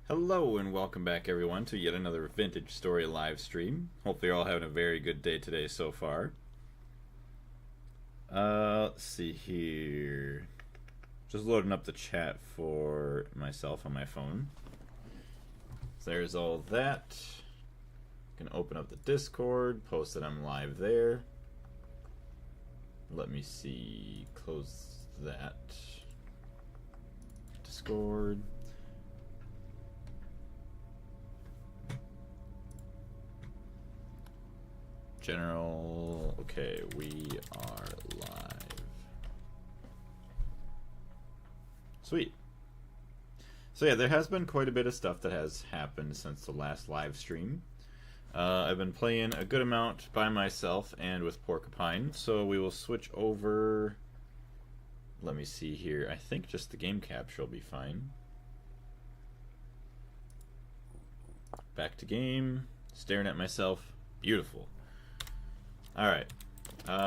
Hello and welcome back everyone to yet another Vintage Story live stream. Hopefully you're all having a very good day today so far. Let's see here. Just loading up the chat for myself on my phone. So there's all that. Gonna open up the Discord, post that I'm live there. Let me see, close that. Discord. General, okay, we are live. Sweet. So yeah, there has been quite a bit of stuff that has happened since the last live stream. I've been playing a good amount by myself and with Porcupine, so we will switch over. Let me see here. I think just the game capture will be fine. Back to game. Staring at myself. Beautiful. Alright,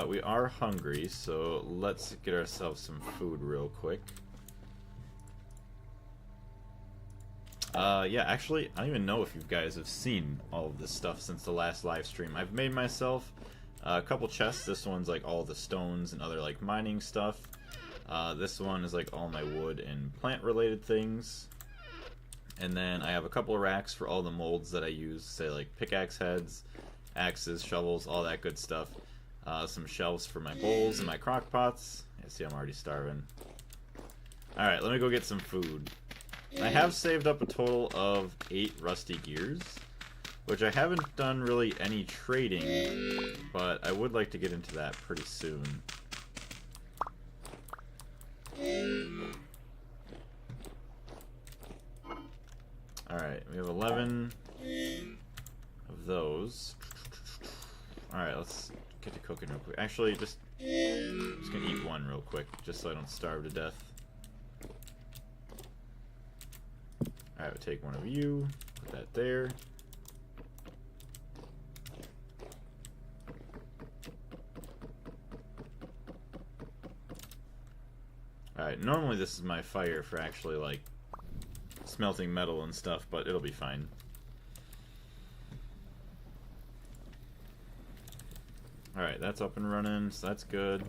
we are hungry, so let's get ourselves some food real quick. Yeah, actually, I don't even know if you guys have seen all of this stuff since the last live stream. I've made myself a couple chests. This one's like all the stones and other like mining stuff. This one is like all my wood and plant related things. And then I have a couple of racks for all the molds that I use, say like pickaxe heads, axes, shovels, all that good stuff. Some shelves for my bowls and my crock pots. Yeah, see, I'm already starving. Alright, let me go get some food. I have saved up a total of 8 rusty gears, which I haven't done really any trading, but I would like to get into that pretty soon. Alright, we have 11 of those. Alright, let's get to cooking real quick. Actually, I'm just gonna eat one real quick, just so I don't starve to death. Alright, we'll take one of you, put that there. Alright, normally this is my fire for actually, like, smelting metal and stuff, but it'll be fine. Alright, that's up and running, so that's good.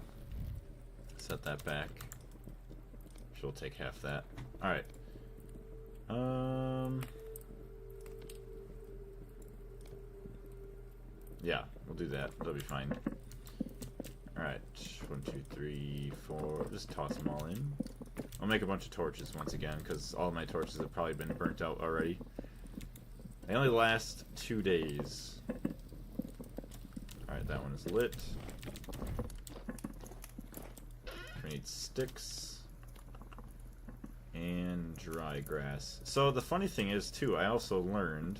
Set that back. She'll take half that. Alright. Yeah, we'll do that. That'll be fine. Alright, 1, 2, 3, 4. Just toss them all in. I'll make a bunch of torches once again, because all of my torches have probably been burnt out already. They only last 2 days. Alright, that one is lit. We need sticks. And dry grass. So the funny thing is, too, I also learned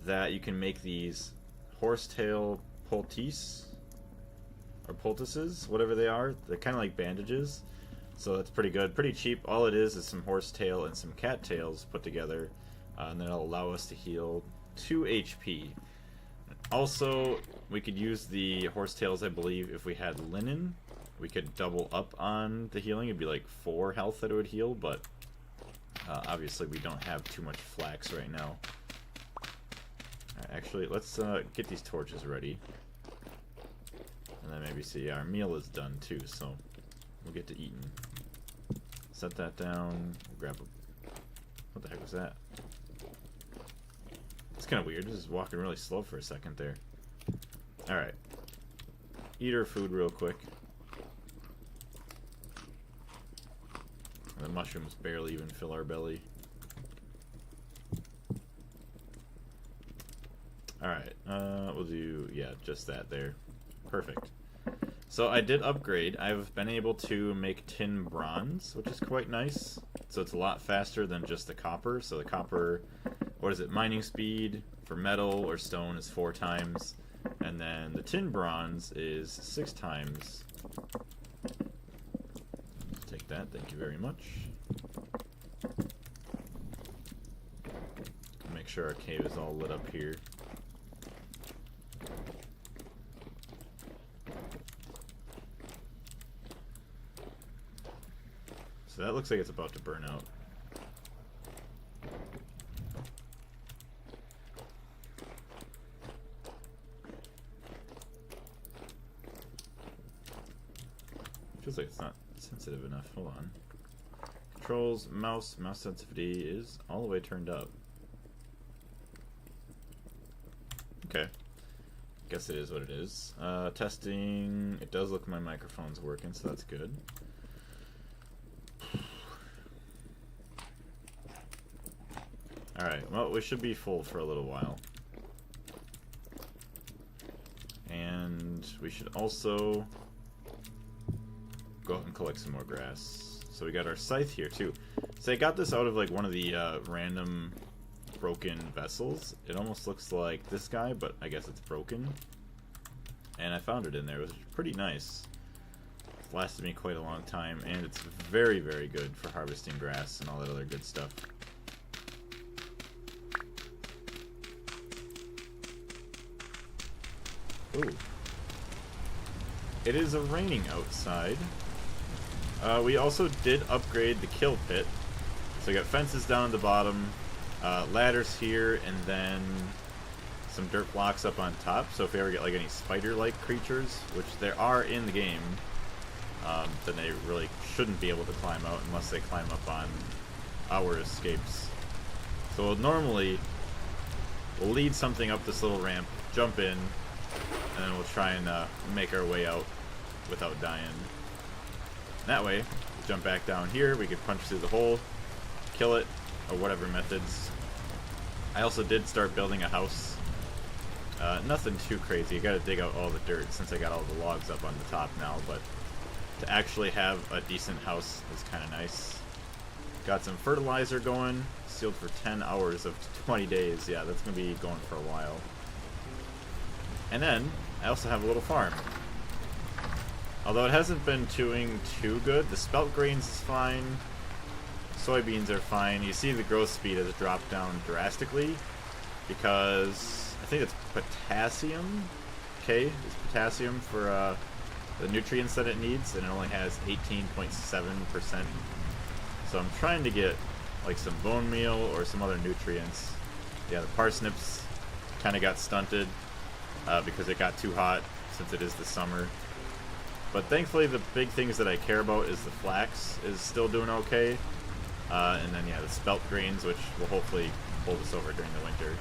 that you can make these horsetail poultice, or poultices, whatever they are. They're kind of like bandages. So that's pretty good. Pretty cheap. All it is some horsetail and some cattails put together. And that'll allow us to heal 2 HP. Also, we could use the horsetails, I believe, if we had linen. We could double up on the healing. It'd be like 4 health that it would heal, but obviously we don't have too much flax right now. Right, actually, let's get these torches ready. And then maybe see, our meal is done too, so we'll get to eating. Set that down. Grab a... What the heck was that? It's kind of weird. Just walking really slow for a second there. Alright. Eat our food real quick. The mushrooms barely even fill our belly. Alright, we'll do, yeah, just that there. Perfect. So I did upgrade. I've been able to make tin bronze, which is quite nice. So it's a lot faster than just the copper. So the copper, what is it, mining speed for metal or stone is 4 times. And then the tin bronze is 6 times. Take that, thank you very much. Make sure our cave is all lit up here. So that looks like it's about to burn out. Feels like it's not sensitive enough. Hold on. Controls, mouse sensitivity is all the way turned up. Okay. Guess it is what it is. Testing. It does look like my microphone's working, so that's good. Alright, well, we should be full for a little while. And we should also go out and collect some more grass. So we got our scythe here, too. So I got this out of, like, one of the random broken vessels. It almost looks like this guy, but I guess it's broken. And I found it in there. It was pretty nice. It lasted me quite a long time, and it's very, very good for harvesting grass and all that other good stuff. Ooh. It is raining outside. We also did upgrade the kill pit. So we got fences down at the bottom, ladders here, and then some dirt blocks up on top. So if we ever get like any spider-like creatures, which there are in the game, then they really shouldn't be able to climb out unless they climb up on our escapes. So normally we'll lead something up this little ramp, jump in, and then we'll try and make our way out without dying. That way, we jump back down here, we could punch through the hole, kill it, or whatever methods. I also did start building a house. Nothing too crazy. You gotta dig out all the dirt since I got all the logs up on the top now, but to actually have a decent house is kind of nice. Got some fertilizer going, sealed for 10 hours of 20 days. Yeah, that's gonna be going for a while. And then, I also have a little farm. Although it hasn't been doing too good, the spelt grains is fine, soybeans are fine. You see the growth speed has dropped down drastically because I think it's potassium. K is potassium for the nutrients that it needs, and it only has 18.7%. So I'm trying to get like some bone meal or some other nutrients. Yeah, the parsnips kind of got stunted. Because it got too hot since it is the summer. But thankfully the big things that I care about is the flax is still doing okay. And then yeah, the spelt grains, which will hopefully hold us over during the winter.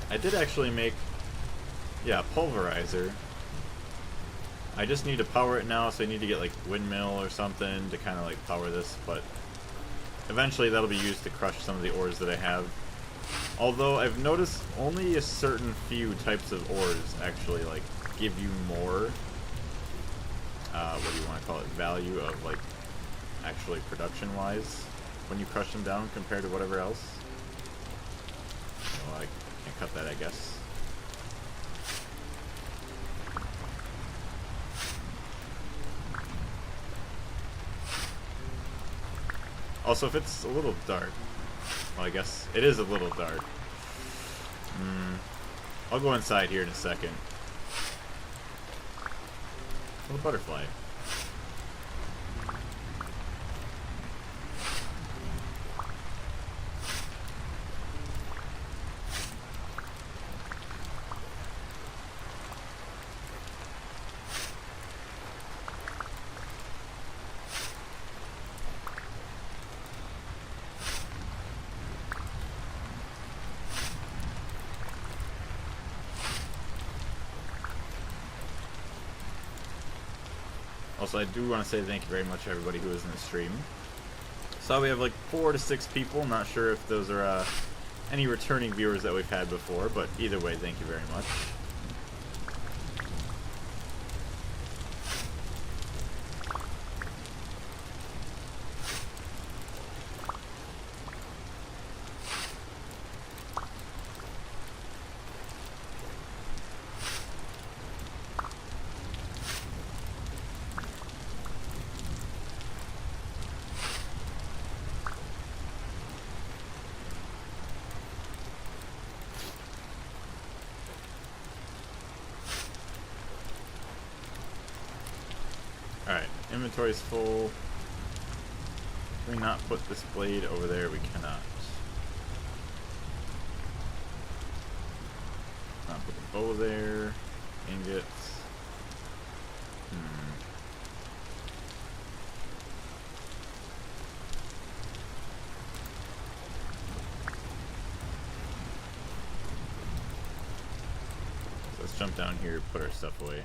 I did actually make, yeah, a pulverizer. I just need to power it now, so I need to get like windmill or something to kind of like power this, but eventually that'll be used to crush some of the ores that I have. Although I've noticed only a certain few types of ores actually like give you more, what do you want to call it, value of like actually production wise when you crush them down compared to whatever else. Well, I can't cut that, I guess. Also, if it's a little dark, well, I guess it is a little dark. I'll go inside here in a second. Little butterfly. Also, I do want to say thank you very much to everybody who was in the stream. So we have like 4 to 6 people. Not sure if those are any returning viewers that we've had before, but either way, thank you very much. inventory's full. Can we not put this blade over there? We cannot. Not put the bow there. Ingots. So let's jump down here, put our stuff away.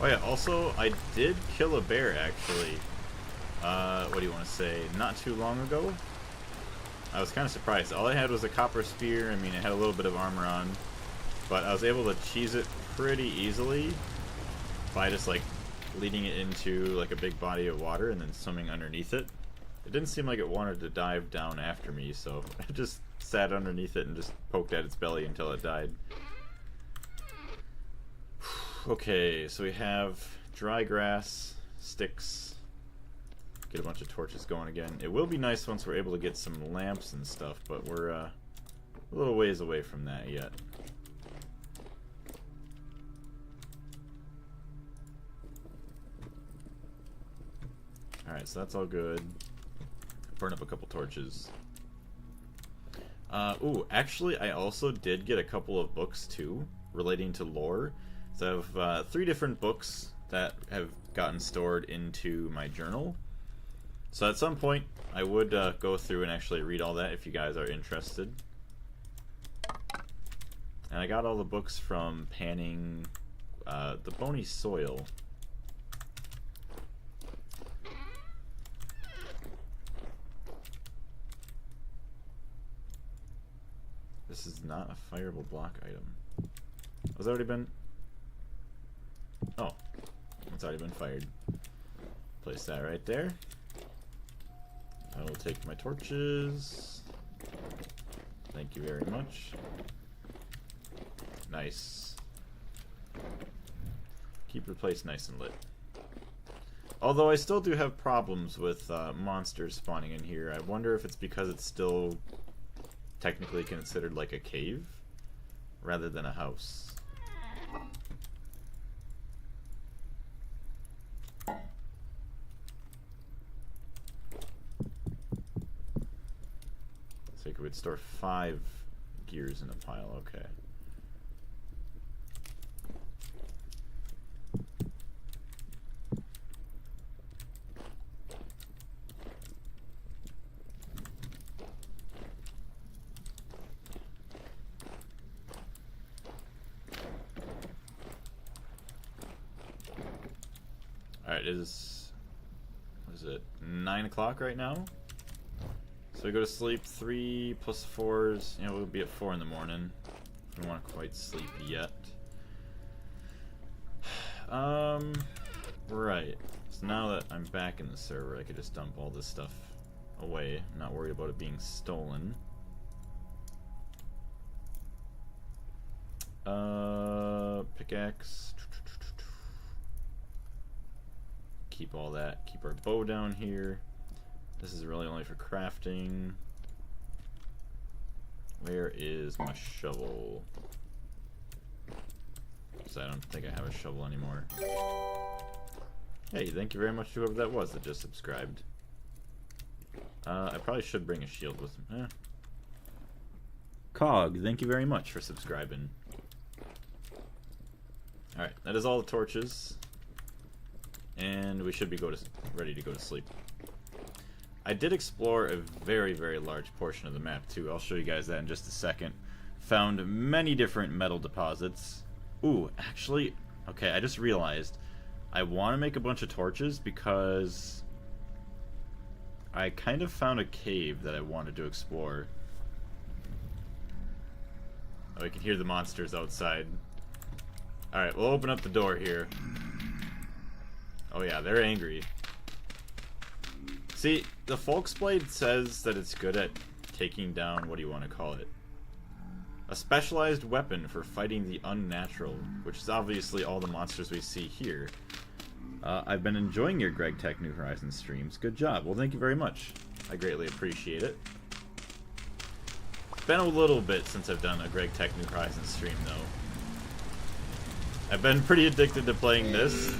Oh yeah, also, I did kill a bear, actually. What do you want to say? Not too long ago. I was kind of surprised. All I had was a copper spear. I mean, it had a little bit of armor on. But I was able to cheese it pretty easily by just, like, leading it into, like, a big body of water and then swimming underneath it. It didn't seem like it wanted to dive down after me, so I just sat underneath it and just poked at its belly until it died. Okay, so we have dry grass, sticks, get a bunch of torches going again. It will be nice once we're able to get some lamps and stuff, but we're a little ways away from that yet. Alright, so that's all good. Burn up a couple torches. Ooh, actually I also did get a couple of books too, relating to lore. So I have 3 different books that have gotten stored into my journal. So at some point, I would go through and actually read all that if you guys are interested. And I got all the books from panning the bony soil. This is not a fireable block item. Has it already been... Oh, it's already been fired. Place that right there. I will take my torches. Thank you very much. Nice. Keep your place nice and lit. Although I still do have problems with monsters spawning in here. I wonder if it's because it's still technically considered like a cave rather than a house. So you could store 5 gears in a pile, okay. Alright, it is, what is it, 9 o'clock right now? So we go to sleep, 3 plus 4s, you know, we'll be at 4 in the morning. I don't want to quite sleep yet. Right. So now that I'm back in the server, I could just dump all this stuff away. I'm not worried about it being stolen. Pickaxe. Keep all that. Keep our bow down here. This is really only for crafting. Where is my shovel? Because I don't think I have a shovel anymore. Hey, thank you very much to whoever that was that just subscribed. I probably should bring a shield with me. Cog, thank you very much for subscribing. Alright, that is all the torches. And we should be ready to go to sleep. I did explore a very, very large portion of the map too. I'll show you guys that in just a second. Found many different metal deposits. Ooh, actually, okay, I just realized I want to make a bunch of torches because I kind of found a cave that I wanted to explore. Oh, I can hear the monsters outside. Alright, we'll open up the door here. Oh yeah, they're angry. See, the Folksblade says that it's good at taking down, what do you want to call it? A specialized weapon for fighting the unnatural, which is obviously all the monsters we see here. I've been enjoying your Greg Tech New Horizons streams. Good job. Well, thank you very much. I greatly appreciate it. It's been a little bit since I've done a Greg Tech New Horizons stream, though. I've been pretty addicted to playing this.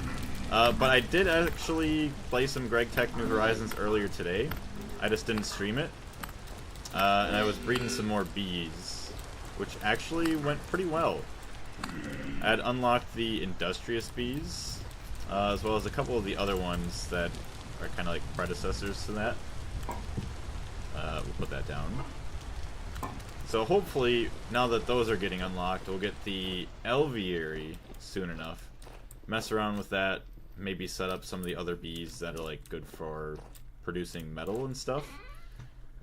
But I did actually play some Greg Tech New Horizons earlier today. I just didn't stream it. And I was breeding some more bees, which actually went pretty well. I had unlocked the industrious bees, as well as a couple of the other ones that are kind of like predecessors to that. We'll put that down. So hopefully, now that those are getting unlocked, we'll get the Elviary soon enough. Mess around with that. Maybe set up some of the other bees that are like good for producing metal and stuff.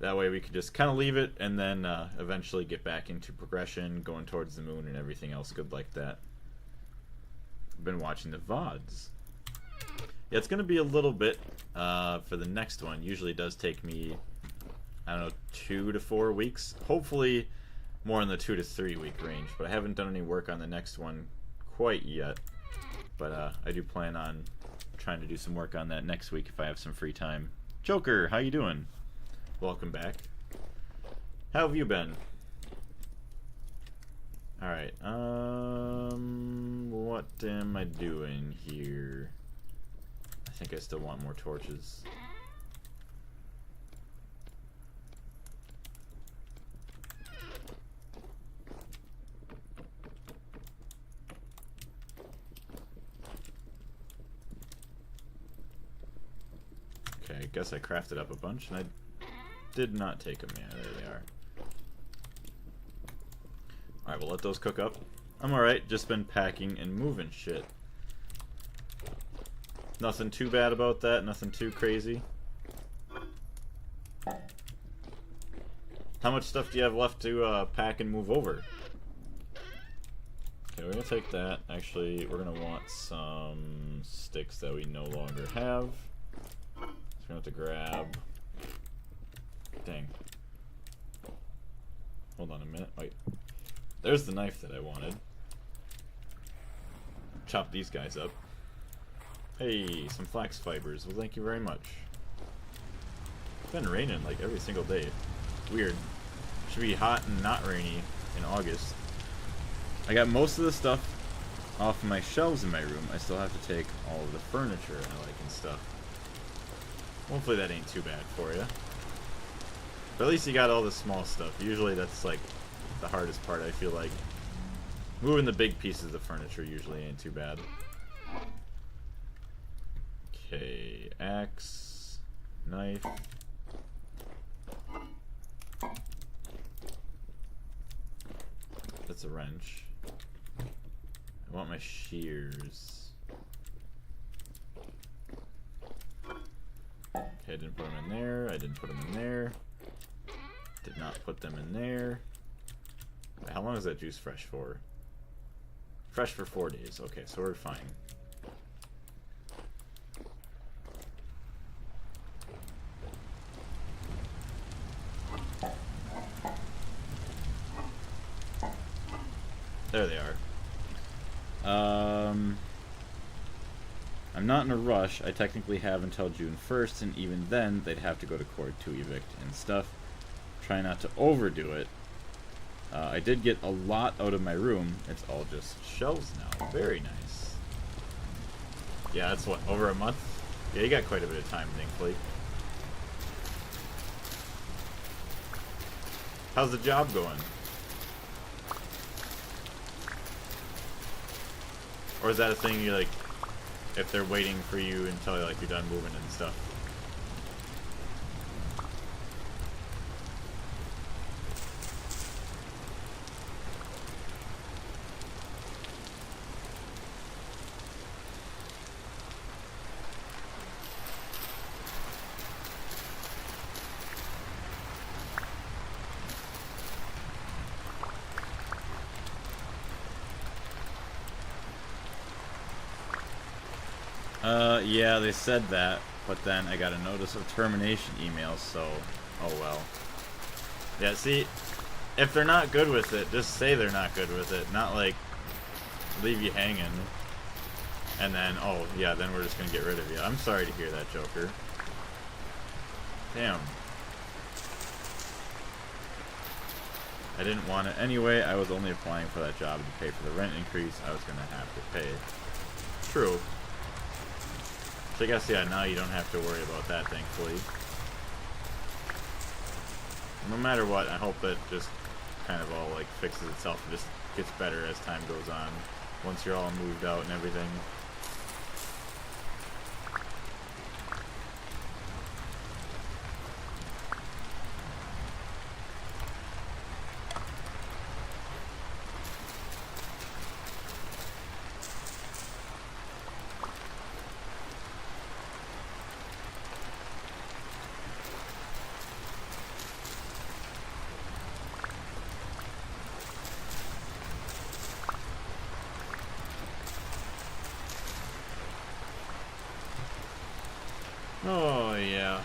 That way we could just kind of leave it and then eventually get back into progression, going towards the moon and everything else good like that. I've been watching the VODs. Yeah, it's going to be a little bit for the next one. Usually it does take me, I don't know, 2 to 4 weeks. Hopefully more in the 2 to 3 week range, but I haven't done any work on the next one quite yet. But I do plan on trying to do some work on that next week if I have some free time. Joker, how you doing? Welcome back. How have you been? Alright, what am I doing here? I think I still want more torches. Okay, I guess I crafted up a bunch, and I did not take them. Yeah, there they are. Alright, we'll let those cook up. I'm alright, just been packing and moving shit. Nothing too bad about that, nothing too crazy. How much stuff do you have left to pack and move over? Okay, we're gonna take that. Actually, we're gonna want some sticks that we no longer have. We're gonna have to grab. Dang. Hold on a minute. Wait. There's the knife that I wanted. Chop these guys up. Hey, some flax fibers. Well, thank you very much. It's been raining like every single day. Weird. Should be hot and not rainy in August. I got most of the stuff off of my shelves in my room. I still have to take all of the furniture I like and stuff. Hopefully that ain't too bad for you. But at least you got all the small stuff. Usually that's like the hardest part, I feel like. Moving the big pieces of furniture usually ain't too bad. Okay, axe, knife. That's a wrench. I want my shears. Okay, I didn't put them in there. I didn't put them in there. Did not put them in there. How long is that juice fresh for? Fresh for 4 days. Okay, so we're fine. There they are. I'm not in a rush. I technically have until June 1st, and even then, they'd have to go to court to evict and stuff. Try not to overdo it. I did get a lot out of my room. It's all just shelves now. Very nice. Yeah, that's what, over a month? Yeah, you got quite a bit of time, thankfully. How's the job going? Or is that a thing you like, if they're waiting for you until like you're done moving and stuff? Yeah, they said that, but then I got a notice of termination email, so, oh well. Yeah, see, if they're not good with it, just say they're not good with it, not like leave you hanging, and then, oh, yeah, then we're just gonna get rid of you. I'm sorry to hear that, Joker. Damn. I didn't want it anyway. I was only applying for that job to pay for the rent increase I was gonna have to pay. True. So I guess, yeah, now you don't have to worry about that, thankfully. No matter what, I hope that just kind of all, like, fixes itself and just gets better as time goes on. Once you're all moved out and everything. Oh, yeah.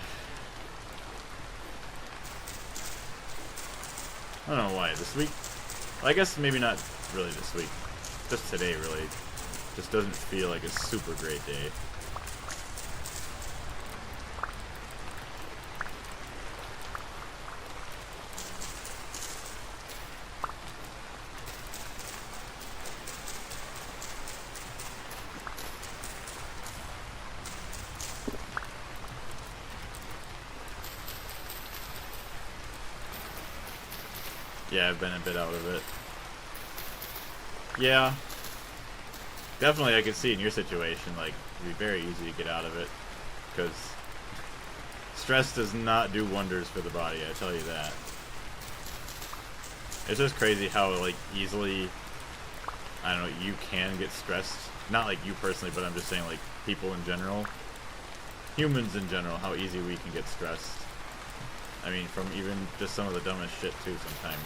I don't know why. This week? I guess maybe not really this week. Just today, really. Just doesn't feel like a super great day. Yeah, I've been a bit out of it. Yeah. Definitely I could see in your situation, like, it'd be very easy to get out of it. Because stress does not do wonders for the body, I tell you that. It's just crazy how, like, easily, I don't know, you can get stressed. Not like you personally, but I'm just saying, like, people in general. Humans in general, how easy we can get stressed. I mean, from even just some of the dumbest shit, too, sometimes.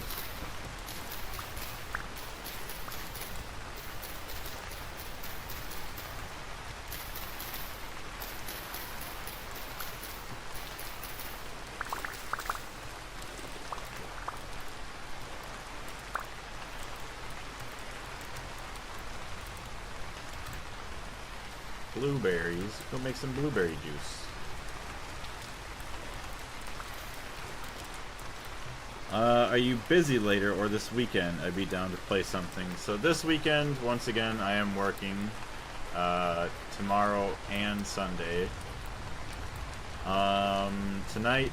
Blueberries. Go make some blueberry juice. Are you busy later or this weekend? I'd be down to play something. So this weekend, once again, I am working. Tomorrow and Sunday. Tonight,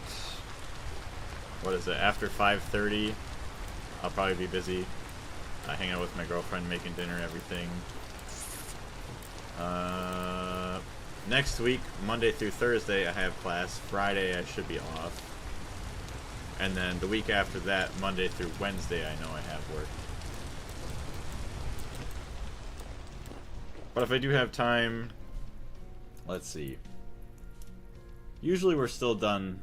what is it? After 5:30, I'll probably be busy. Hanging out with my girlfriend, making dinner, everything. Next week, Monday through Thursday, I have class. Friday, I should be off. And then the week after that, Monday through Wednesday, I know I have work. But if I do have time, let's see. Usually we're still done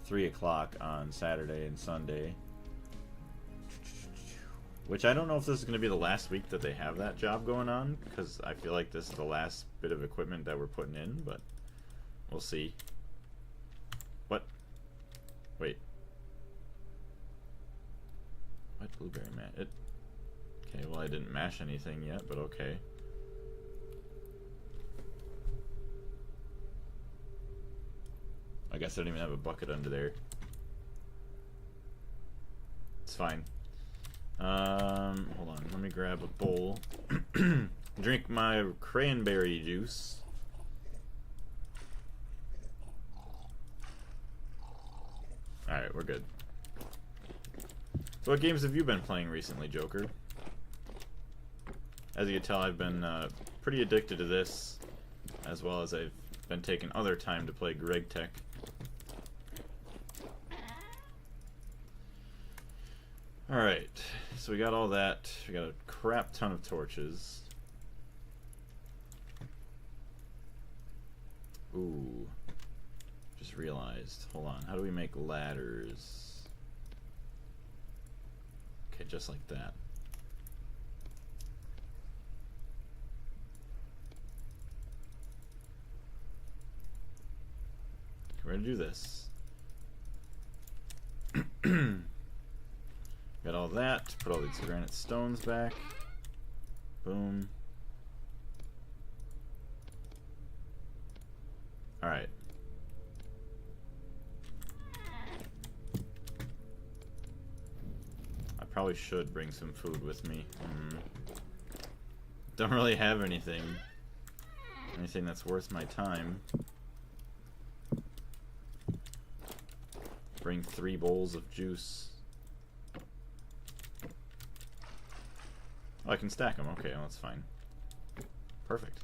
3 o'clock on Saturday and Sunday. Which I don't know if this is going to be the last week that they have that job going on, because I feel like this is the last bit of equipment that we're putting in, but we'll see. What? Wait. What blueberry mash? Okay, well I didn't mash anything yet, but okay. I guess I don't even have a bucket under there. It's fine. Hold on, let me grab a bowl. Drink my cranberry juice. Alright, we're good. So what games have you been playing recently, Joker? As you can tell, I've been pretty addicted to this, as well as I've been taking other time to play Greg Tech. Alright, so we got all that. We got a crap ton of torches. Ooh. Just realized. Hold on, how do we make ladders? Okay, just like that. We're gonna do this. Got all that. Put all these granite stones back. Boom. Alright. I probably should bring some food with me. Don't really have anything. Anything that's worth my time. Bring 3 bowls of juice. Oh, I can stack them. Okay, well, that's fine. Perfect.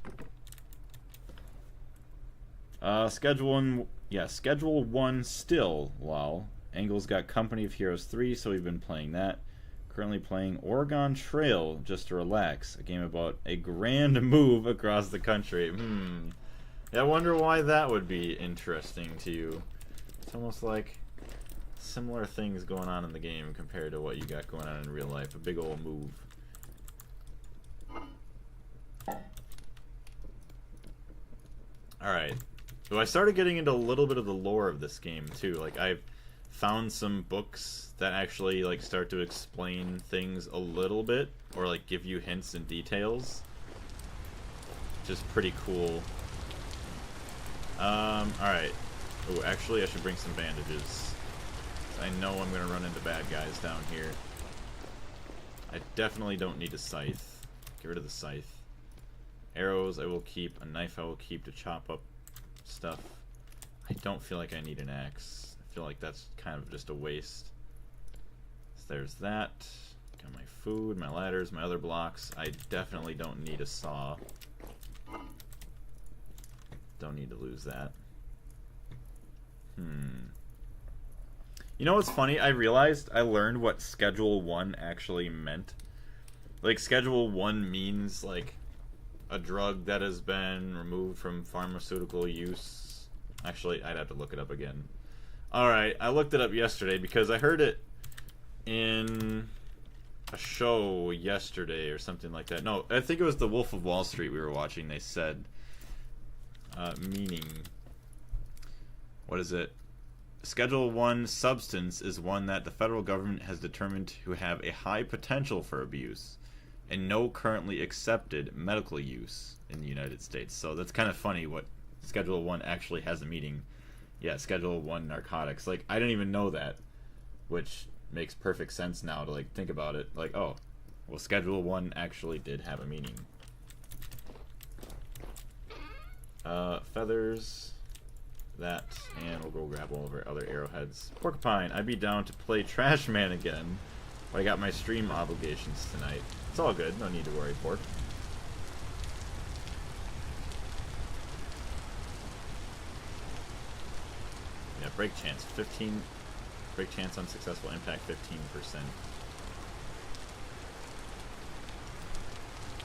Schedule 1. Yeah, Schedule 1 still, lol. Angle's got Company of Heroes 3, so we've been playing that. Currently playing Oregon Trail, just to relax. A game about a grand move across the country. Yeah, I wonder why that would be interesting to you. It's almost like similar things going on in the game compared to what you got going on in real life. A big old move. Alright. So I started getting into a little bit of the lore of this game too. Like, I've found some books that actually like start to explain things a little bit, or like give you hints and details. Which is pretty cool. Alright. Oh, actually I should bring some bandages. I know I'm gonna run into bad guys down here. I definitely don't need a scythe. Get rid of the scythe. Arrows I will keep. A knife I will keep to chop up stuff. I don't feel like I need an axe. I feel like that's kind of just a waste. So there's that. Got my food, my ladders, my other blocks. I definitely don't need a saw. Don't need to lose that. You know what's funny? I realized I learned what Schedule 1 actually meant. Like, Schedule 1 means, like, a drug that has been removed from pharmaceutical use. Actually, I'd have to look it up again. Alright, I looked it up yesterday because I heard it in a show yesterday or something like that. No, I think it was The Wolf of Wall Street we were watching. They said, meaning, what is it? Schedule 1 substance is one that the federal government has determined to have a high potential for abuse and no currently accepted medical use in the United States. So that's kind of funny what Schedule 1 actually has a meaning. Yeah, Schedule 1 narcotics. Like, I didn't even know that, which makes perfect sense now to, like, think about it. Like, oh, well, Schedule 1 actually did have a meaning. Feathers, that, and we'll go grab all of our other arrowheads. Porcupine, I'd be down to play Trash Man again, but I got my stream obligations tonight. It's all good, no need to worry, Pork. Yeah, break chance, 15, break chance on successful impact, 15%.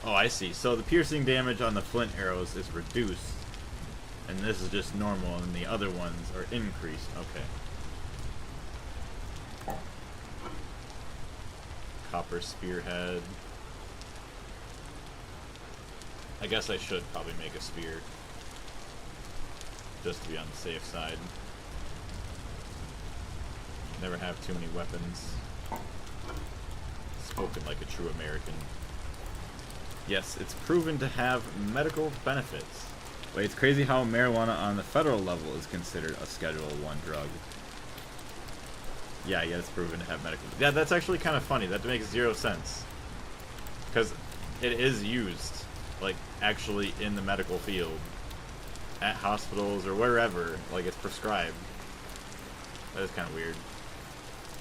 Oh, I see. So the piercing damage on the flint arrows is reduced, and this is just normal, and the other ones are increased. Okay. Copper spearhead. I guess I should probably make a spear, just to be on the safe side. Never have too many weapons. Spoken like a true American. Yes, it's proven to have medical benefits. Wait, it's crazy how marijuana on the federal level is considered a Schedule 1 drug. Yeah, it's proven to have medical... Yeah, that's actually kind of funny. That makes 0 sense. Because it is used, like, actually in the medical field. At hospitals or wherever, like, it's prescribed. That is kind of weird.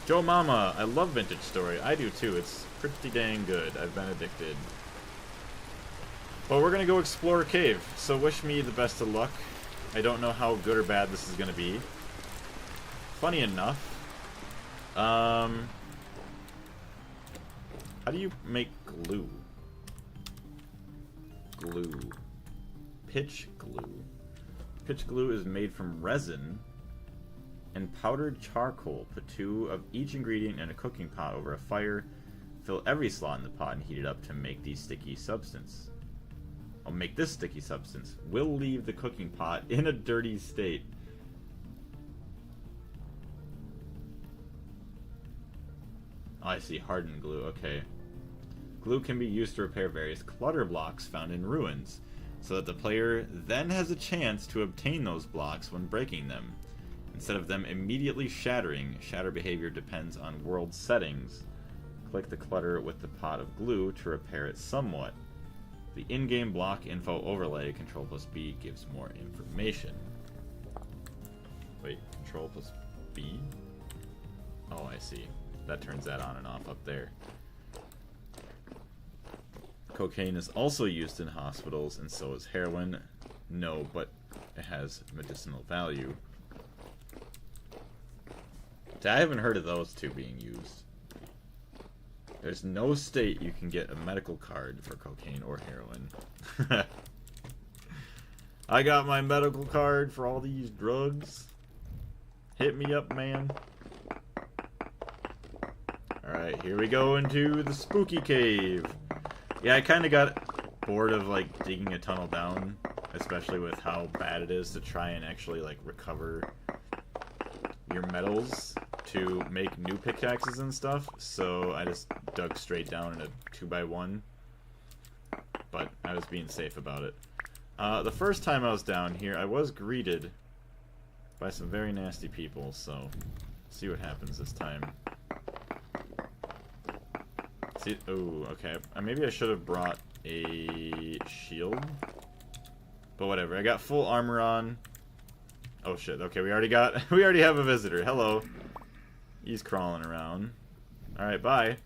Joe Mama, I love Vintage Story. I do too. It's pretty dang good. I've been addicted. But we're gonna go explore a cave, so wish me the best of luck. I don't know how good or bad this is gonna be. Funny enough, how do you make glue? Glue. Pitch glue. Pitch glue is made from resin and powdered charcoal. Put 2 of each ingredient in a cooking pot over a fire. Fill every slot in the pot and heat it up to make the sticky substance. I'll make this sticky substance. Will leave the cooking pot in a dirty state. Oh, I see. Hardened glue. Okay. Glue can be used to repair various clutter blocks found in ruins, so that the player then has a chance to obtain those blocks when breaking them. Instead of them immediately shattering, shatter behavior depends on world settings. Click the clutter with the pot of glue to repair it somewhat. The in-game block info overlay, Control plus B, gives more information. Wait, Control plus B? Oh, I see. That turns that on and off up there. Cocaine is also used in hospitals, and so is heroin. No, but it has medicinal value. I haven't heard of those two being used. There's no state you can get a medical card for cocaine or heroin. I got my medical card for all these drugs. Hit me up, man. Alright, here we go into the spooky cave. Yeah, I kind of got bored of, like, digging a tunnel down, especially with how bad it is to try and actually, like, recover your metals to make new pickaxes and stuff, so I just dug straight down in a 2x1, but I was being safe about it. The first time I was down here, I was greeted by some very nasty people, so see what happens this time. See, oh, okay. Maybe I should have brought a shield, but whatever. I got full armor on. Oh shit! Okay, we already have a visitor. Hello. He's crawling around. All right, bye.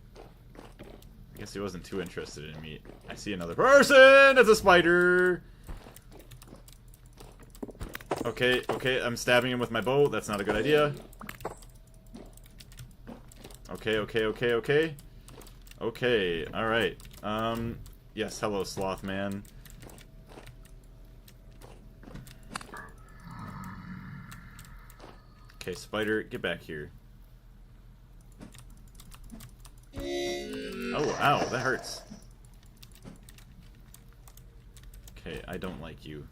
I guess he wasn't too interested in me. I see another person. It's a spider. Okay, okay. I'm stabbing him with my bow. That's not a good idea. Okay, okay, okay, okay. Okay, alright. Yes, hello, Sloth Man. Okay, spider, get back here. Oh, ow, that hurts. Okay, I don't like you.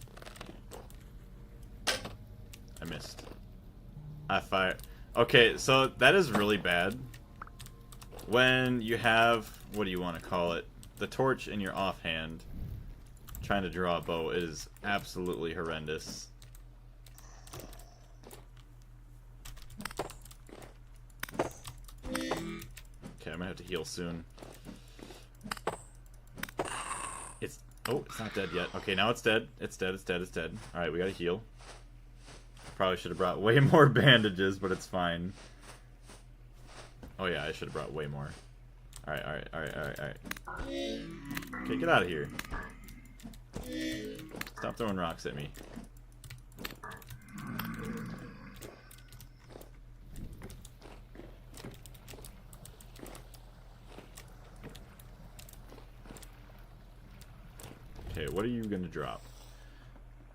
I missed. I fired. Okay, so that is really bad. When you have, what do you want to call it, the torch in your offhand, trying to draw a bow, it is absolutely horrendous. Okay, I'm gonna have to heal soon. It's, oh, it's not dead yet. Okay, now it's dead. It's dead, it's dead, it's dead. Alright, we gotta heal. Probably should have brought way more bandages, but it's fine. Oh yeah, I should have brought way more. Alright, alright, alright, alright, alright. Okay, get out of here. Stop throwing rocks at me. Okay, what are you gonna drop?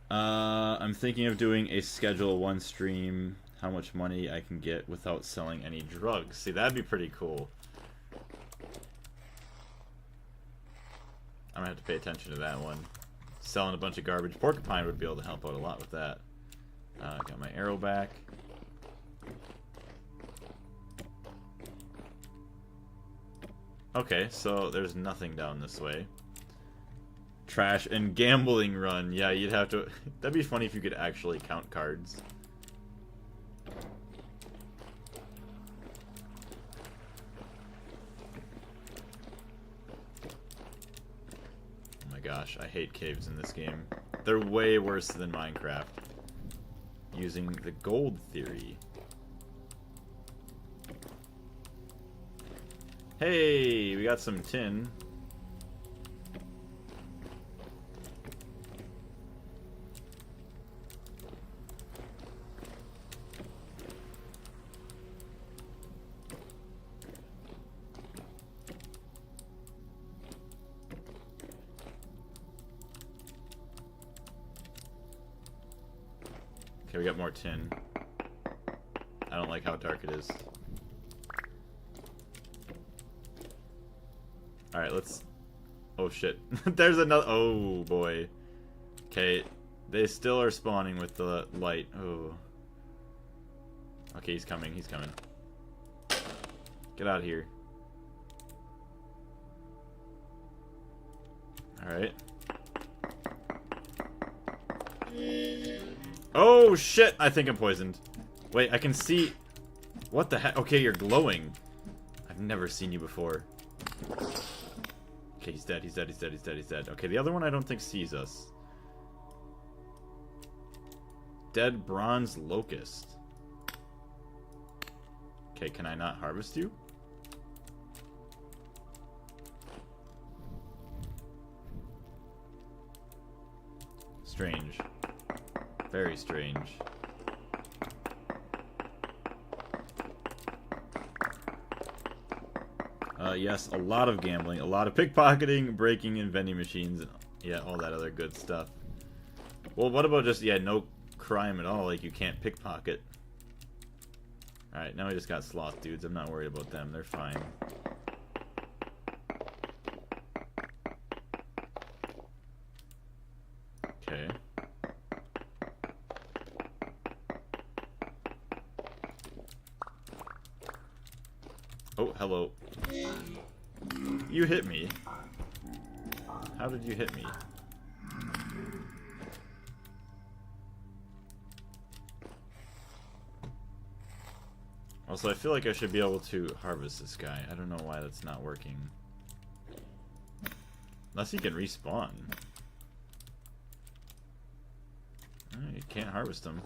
I'm thinking of doing a Schedule 1 stream. How much money I can get without selling any drugs. See, that'd be pretty cool. I'm gonna have to pay attention to that one. Selling a bunch of garbage. Porcupine would be able to help out a lot with that. Got my arrow back. Okay, so there's nothing down this way. Trash and gambling run. Yeah, you'd have to... That'd be funny if you could actually count cards. Gosh, I hate caves in this game. They're way worse than Minecraft. Using the gold theory. Hey, we got some tin. Okay, we got more tin. I don't like how dark it is. Alright, let's... Oh shit. There's another... Oh boy. Okay, they still are spawning with the light. Oh. Okay, he's coming, he's coming. Get out of here. Alright. Oh, shit! I think I'm poisoned. Wait, I can see... What the heck? Okay, you're glowing. I've never seen you before. Okay, he's dead, he's dead, he's dead, he's dead, he's dead. Okay, the other one I don't think sees us. Dead bronze locust. Okay, can I not harvest you? Strange. Very strange. Yes, a lot of gambling, a lot of pickpocketing, breaking in vending machines, and yeah, all that other good stuff. Well, what about just, yeah, no crime at all, like you can't pickpocket. Alright, now we just got sloth dudes, I'm not worried about them, they're fine. Okay. Oh, hello. You hit me. How did you hit me? Also, I feel like I should be able to harvest this guy. I don't know why that's not working. Unless he can respawn. You can't harvest him.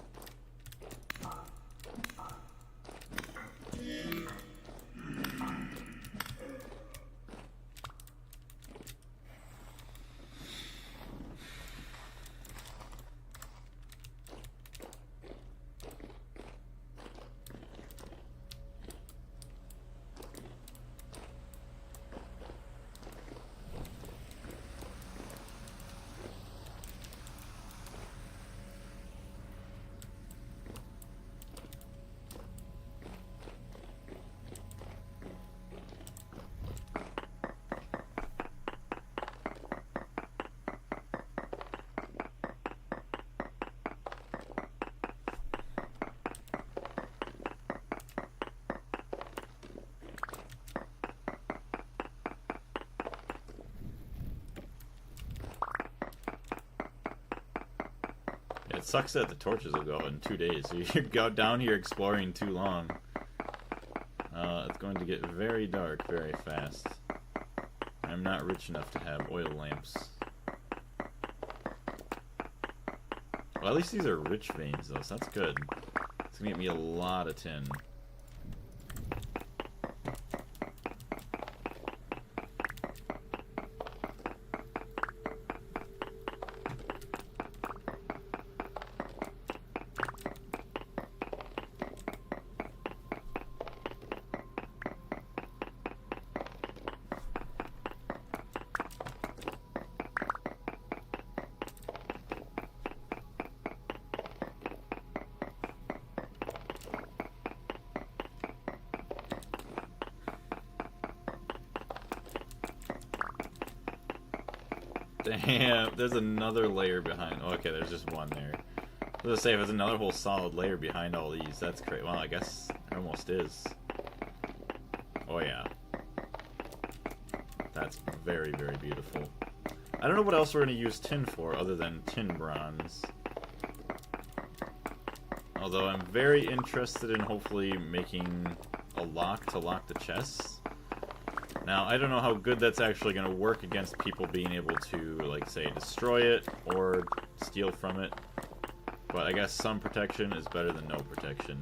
It sucks that the torches will go in 2 days, so you go down here exploring too long. It's going to get very dark very fast. I'm not rich enough to have oil lamps. Well, at least these are rich veins, though, so that's good. It's gonna get me a lot of tin. Damn, there's another layer behind. Oh, okay, there's just one there. I was gonna say, if there's another whole solid layer behind all these, that's great. Well, I guess it almost is. Oh, yeah. That's very, very beautiful. I don't know what else we're gonna use tin for other than tin bronze. Although I'm very interested in hopefully making a lock to lock the chests. Now, I don't know how good that's actually going to work against people being able to, like, say, destroy it or steal from it. But I guess some protection is better than no protection.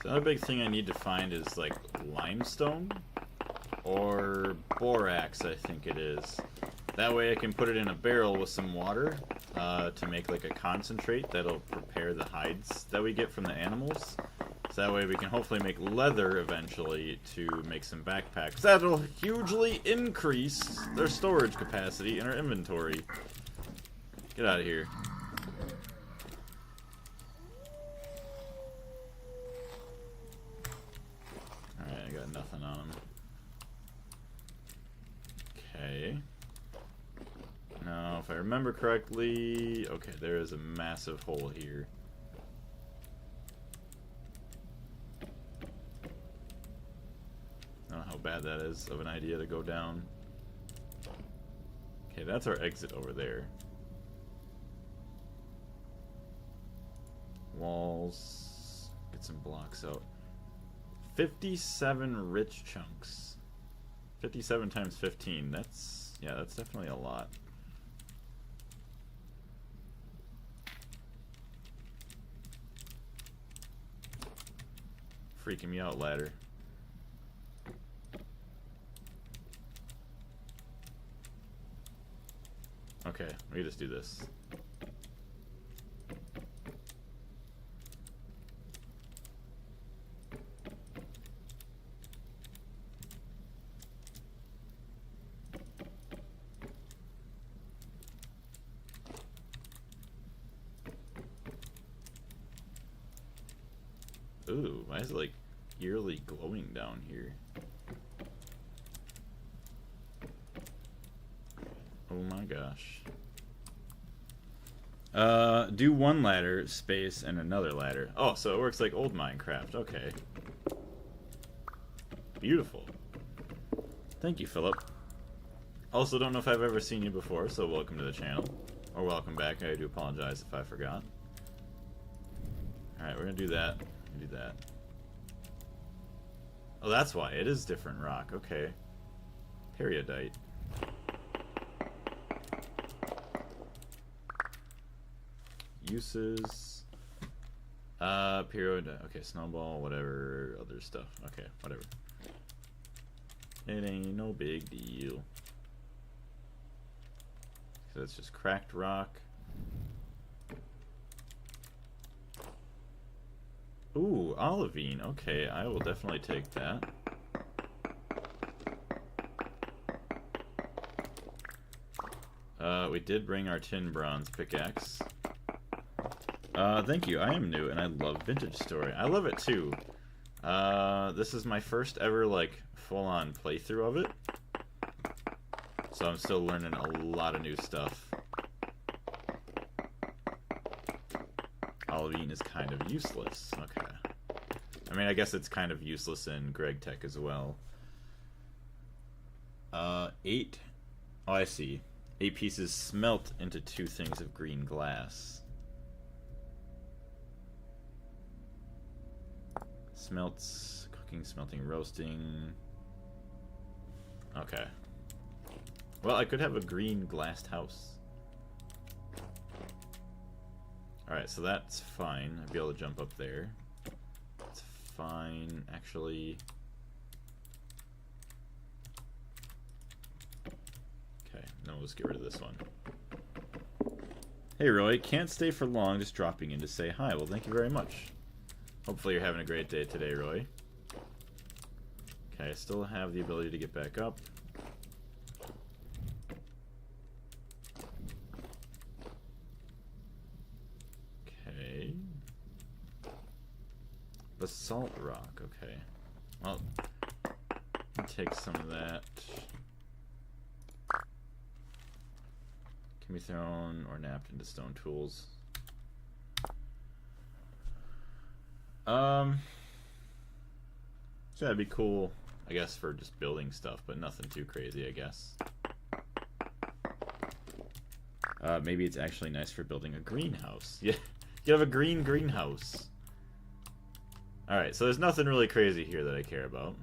Another big thing I need to find is like limestone or borax, I think it is. That way I can put it in a barrel with some water to make like a concentrate that'll prepare the hides that we get from the animals. So that way we can hopefully make leather eventually to make some backpacks. That'll hugely increase their storage capacity in our inventory. Get out of here. Alright, I got nothing on him. Okay. Now, if I remember correctly... Okay, there is a massive hole here. I don't know how bad that is of an idea to go down. Okay, that's our exit over there. Walls. Get some blocks out. 57 rich chunks. 57 times 15. That's... yeah, that's definitely a lot. Freaking me out, ladder. Okay, we just do this. Ooh, why is it like eerily glowing down here? Oh my gosh. Do one ladder, space, and another ladder. Oh, so it works like old Minecraft. Okay. Beautiful. Thank you, Philip. Also, don't know if I've ever seen you before, so welcome to the channel. Or welcome back. I do apologize if I forgot. Alright, we're gonna do that. Do that. Oh, that's why. It is different rock. Okay. Periodite. Uses. Periodite. Okay, snowball, whatever, other stuff. Okay, whatever. It ain't no big deal. So it's just cracked rock. Ooh, olivine. Okay, I will definitely take that. We did bring our tin bronze pickaxe. Thank you. I am new and I love Vintage Story. I love it too. This is my first ever like full-on playthrough of it. So I'm still learning a lot of new stuff. Olivine is kind of useless. Okay. I mean, I guess it's kind of useless in Greg Tech as well. 8. Oh, I see. 8 pieces smelt into 2 things of green glass. Smelts, cooking, smelting, roasting. Okay. Well, I could have a green glassed house. Alright, so that's fine. I'd be able to jump up there. That's fine, actually. Okay, then we'll just get rid of this one. Hey Roy, can't stay for long, just dropping in to say hi. Well, thank you very much. Hopefully you're having a great day today, Roy. Okay, I still have the ability to get back up. Basalt rock, okay. Well, I'll take some of that. Can be thrown or napped into stone tools. So that'd be cool, I guess, for just building stuff, but nothing too crazy, I guess. Maybe it's actually nice for building a greenhouse. Yeah, you have a green greenhouse. Alright, so there's nothing really crazy here that I care about.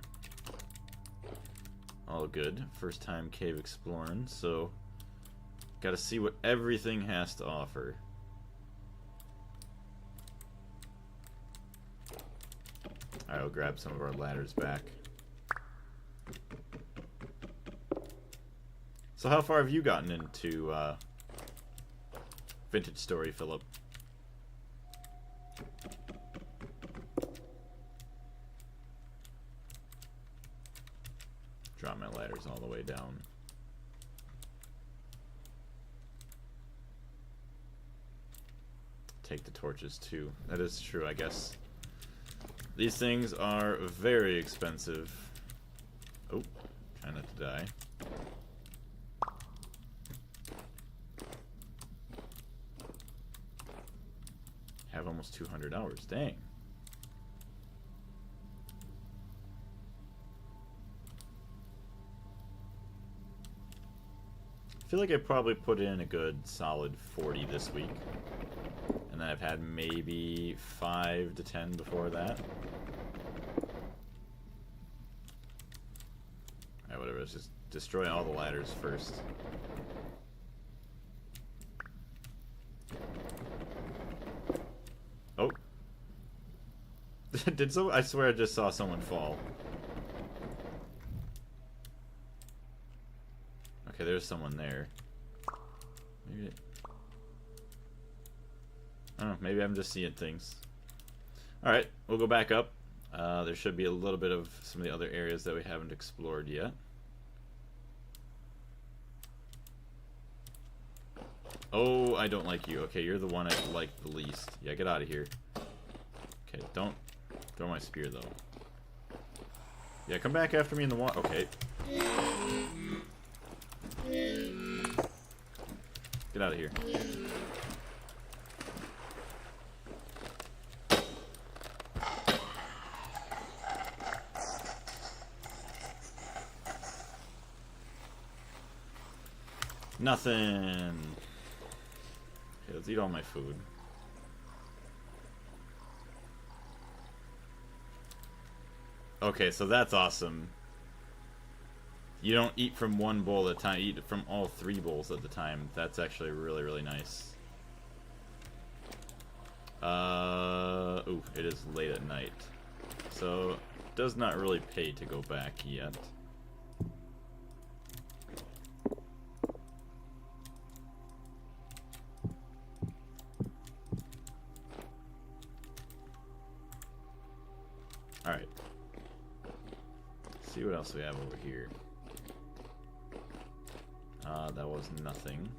All good. First time cave exploring, so gotta see what everything has to offer. Alright, we'll grab some of our ladders back. So how far have you gotten into Vintage Story, Philip? Drop my ladders all the way down. Take the torches too. That is true, I guess. These things are very expensive. Oh, try not to die. Have almost 200 hours. Dang. I feel like I probably put in a good solid 40 this week. And then I've had maybe 5 to 10 before that. Alright, whatever. Let's just destroy all the ladders first. Oh. Did so? I swear I just saw someone fall. Okay, there's someone there. Maybe... I don't know, maybe I'm just seeing things. Alright, we'll go back up. There should be a little bit of some of the other areas that we haven't explored yet. Oh, I don't like you. Okay, you're the one I like the least. Yeah, get out of here. Okay, don't throw my spear, though. Yeah, come back after me in the water. Okay. Get out of here. Nothing. Okay, let's eat all my food. Okay, so that's awesome. You don't eat from one bowl at a time, you eat from all 3 bowls at the time. That's actually really, really nice. Ooh, it is late at night. So, it does not really pay to go back yet. Alright. See what else we have over here. That was nothing.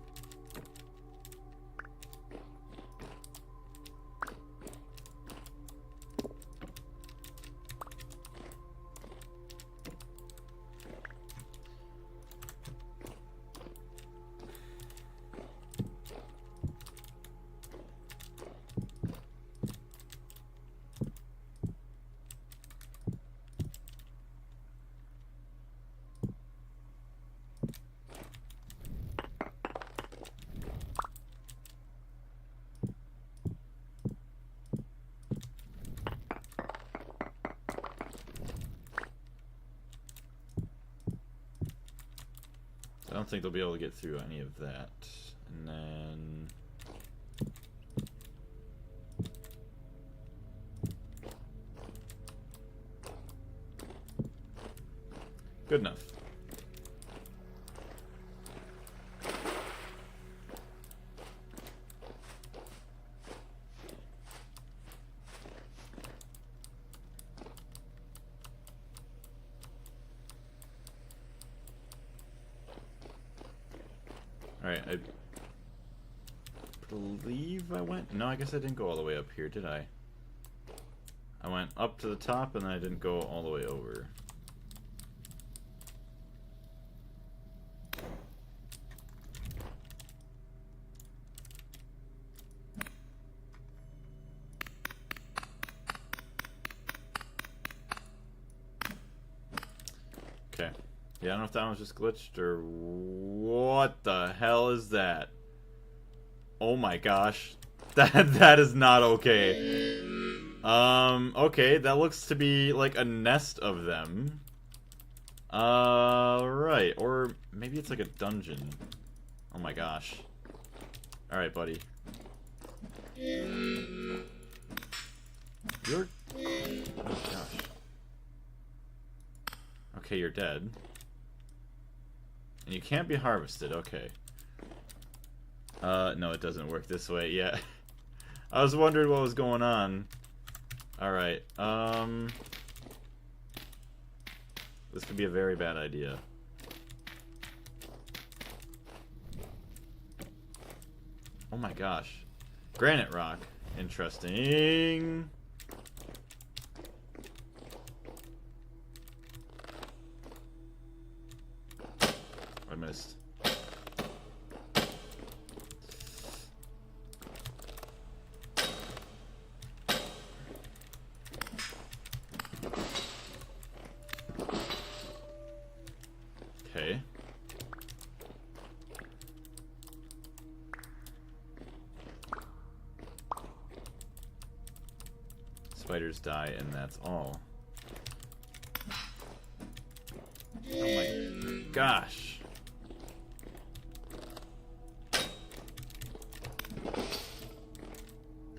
I don't think they'll be able to get through any of that. And then... good enough. Alright, I believe I went... no, I guess I didn't go all the way up here, did I? I went up to the top and then I didn't go all the way over. Okay. Yeah, I don't know if that one was just glitched or what the hell is that? Oh my gosh. That is not okay. Okay, that looks to be like a nest of them. Right. Or maybe it's like a dungeon. Oh my gosh. Alright, buddy. You're Oh gosh. Okay, you're dead. And you can't be harvested, okay. No, it doesn't work this way, yeah. I was wondering what was going on. Alright, this could be a very bad idea. Oh my gosh. Granite rock. Interesting. I missed. Okay. Spiders die, and that's all. Oh my gosh.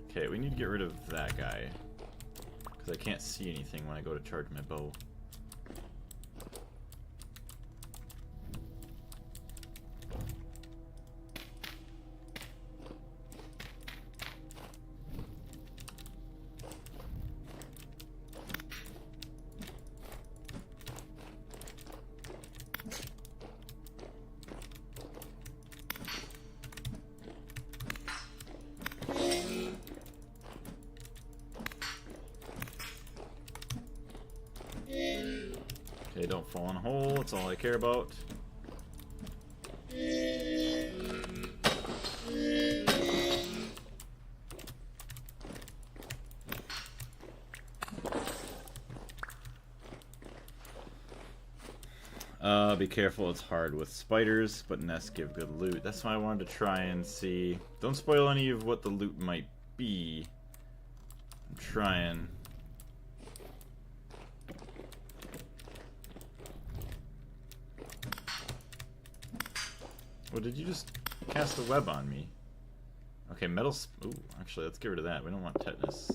Okay, we need to get rid of that guy. Because I can't see anything when I go to charge my bow. Okay, don't fall in a hole, that's all I care about. Be careful, it's hard with spiders, but nests give good loot. That's why I wanted to try and see. Don't spoil any of what the loot might be. I'm trying. Well, did you just cast a web on me? Okay, metal. Ooh, actually, let's get rid of that. We don't want tetanus.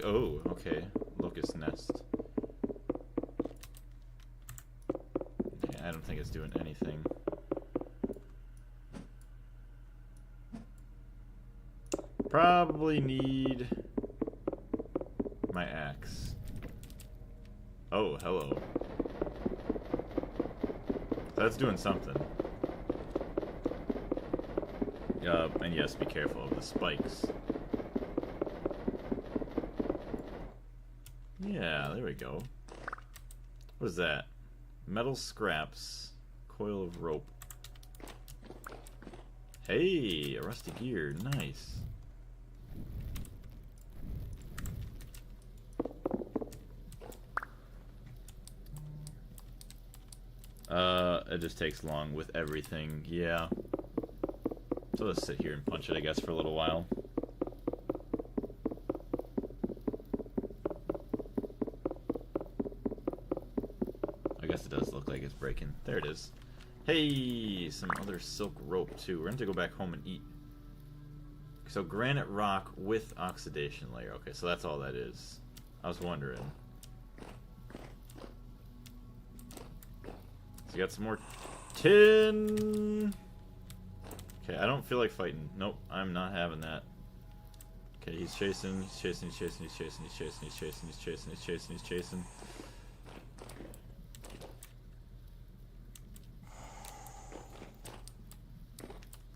Oh, okay. Locust nest. Yeah, I don't think it's doing anything. Probably need my axe. Oh, hello. That's doing something. And yes, be careful of the spikes. Yeah, there we go. What is that? Metal scraps. Coil of rope. Hey, a rusty gear. Nice. It just takes long with everything. Yeah. So let's sit here and punch it, I guess, for a little while. I guess it does look like it's breaking. There it is. Hey, some other silk rope, too. We're going to go back home and eat. So granite rock with oxidation layer. Okay, so that's all that is. I was wondering. So you got some more tin. Okay, I don't feel like fighting. Nope, I'm not having that. Okay, he's chasing, he's chasing, he's chasing, he's chasing, he's chasing, he's chasing, he's chasing, he's chasing, he's chasing.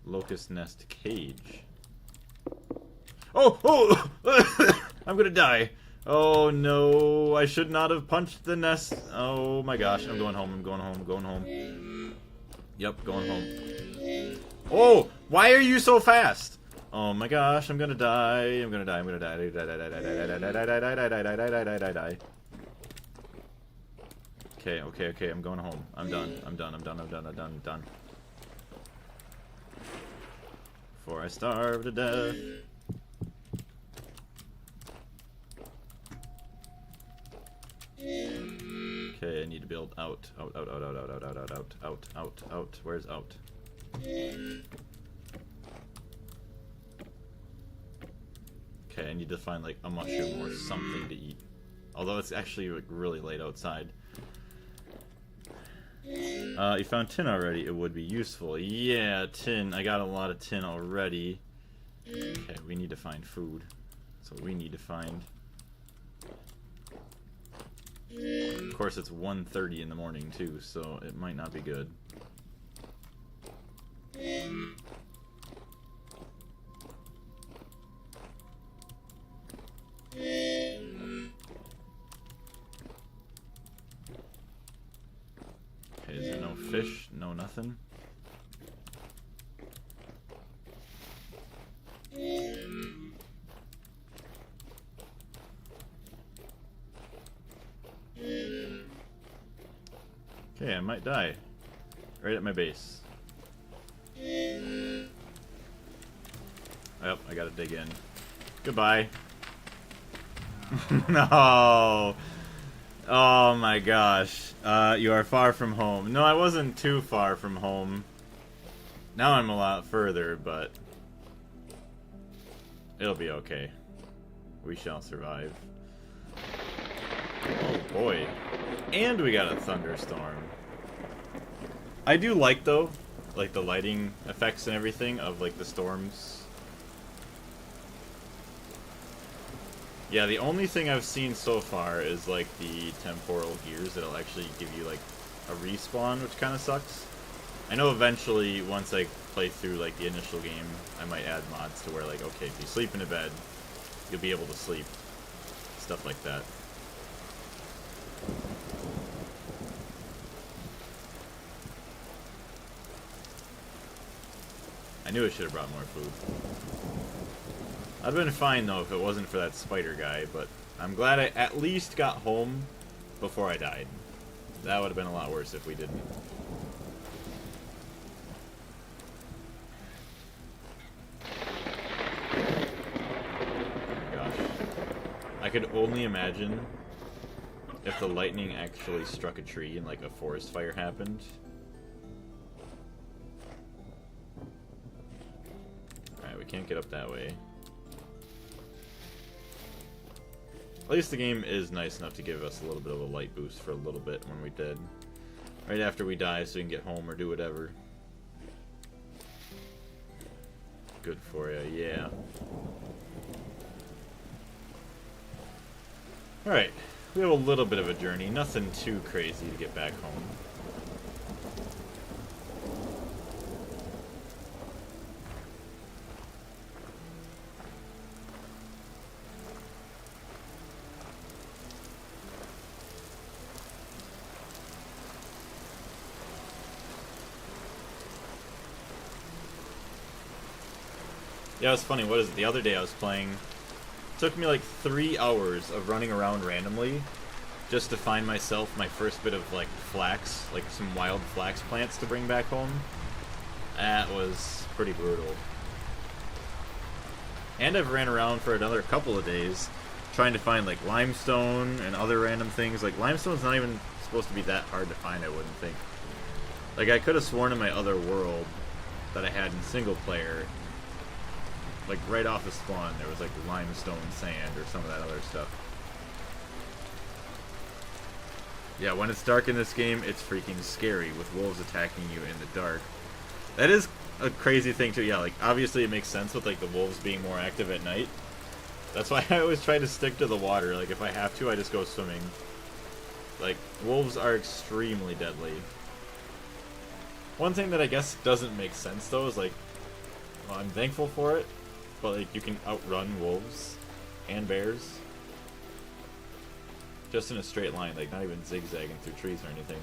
Locust nest cage. Oh! Oh! I'm gonna die. Oh no, I should not have punched the nest. Oh my gosh, I'm going home, I'm going home, I'm going home. Yep, going home. Oh! Why are you so fast? Oh my gosh, I'm gonna die. I'm gonna die, I'm gonna die. Die. Okay, I'm going home. I'm done. before I starve to death. Okay, I need to build out. Out. Where's out? Okay, I need to find like a mushroom or something to eat. Although it's actually like really late outside. You found tin already. It would be useful. Yeah, tin. I got a lot of tin already. Okay, we need to find food. So we need to find... Of course, it's 1:30 in the morning, too, so it might not be good. Okay, is there no fish? No nothing? Okay, I might die. Right at my base. Yep, I gotta dig in. Goodbye. No! Oh my gosh. You are far from home. No, I wasn't too far from home. Now I'm a lot further, but... it'll be okay. We shall survive. Oh boy. And we got a thunderstorm. I do like, though, like the lighting effects and everything of like the storms. Yeah, the only thing I've seen so far is like the temporal gears that'll actually give you like a respawn, which kind of sucks. I know eventually, once I play through like the initial game, I might add mods to where like, okay, if you sleep in a bed, you'll be able to sleep. Stuff like that. I knew I should have brought more food. I'd been fine though if it wasn't for that spider guy, but I'm glad I at least got home before I died. That would have been a lot worse if we didn't. Oh my gosh. I could only imagine if the lightning actually struck a tree and like a forest fire happened. Alright, we can't get up that way. At least the game is nice enough to give us a little bit of a light boost for a little bit when we did. Right after we die so we can get home or do whatever. Good for you, yeah. Alright, we have a little bit of a journey. Nothing too crazy to get back home. Yeah, it was funny. What is it? The other day I was playing. It took me like 3 hours of running around randomly just to find myself my first bit of like flax, like some wild flax plants to bring back home. That was pretty brutal. And I've ran around for another couple of days trying to find like limestone and other random things. Like limestone's not even supposed to be that hard to find, I wouldn't think. Like I could have sworn in my other world that I had in single player, like right off of spawn, there was like limestone sand or some of that other stuff. Yeah, when it's dark in this game, it's freaking scary with wolves attacking you in the dark. That is a crazy thing too. Yeah, like obviously it makes sense with like the wolves being more active at night. That's why I always try to stick to the water. Like if I have to, I just go swimming. Like wolves are extremely deadly. One thing that I guess doesn't make sense though is like, well, I'm thankful for it, but like you can outrun wolves and bears just in a straight line, like not even zigzagging through trees or anything.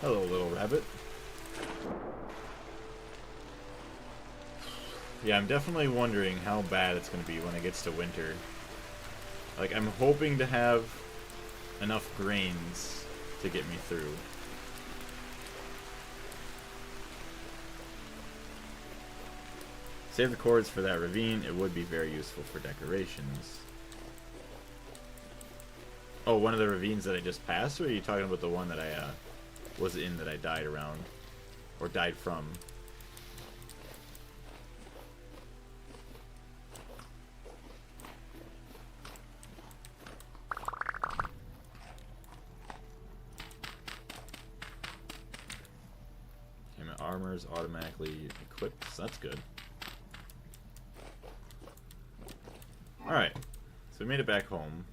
Hello, little rabbit. Yeah, I'm definitely wondering how bad it's going to be when it gets to winter. Like, I'm hoping to have enough grains to get me through. Save the cords for that ravine. It would be very useful for decorations. Oh, one of the ravines that I just passed? Or are you talking about the one that I was in that I died around? Or died from? Okay, my armor is automatically equipped, so that's good. Alright, so we made it back home.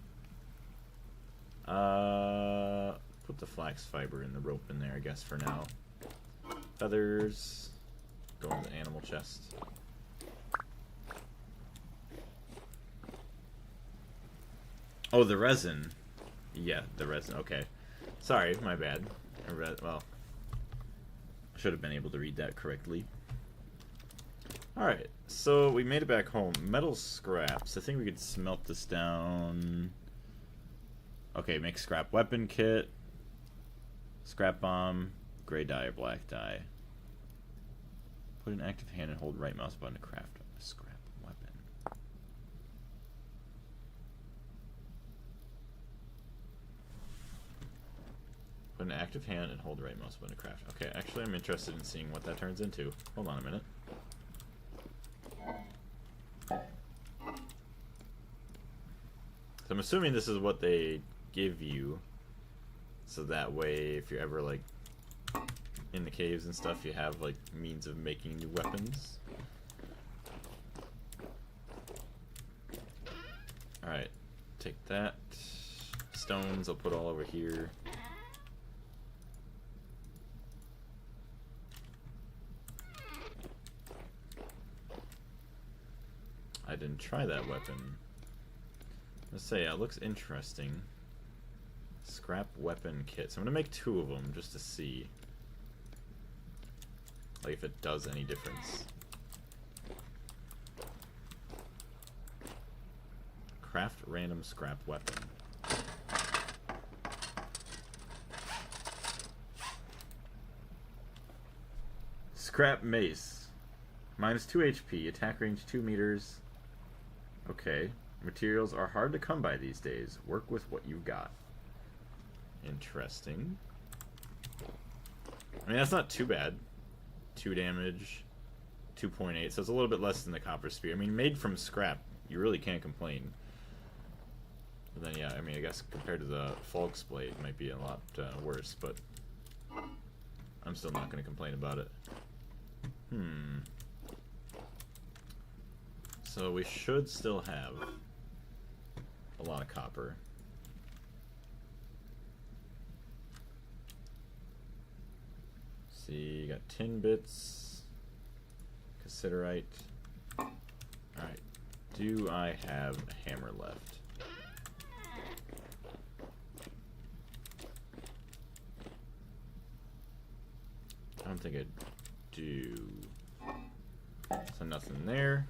Put the flax fiber and the rope in there, I guess, for now. Feathers. Go in the animal chest. Oh, the resin. Yeah, the resin. Okay. Sorry, my bad. Well, I should have been able to read that correctly. Alright, so we made it back home. Metal scraps. I think we could smelt this down. Okay, make scrap weapon kit. Scrap bomb. Gray dye or black dye. Put an active hand and hold right mouse button to craft a scrap weapon. Put an active hand and hold the right mouse button to craft. Okay, actually I'm interested in seeing what that turns into. Hold on a minute. So I'm assuming this is what they give you, so that way if you're ever like in the caves and stuff, you have like means of making new weapons. Alright, take that. Stones I'll put all over here. I didn't try that weapon. Let's say, it looks interesting. Scrap weapon kit. So I'm gonna make 2 of them just to see, like, if it does any difference. Craft random scrap weapon. Scrap mace. Minus 2 HP. Attack range 2 meters. Okay. Materials are hard to come by these days. Work with what you've got. Interesting. I mean, that's not too bad. 2 damage, 2.8, so it's a little bit less than the copper spear. I mean, made from scrap, you really can't complain. But then, yeah, I mean, I guess compared to the Falk's blade, it might be a lot worse, but I'm still not going to complain about it. So we should still have a lot of copper. See, you got tin bits, cassiterite. Alright, do I have a hammer left? I don't think I do. So nothing there.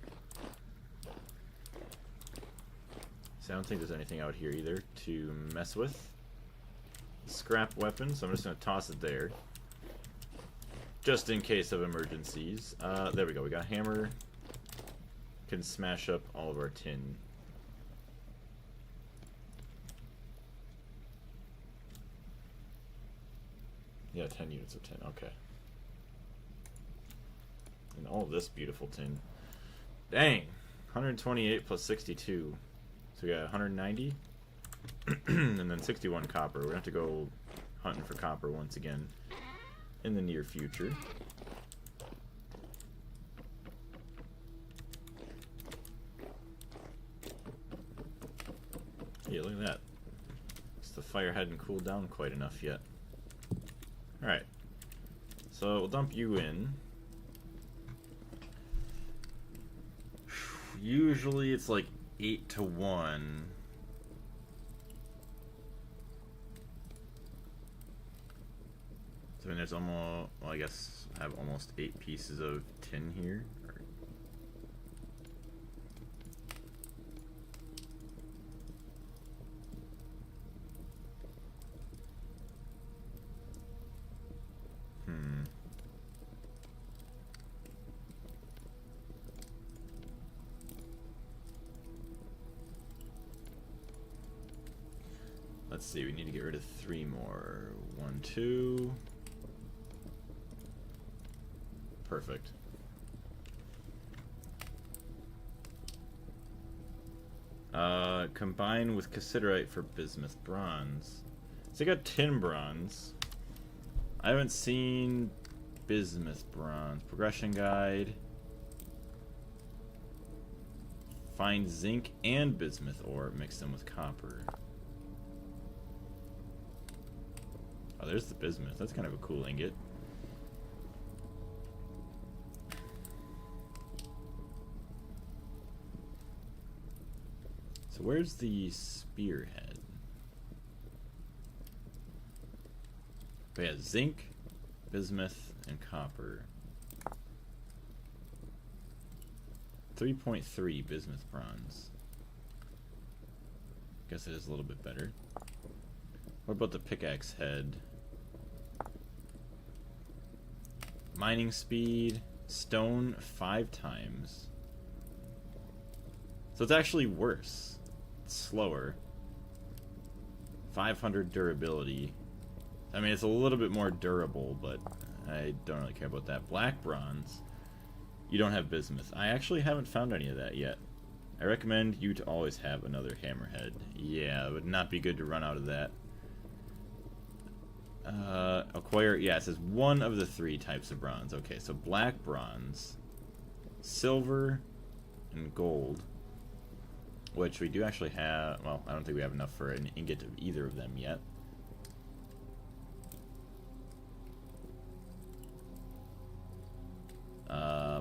So I don't think there's anything out here either to mess with. Scrap weapon, so I'm just going to toss it there. Just in case of emergencies. There we go, we got a hammer. Can smash up all of our tin. Yeah, 10 units of tin, okay. And all of this beautiful tin. Dang! 128 plus 62. So we got 190. And then 61 copper. We're going to have to go hunting for copper once again in the near future. Yeah, look at that. The fire hadn't cooled down quite enough yet. Alright. So we'll dump you in. Usually it's like 8 to 1. So I mean, there's almost, well, I guess I have almost 8 pieces of tin here. Let's see, we need to get rid of 3 more. 1, 2. Perfect. Combine with cassiterite for bismuth bronze. So I got tin bronze. I haven't seen bismuth bronze. Progression guide. Find zinc and bismuth ore, mix them with copper. Oh, there's the bismuth. That's kind of a cool ingot. So where's the spearhead? Oh yeah, zinc, bismuth, and copper. 3.3 bismuth bronze. Guess it is a little bit better. What about the pickaxe head? Mining speed, stone 5 times. So it's actually worse. It's slower. 500 durability. I mean, it's a little bit more durable, but I don't really care about that. Black bronze. You don't have bismuth. I actually haven't found any of that yet. I recommend you to always have another hammerhead. Yeah, it would not be good to run out of that. Acquire, yeah, it says 1 of the 3 types of bronze. Okay, so black bronze, silver, and gold. Which we do actually have, well, I don't think we have enough for an ingot of either of them yet.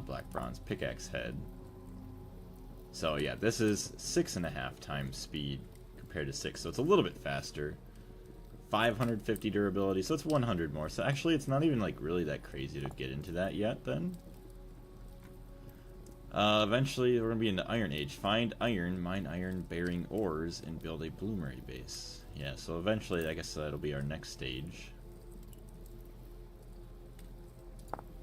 Black bronze pickaxe head. So yeah, this is 6.5 times speed compared to 6, so it's a little bit faster. 550 durability, so it's 100 more. So actually, it's not even like really that crazy to get into that yet. Then, eventually, we're gonna be in the Iron Age. Find iron, mine iron-bearing ores, and build a bloomery base. Yeah, so eventually, I guess that'll be our next stage.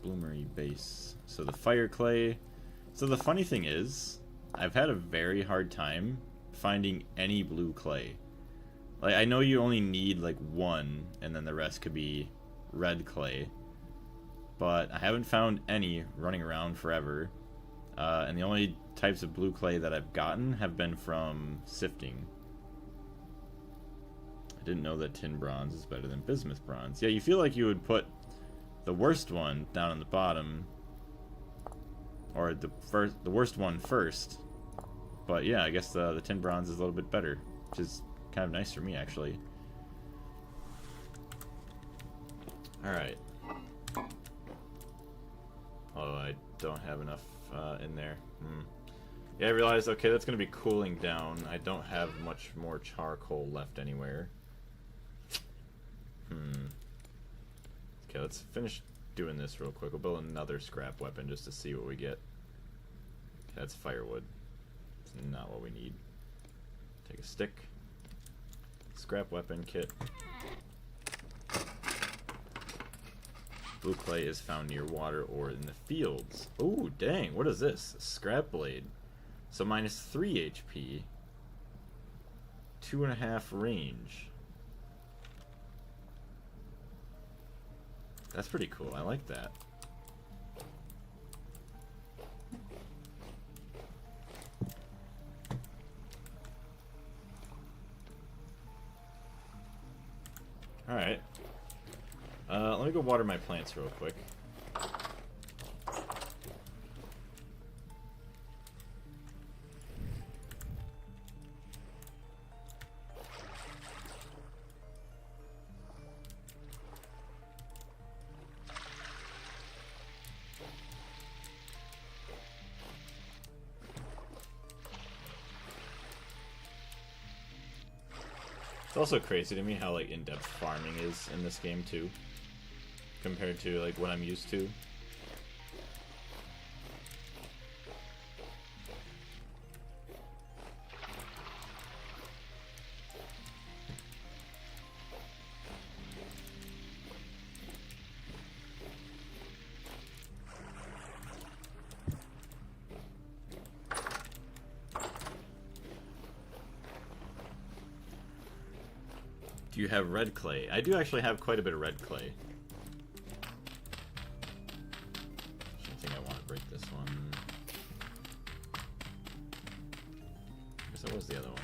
Bloomery base. So the fire clay. So the funny thing is, I've had a very hard time finding any blue clay. Like, I know you only need like 1, and then the rest could be red clay. But I haven't found any running around forever. And the only types of blue clay that I've gotten have been from sifting. I didn't know that tin bronze is better than bismuth bronze. Yeah, you feel like you would put the worst one down on the bottom, or the worst one first. But yeah, I guess the tin bronze is a little bit better, which is kind of nice for me, actually. Alright. Oh, I don't have enough in there. Yeah, I realized, okay, that's going to be cooling down. I don't have much more charcoal left anywhere. Okay, let's finish doing this real quick. We'll build another scrap weapon just to see what we get. Okay, that's firewood. It's not what we need. Take a stick. Scrap weapon kit. Blue clay is found near water or in the fields. Oh, dang, what is this? A scrap blade. So minus 3 HP. 2.5 range. That's pretty cool. I like that. Alright. Let me go water my plants real quick. It's also crazy to me how like in-depth farming is in this game too. compared to like what I'm used to. Do you have red clay? I do actually have quite a bit of red clay. I think I want to break this one. I guess that was the other one.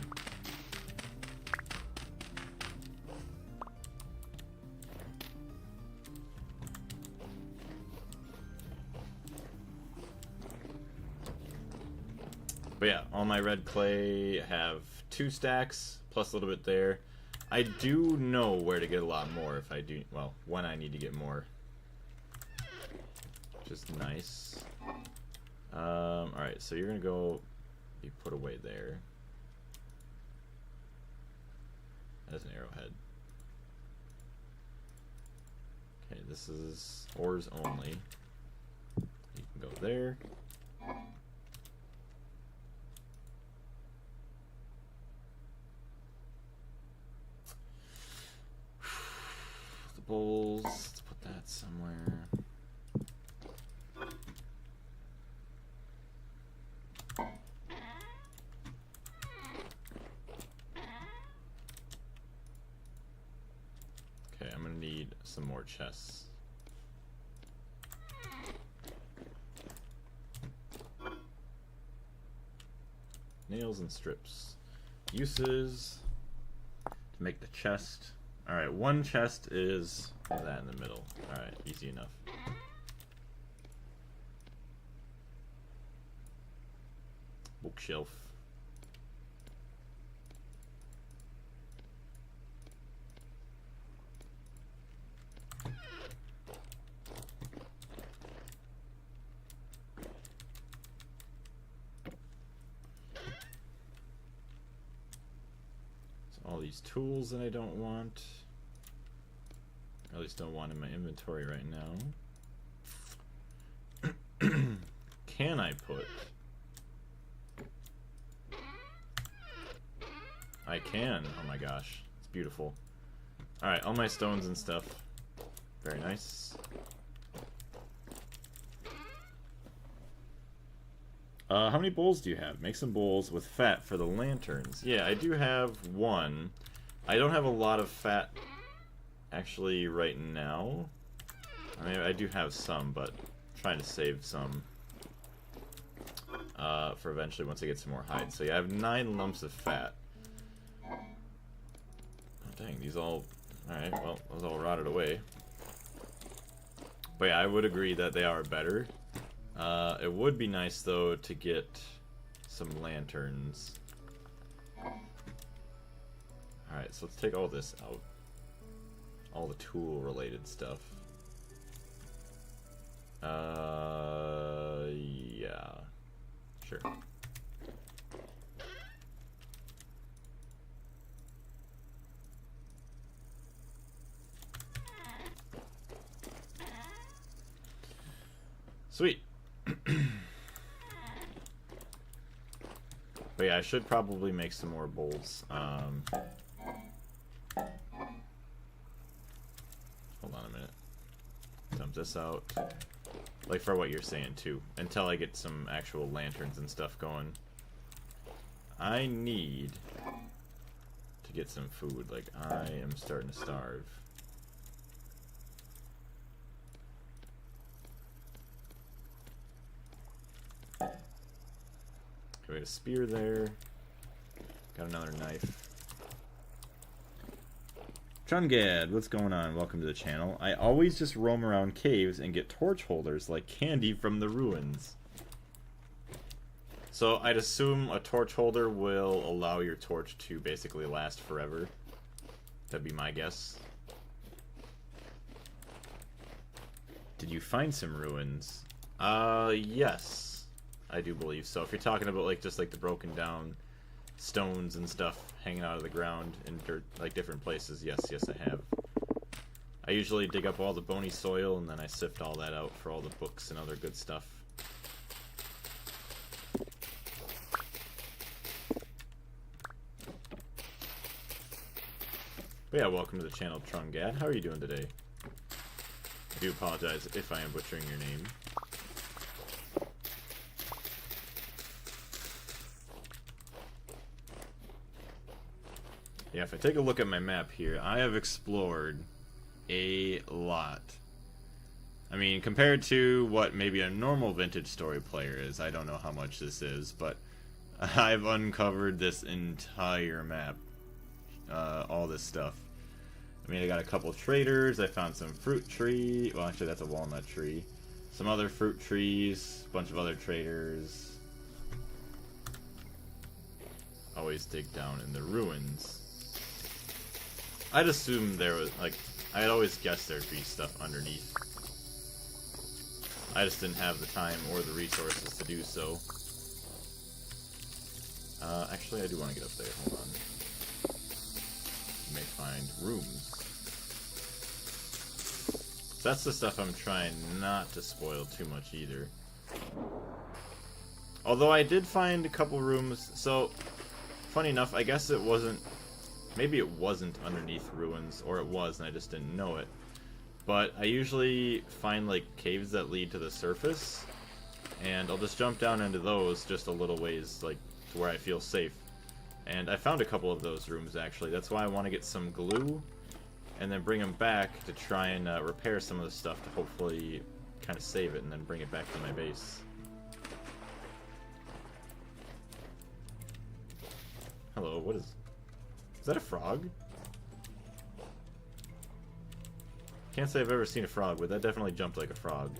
But yeah, all my red clay have 2 stacks, plus a little bit there. I do know where to get a lot more if I do, well, when I need to get more. Which is nice. Alright, so you're gonna go be put away there. As an arrowhead. Okay, this is ores only. You can go there. Bowls. Let's put that somewhere. Okay, I'm gonna need some more chests. Nails and strips. Uses to make the chest. Alright, 1 chest is that in the middle. Alright, easy enough. Bookshelf. All these tools that I don't want, or at least don't want in my inventory right now. Can I put? I can. Oh my gosh, it's beautiful. Alright, all my stones and stuff. Very nice. How many bowls do you have? Make some bowls with fat for the lanterns. Yeah, I do have 1. I don't have a lot of fat actually right now. I mean, I do have some, but I'm trying to save some for eventually once I get some more hide. So yeah, I have 9 lumps of fat. Oh, dang, these all... Alright, well, those all rotted away. But yeah, I would agree that they are better. It would be nice, though, to get some lanterns. Alright, so let's take all this out. All the tool-related stuff. Yeah. Sure. Sweet. But yeah, I should probably make some more bowls. Hold on a minute. Dump this out. Like for what you're saying too. Until I get some actual lanterns and stuff going. I need to get some food. Like I am starting to starve. Okay, we had a spear there. Got another knife. Chungad, what's going on? Welcome to the channel. I always just roam around caves and get torch holders like candy from the ruins. So I'd assume a torch holder will allow your torch to basically last forever. That'd be my guess. Did you find some ruins? Yes. I do believe so. If you're talking about like just like the broken down stones and stuff hanging out of the ground in dirt, like different places, yes, I have. I usually dig up all the bony soil and then I sift all that out for all the books and other good stuff. But yeah, welcome to the channel, Trungad. How are you doing today? I do apologize if I am butchering your name. Yeah, if I take a look at my map here, I have explored a lot. I mean, compared to what maybe a normal vintage story player is, I don't know how much this is, but I've uncovered this entire map. All this stuff. I mean, I got a couple traders, I found some fruit tree, well actually that's a walnut tree, some other fruit trees, a bunch of other traders. Always dig down in the ruins. I'd assume there was, like, I'd always guessed there'd be stuff underneath. I just didn't have the time or the resources to do so. Actually, I do want to get up there. Hold on. You may find rooms. So that's the stuff I'm trying not to spoil too much either. Although I did find a couple rooms. So, funny enough, I guess it wasn't... Maybe it wasn't underneath ruins, or it was and I just didn't know it. But I usually find like caves that lead to the surface, and I'll just jump down into those just a little ways, like to where I feel safe. And I found a couple of those rooms actually. That's why I want to get some glue and then bring them back to try and repair some of the stuff to hopefully kind of save it and then bring it back to my base. Hello, what is... Is that a frog? Can't say I've ever seen a frog, but that definitely jumped like a frog.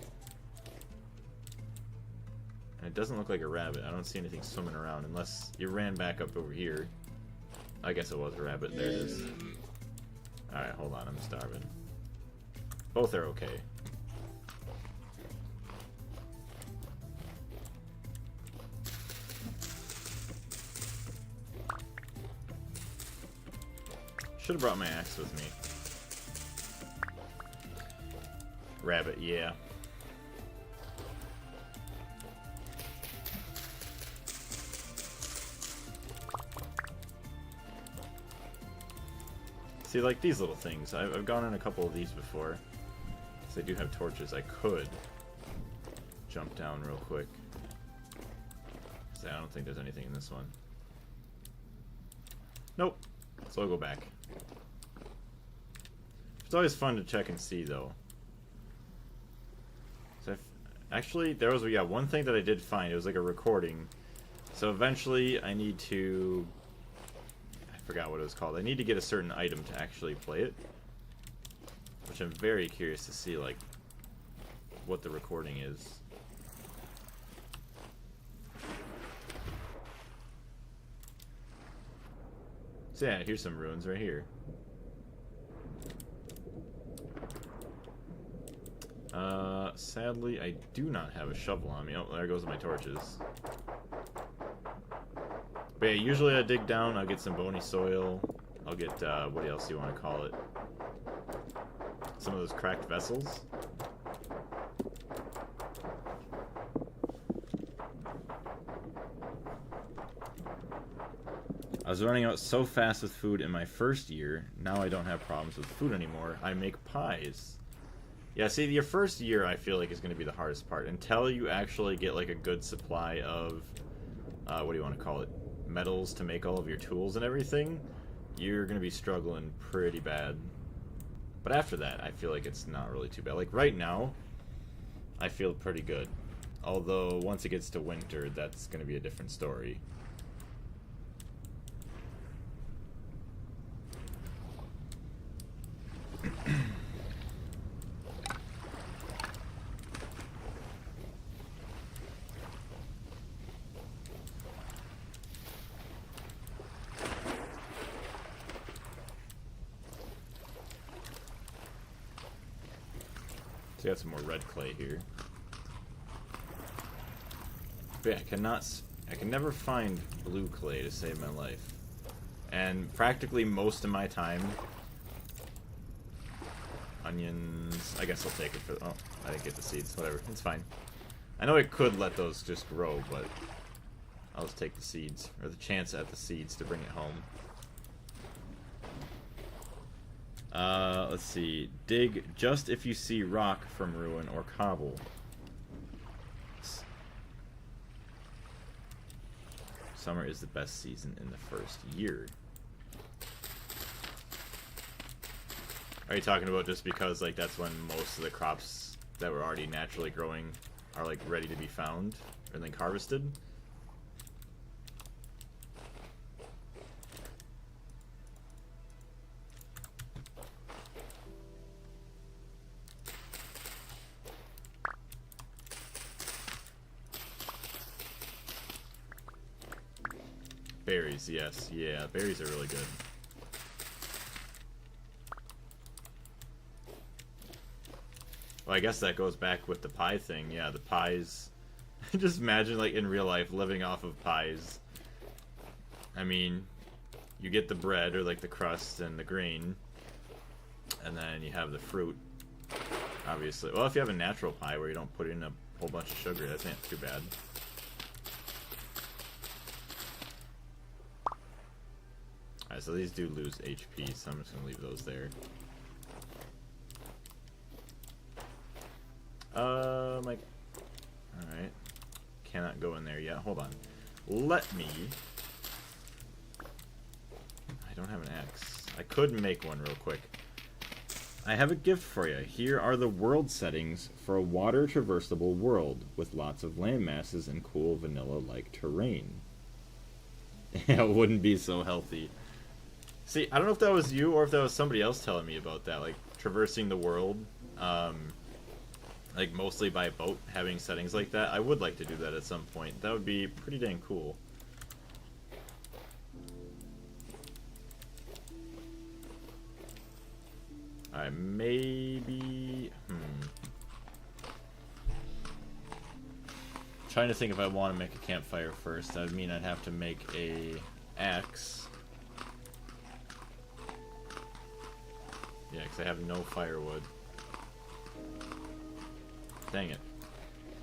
And it doesn't look like a rabbit. I don't see anything swimming around unless you ran back up over here. I guess it was a rabbit. There it is. Alright, hold on. I'm starving. Both are okay. Should have brought my axe with me. Rabbit, yeah. See, like these little things. I've gone in a couple of these before. Because I do have torches. I could jump down real quick. Because I don't think there's anything in this one. Nope. So I'll go back. It's always fun to check and see, though. So actually, there was one thing that I did find. It was like a recording. So eventually, I need to... I forgot what it was called. I need to get a certain item to actually play it. Which I'm very curious to see, like, what the recording is. So yeah, here's some ruins right here. Sadly, I do not have a shovel on me. Oh, there goes my torches. But yeah, usually I dig down, I'll get some bony soil. I'll get, what else do you want to call it? Some of those cracked vessels. I was running out so fast with food in my first year. Now I don't have problems with food anymore. I make pies. Yeah, see, your first year I feel like is going to be the hardest part. Until you actually get like a good supply of, what do you want to call it? Metals to make all of your tools and everything. You're going to be struggling pretty bad. But after that, I feel like it's not really too bad. Like right now, I feel pretty good. Although once it gets to winter, that's going to be a different story. So I got some more red clay here. But yeah, I can never find blue clay to save my life. And practically most of my time, onions. I guess I'll take it for... Oh, I didn't get the seeds. Whatever. It's fine. I know I could let those just grow, but I'll just take the seeds. Or the chance at the seeds to bring it home. Let's see. Dig just if you see rock from ruin or cobble. Summer is the best season in the first year. Are you talking about just because like that's when most of the crops that were already naturally growing are like ready to be found and like harvested? Berries, yes. Yeah, berries are really good. Well, I guess that goes back with the pie thing. Yeah, the pies. Just imagine, like, in real life, living off of pies. I mean, you get the bread, or, like, the crust and the grain. And then you have the fruit, obviously. Well, if you have a natural pie where you don't put in a whole bunch of sugar, that's not too bad. Alright, so these do lose HP, so I'm just going to leave those there. Like, alright. Cannot go in there yet. Hold on. Let me... I don't have an axe. I could make one real quick. I have a gift for you. Here are the world settings for a water traversable world with lots of land masses and cool vanilla-like terrain. It wouldn't be so healthy. See, I don't know if that was you or if that was somebody else telling me about that, like, traversing the world, like, mostly by boat, having settings like that. I would like to do that at some point. That would be pretty dang cool. Alright, maybe... Trying to think if I want to make a campfire first. That would mean I'd have to make a axe. Yeah, because I have no firewood. Dang it.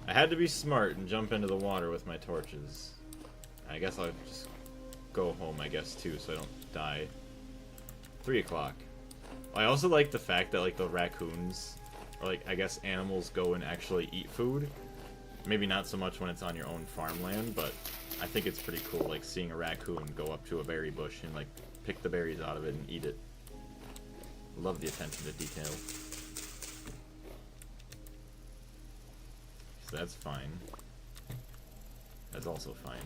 I had to be smart and jump into the water with my torches. I guess I'll just go home, I guess, too, so I don't die. 3 o'clock. I also like the fact that, like, the raccoons, or, like, I guess animals go and actually eat food. Maybe not so much when it's on your own farmland, but I think it's pretty cool, like, seeing a raccoon go up to a berry bush and, like, pick the berries out of it and eat it. Love the attention to detail. So that's fine. That's also fine.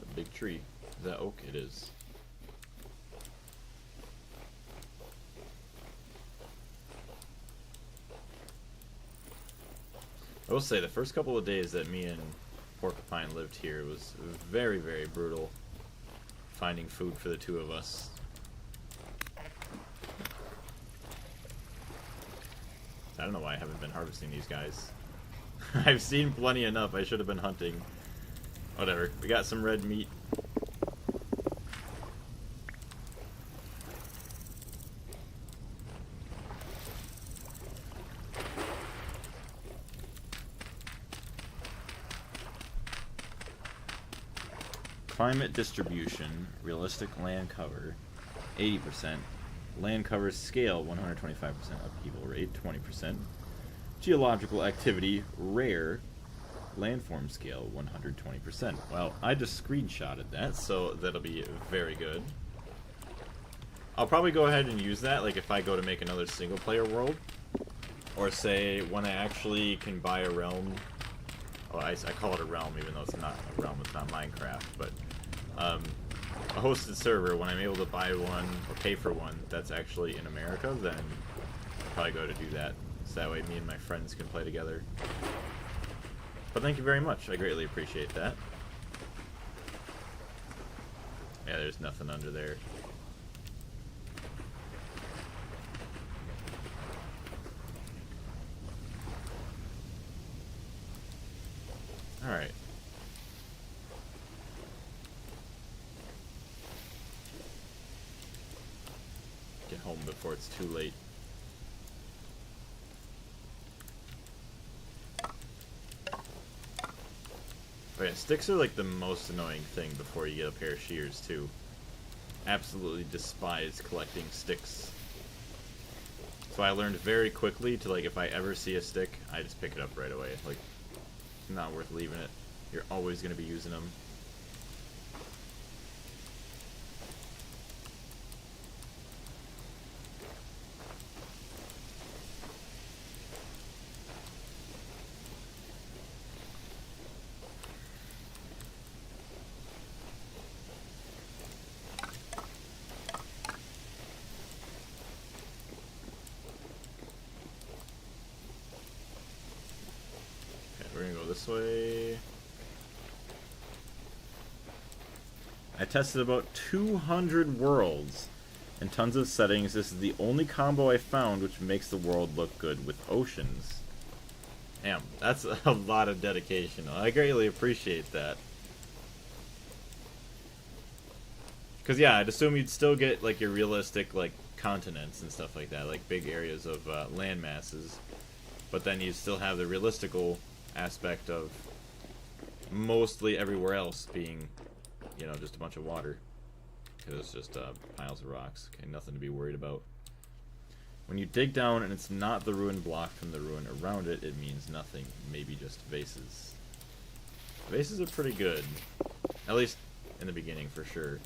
A big tree. Is that oak? It is. I will say, the first couple of days that me and Porcupine lived here was very, very brutal. Finding food for the two of us. I don't know why I haven't been harvesting these guys. I've seen plenty enough. I should have been hunting. Whatever. We got some red meat. Climate distribution, realistic land cover, 80%. Land cover scale, 125%. Upheaval rate, 20%. Geological activity, rare. Landform scale, 120%. Well, I just screenshotted that, so that'll be very good. I'll probably go ahead and use that, like if I go to make another single player world. Or say, when I actually can buy a realm. Oh, I call it a realm, even though it's not a realm, it's not Minecraft, but a hosted server, when I'm able to buy one or pay for one that's actually in America, then I'll probably go to do that. So that way me and my friends can play together. But thank you very much, I greatly appreciate that. Yeah, there's nothing under there. Alright. Get home before it's too late. Oh yeah, sticks are like the most annoying thing before you get a pair of shears too. Absolutely despise collecting sticks. So I learned very quickly to, like, if I ever see a stick, I just pick it up right away. Like, it's not worth leaving it. You're always going to be using them. We're gonna go this way. I tested about 200 worlds and tons of settings. This is the only combo I found which makes the world look good with oceans. Damn, that's a lot of dedication. I greatly appreciate that. Because yeah, I'd assume you'd still get like your realistic like continents and stuff like that, like big areas of land masses. But then you'd still have the realistical aspect of mostly everywhere else being, you know, just a bunch of water. Because it's just piles of rocks. Okay, nothing to be worried about. When you dig down and it's not the ruin block from the ruin around it, it means nothing. Maybe just vases. Vases are pretty good. At least in the beginning, for sure.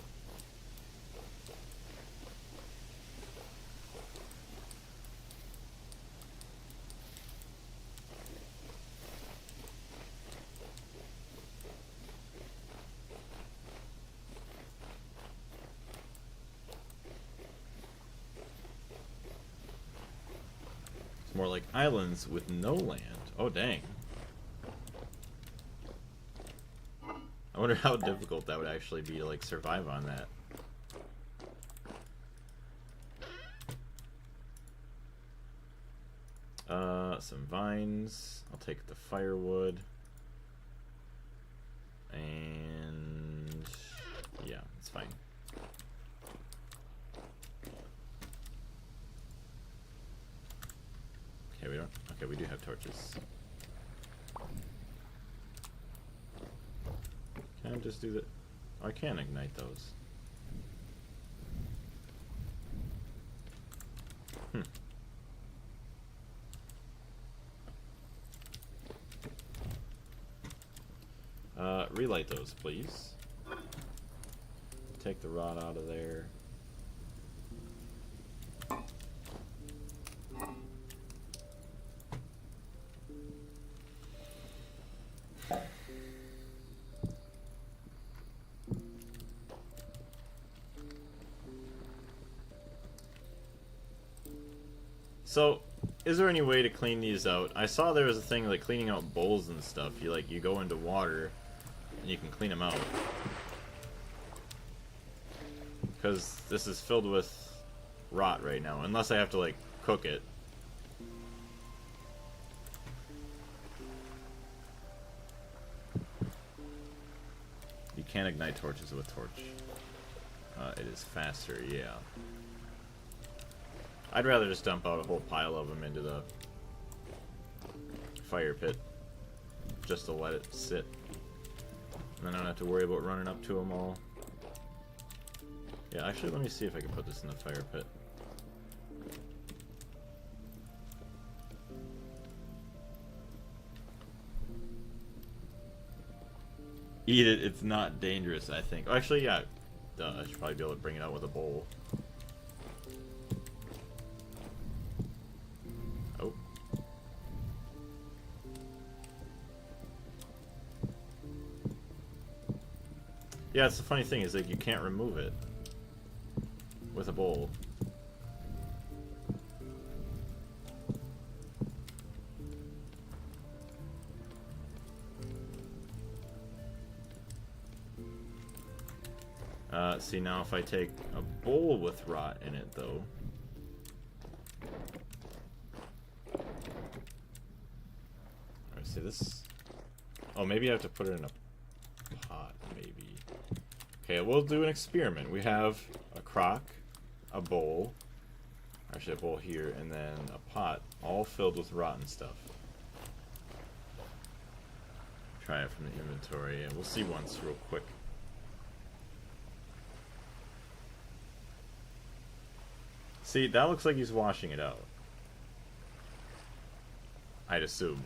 More like islands with no land. Oh, dang. I wonder how difficult that would actually be to, like, survive on that. Some vines. I'll take the firewood. And... yeah, it's fine. Okay, we don't... okay, we do have torches. Can I just do that? Oh, I can ignite those. Relight those, please. Take the rod out of there. So, is there any way to clean these out? I saw there was a thing like cleaning out bowls and stuff. You go into water and you can clean them out. Because this is filled with rot right now, unless I have to like cook it. You can't ignite torches with torch. It is faster, yeah. I'd rather just dump out a whole pile of them into the fire pit, just to let it sit. And then I don't have to worry about running up to them all. Yeah, actually, let me see if I can put this in the fire pit. Eat it, it's not dangerous, I think. Oh, actually, yeah. Duh, I should probably be able to bring it out with a bowl. Oh. Yeah, it's the funny thing is like you can't remove it with a bowl. See, now if I take a bowl with rot in it, though... Alright, see this? Oh, maybe I have to put it in a pot, maybe. Okay, we'll do an experiment. We have a crock, a bowl, actually a bowl here, and then a pot, all filled with rotten stuff. Try it from the inventory, and we'll see once real quick. See, that looks like he's washing it out. I'd assume.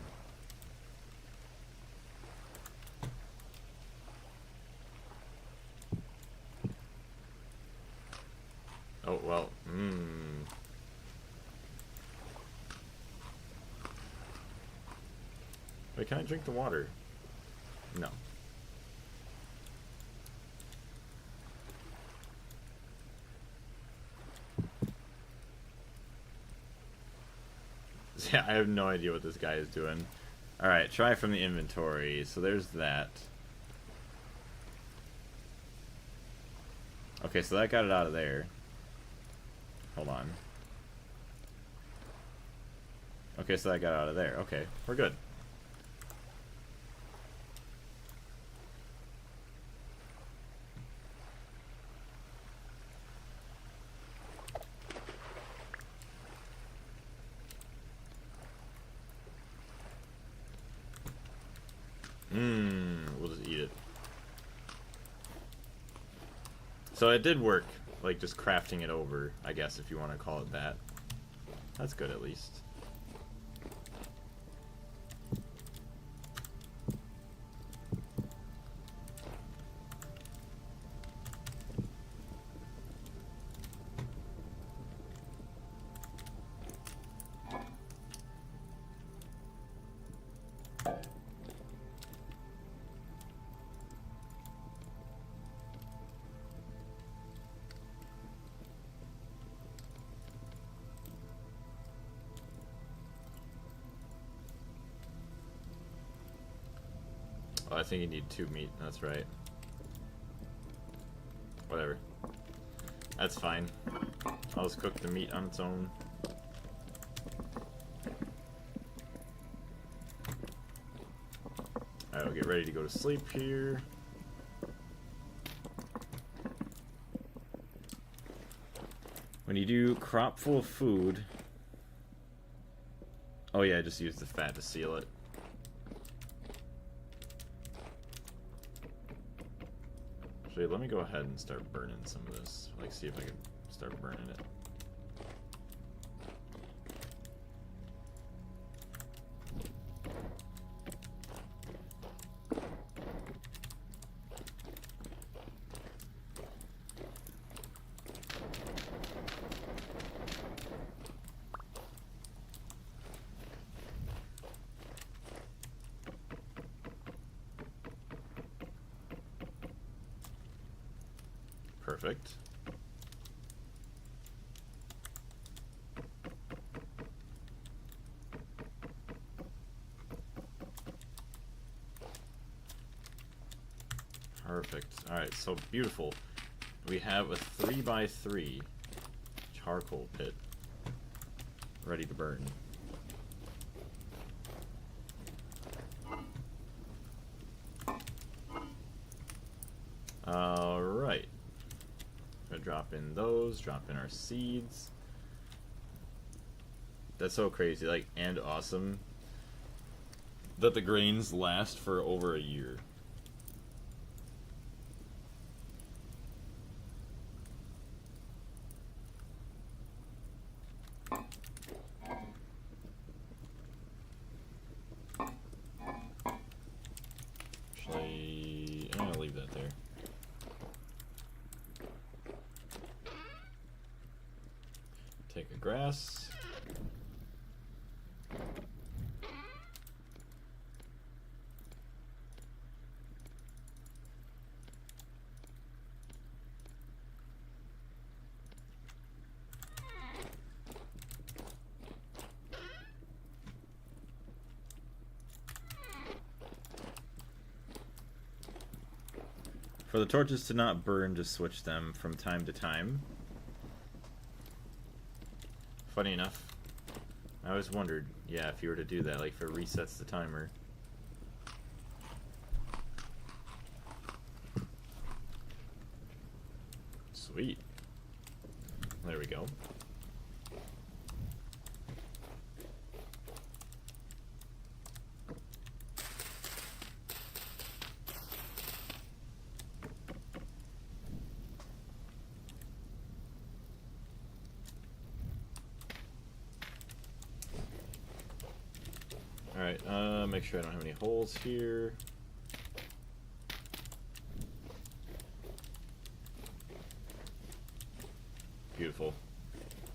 Oh, well, Wait, can I drink the water? No. Yeah, I have no idea what this guy is doing. Alright, try from the inventory. So there's that. Okay, so that got it out of there. Hold on. Okay, so that got out of there. Okay, we're good. We'll just eat it. So it did work, like just crafting it over, I guess, if you want to call it that. That's good, at least. Oh, I think you need 2 meat, that's right. Whatever. That's fine. I'll just cook the meat on its own. Alright, I'll get ready to go to sleep here. When you do crop full of food... Oh yeah, just use the fat to seal it. Actually, let me go ahead and start burning some of this. Like, see if I can start burning it. Perfect. Perfect. Alright, so beautiful. We have a 3x3 charcoal pit ready to burn. Alright. Gonna drop in those, drop in our seeds. That's so crazy, like, and awesome that the grains last for over a year. Actually, I'm gonna leave that there. Take a grass. For the torches to not burn, just switch them from time to time. Funny enough, I always wondered, yeah, if you were to do that, like if it resets the timer. Sweet. There we go. Alright, make sure I don't have any holes here. Beautiful.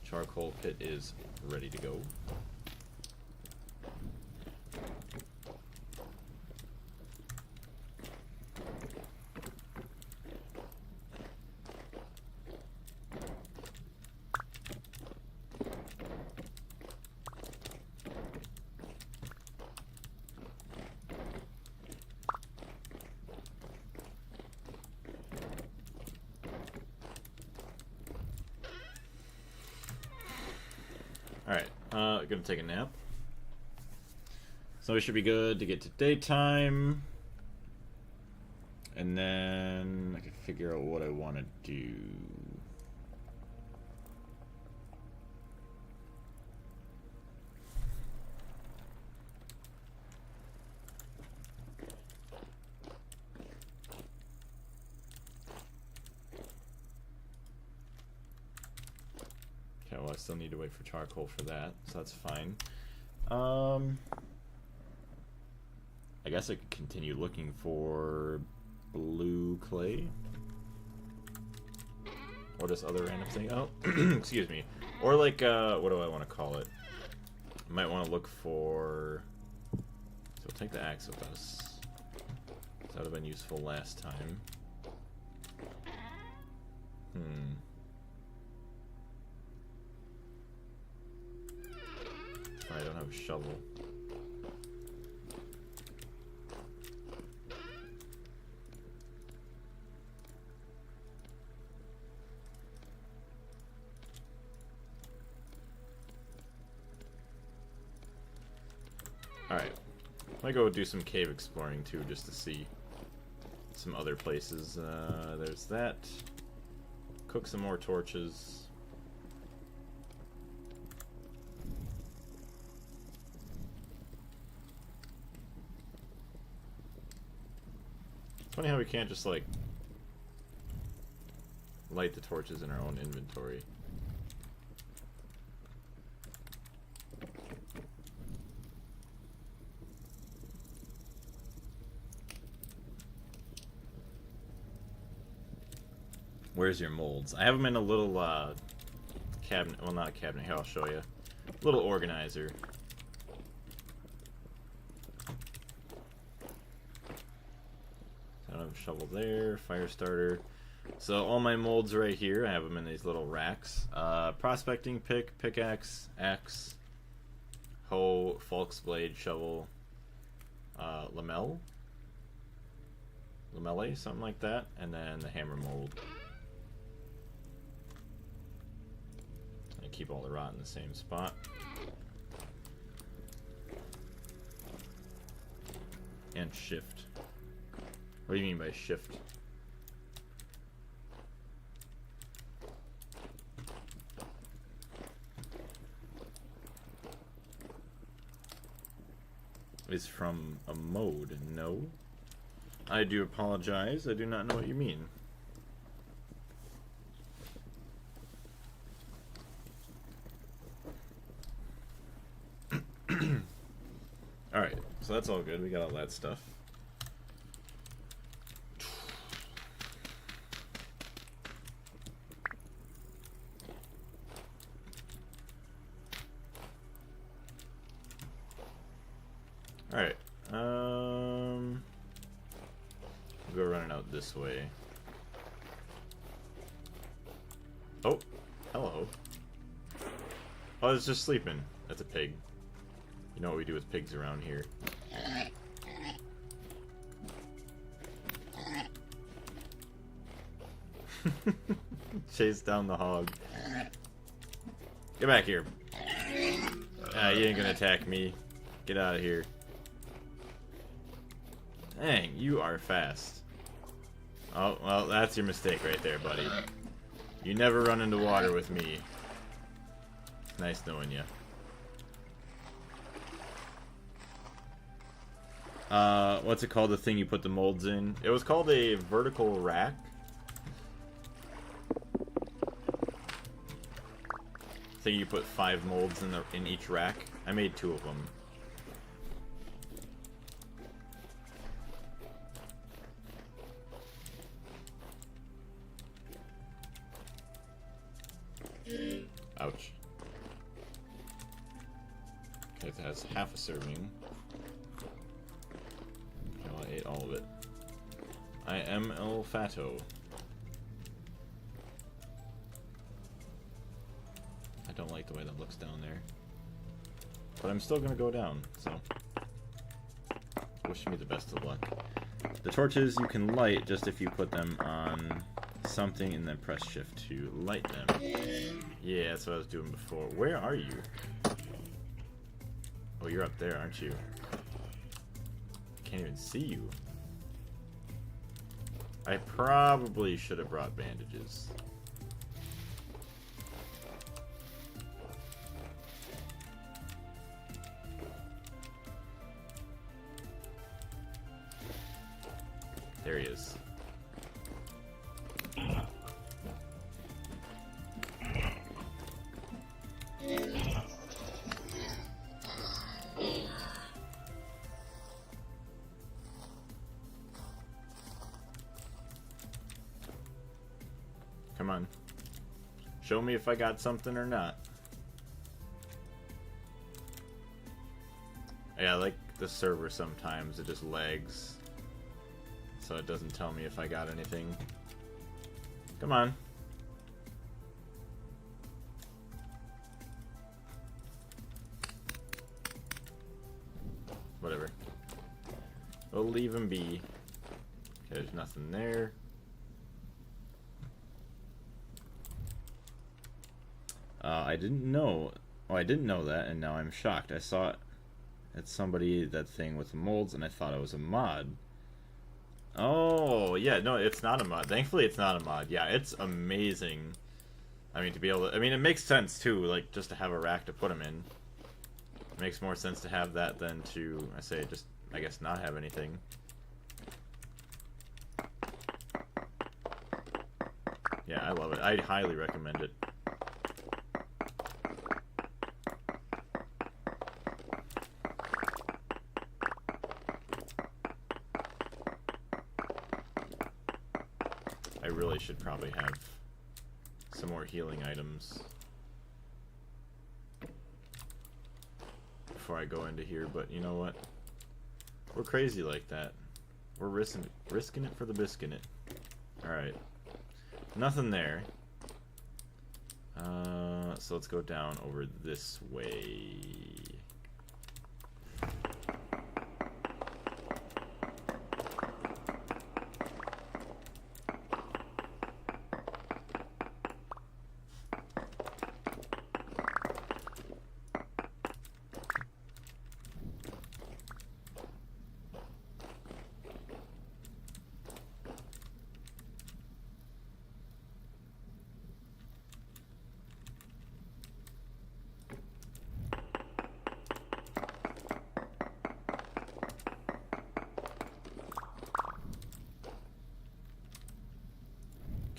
Charcoal pit is ready to go. Alright, gonna take a nap. So we should be good to get to daytime. And then I can figure out what I want to do. Well, I still need to wait for charcoal for that, so that's fine. I guess I could continue looking for blue clay. Or this other random thing. Oh, excuse me. Or like, what do I want to call it? I might want to look for... So we'll take the axe with us. That would have been useful last time. I don't have a shovel. Alright. I might go do some cave exploring too, just to see some other places. There's that. Cook some more torches. Funny how we can't just, like, light the torches in our own inventory. Where's your molds? I have them in a little, cabinet. Well, not a cabinet. Here, I'll show you. Little organizer. Shovel there, fire starter. So all my molds right here, I have them in these little racks. Prospecting pick, pickaxe, axe, hoe, falx blade, shovel, lamelle, something like that, and then the hammer mold. I keep all the rot in the same spot. And shift. What do you mean by shift? Is from a mode. No. I do apologize. I do not know what you mean. Alright, so that's all good. We got all that stuff. Alright, we'll go running out this way. Oh, hello. Oh, it's just sleeping. That's a pig. You know what we do with pigs around here. Chase down the hog. Get back here. You ain't gonna attack me. Get out of here. Dang, you are fast. Oh, well, that's your mistake right there, buddy. You never run into water with me. Nice knowing you. What's it called? The thing you put the molds in? It was called a vertical rack. I think you put 5 molds in each rack. I made 2 of them. Ouch. Okay, it has half a serving. Okay, well, I ate all of it. I am El Fato. I don't like the way that looks down there. But I'm still gonna go down, so... Wish me the best of luck. The torches you can light just if you put them on something and then press shift to light them. Yeah, that's what I was doing before. Where are you? Oh, you're up there, aren't you? Can't even see you. I probably should have brought bandages. There he is. Come on. Show me if I got something or not. Yeah, like the server sometimes, it just lags. So it doesn't tell me if I got anything. Come on. Whatever. We'll leave him be. Okay, there's nothing there. I didn't know. Oh, I didn't know that, and now I'm shocked. I saw it at somebody, that thing with the molds, and I thought it was a mod. Oh, yeah, no, it's not a mod. Thankfully, it's not a mod. Yeah, it's amazing. I mean, to be able to... I mean, it makes sense, too, like, just to have a rack to put them in. It makes more sense to have that than to, I say, just, I guess, not have anything. Yeah, I love it. I highly recommend it. I really should probably have some more healing items before I go into here, but you know what? We're crazy like that. We're risking it for the biscuit. Alright. Nothing there. So let's go down over this way.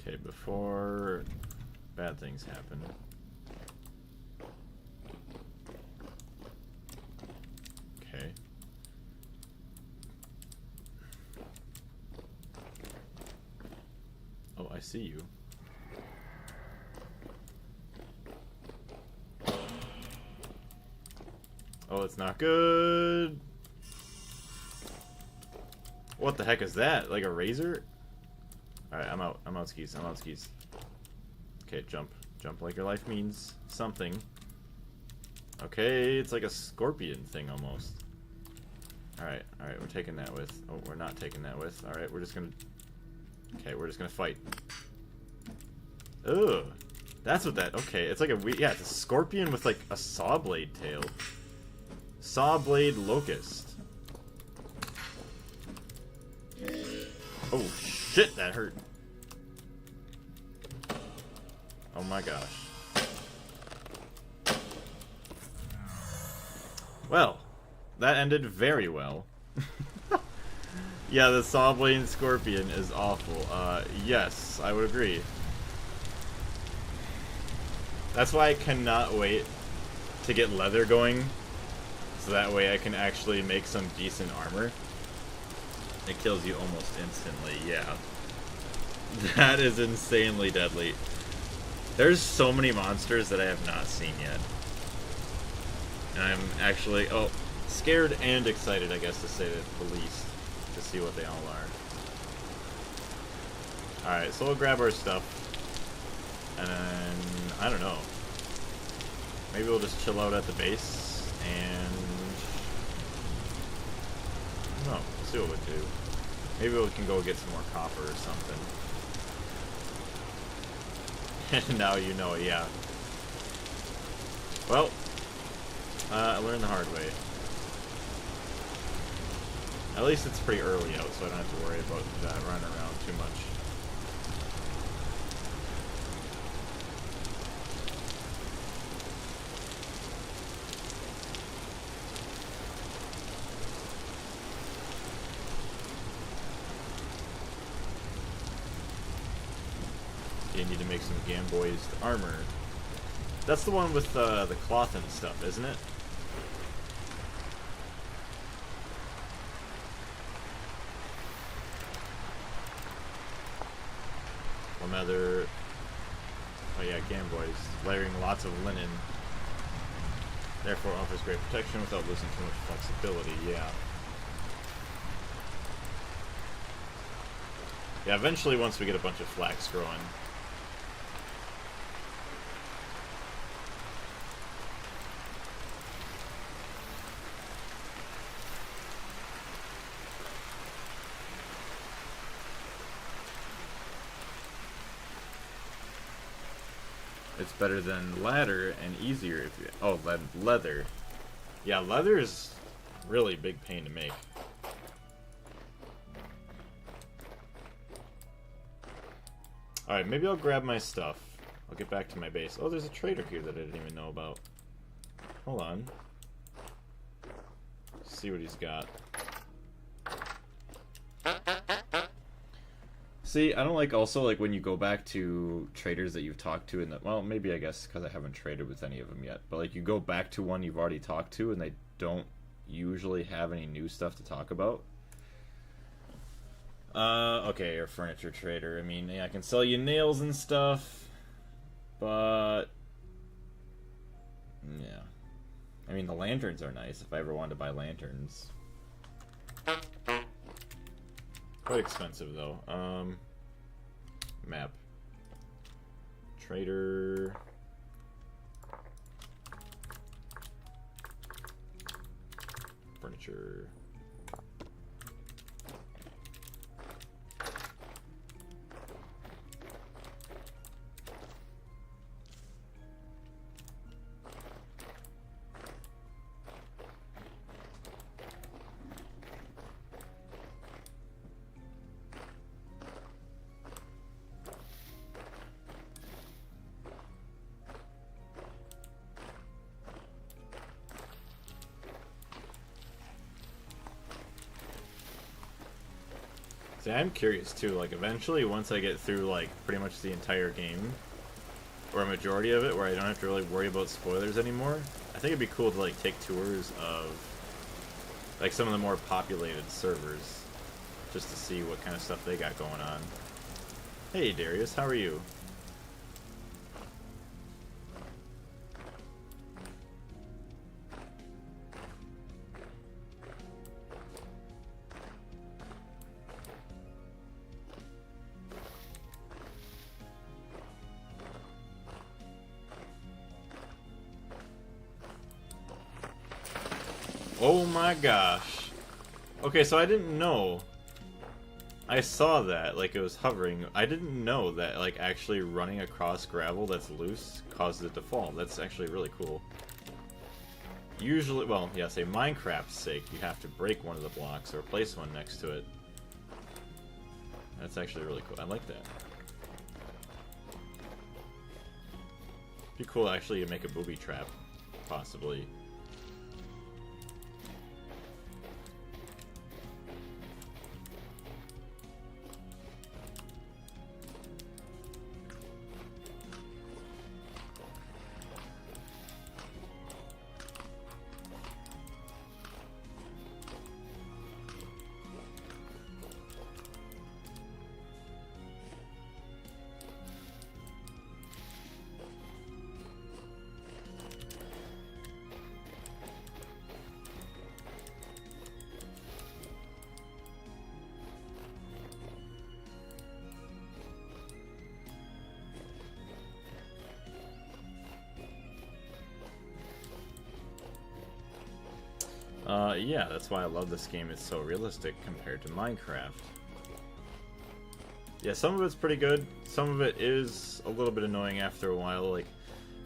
Okay, before bad things happen. Okay. Oh, I see you. Oh, it's not good. What the heck is that? Like a razor? Alright, I'm out. I'm out skis. I'm out skis. Okay, jump. Jump like your life means something. Okay, it's like a scorpion thing almost. Alright, alright, we're taking that with. Oh, we're not taking that with. Alright, we're just gonna... Okay, we're just gonna fight. Ugh. That's what that... Okay, it's like a... Yeah, it's a scorpion with like a saw blade tail. Saw blade locust. Oh, shit, that hurt. Oh my gosh. Well, that ended very well. Yeah, the Sawblade Scorpion is awful. Yes, I would agree. That's why I cannot wait to get leather going, so that way I can actually make some decent armor. It kills you almost instantly, yeah. That is insanely deadly. There's so many monsters that I have not seen yet. And I'm actually, scared and excited, I guess, to say the least, to see what they all are. Alright, so we'll grab our stuff. And then, I don't know. Maybe we'll just chill out at the base, and... I don't know, we'll see what we do. Maybe we can go get some more copper or something. And now you know, yeah. Well, I learned the hard way. At least it's pretty early out, so I don't have to worry about running around too much. You need to make some Gamboized armor. That's the one with the cloth and stuff, isn't it? Another... Oh yeah, Gamboized. Layering lots of linen. Therefore offers great protection without losing too much flexibility, yeah. Yeah, eventually once we get a bunch of flax growing. It's better than ladder and easier if you... Oh, leather. Yeah, leather is really big pain to make. Alright, maybe I'll grab my stuff. I'll get back to my base. Oh, there's a trader here that I didn't even know about. Hold on. See what he's got. See, I don't like also like when you go back to traders that you've talked to in the... Well, maybe I guess because I haven't traded with any of them yet. But like you go back to one you've already talked to and they don't usually have any new stuff to talk about. Okay, you're a furniture trader. I mean, yeah, I can sell you nails and stuff, but yeah. I mean, the lanterns are nice if I ever wanted to buy lanterns. Quite expensive, though. Map. Trader. Furniture. See, I'm curious too, like eventually once I get through like pretty much the entire game, or a majority of it, where I don't have to really worry about spoilers anymore, I think it'd be cool to like take tours of like some of the more populated servers, just to see what kind of stuff they got going on. Hey Darius, how are you? Oh my gosh. Okay, so I didn't know. I saw that, like it was hovering. I didn't know that, like, actually running across gravel that's loose causes it to fall. That's actually really cool. Usually, well, yeah, say Minecraft's sake, you have to break one of the blocks or place one next to it. That's actually really cool. I like that. Be cool actually to make a booby trap, possibly. Yeah, that's why I love this game. It's so realistic compared to Minecraft. Yeah, some of it's pretty good. Some of it is a little bit annoying after a while. Like,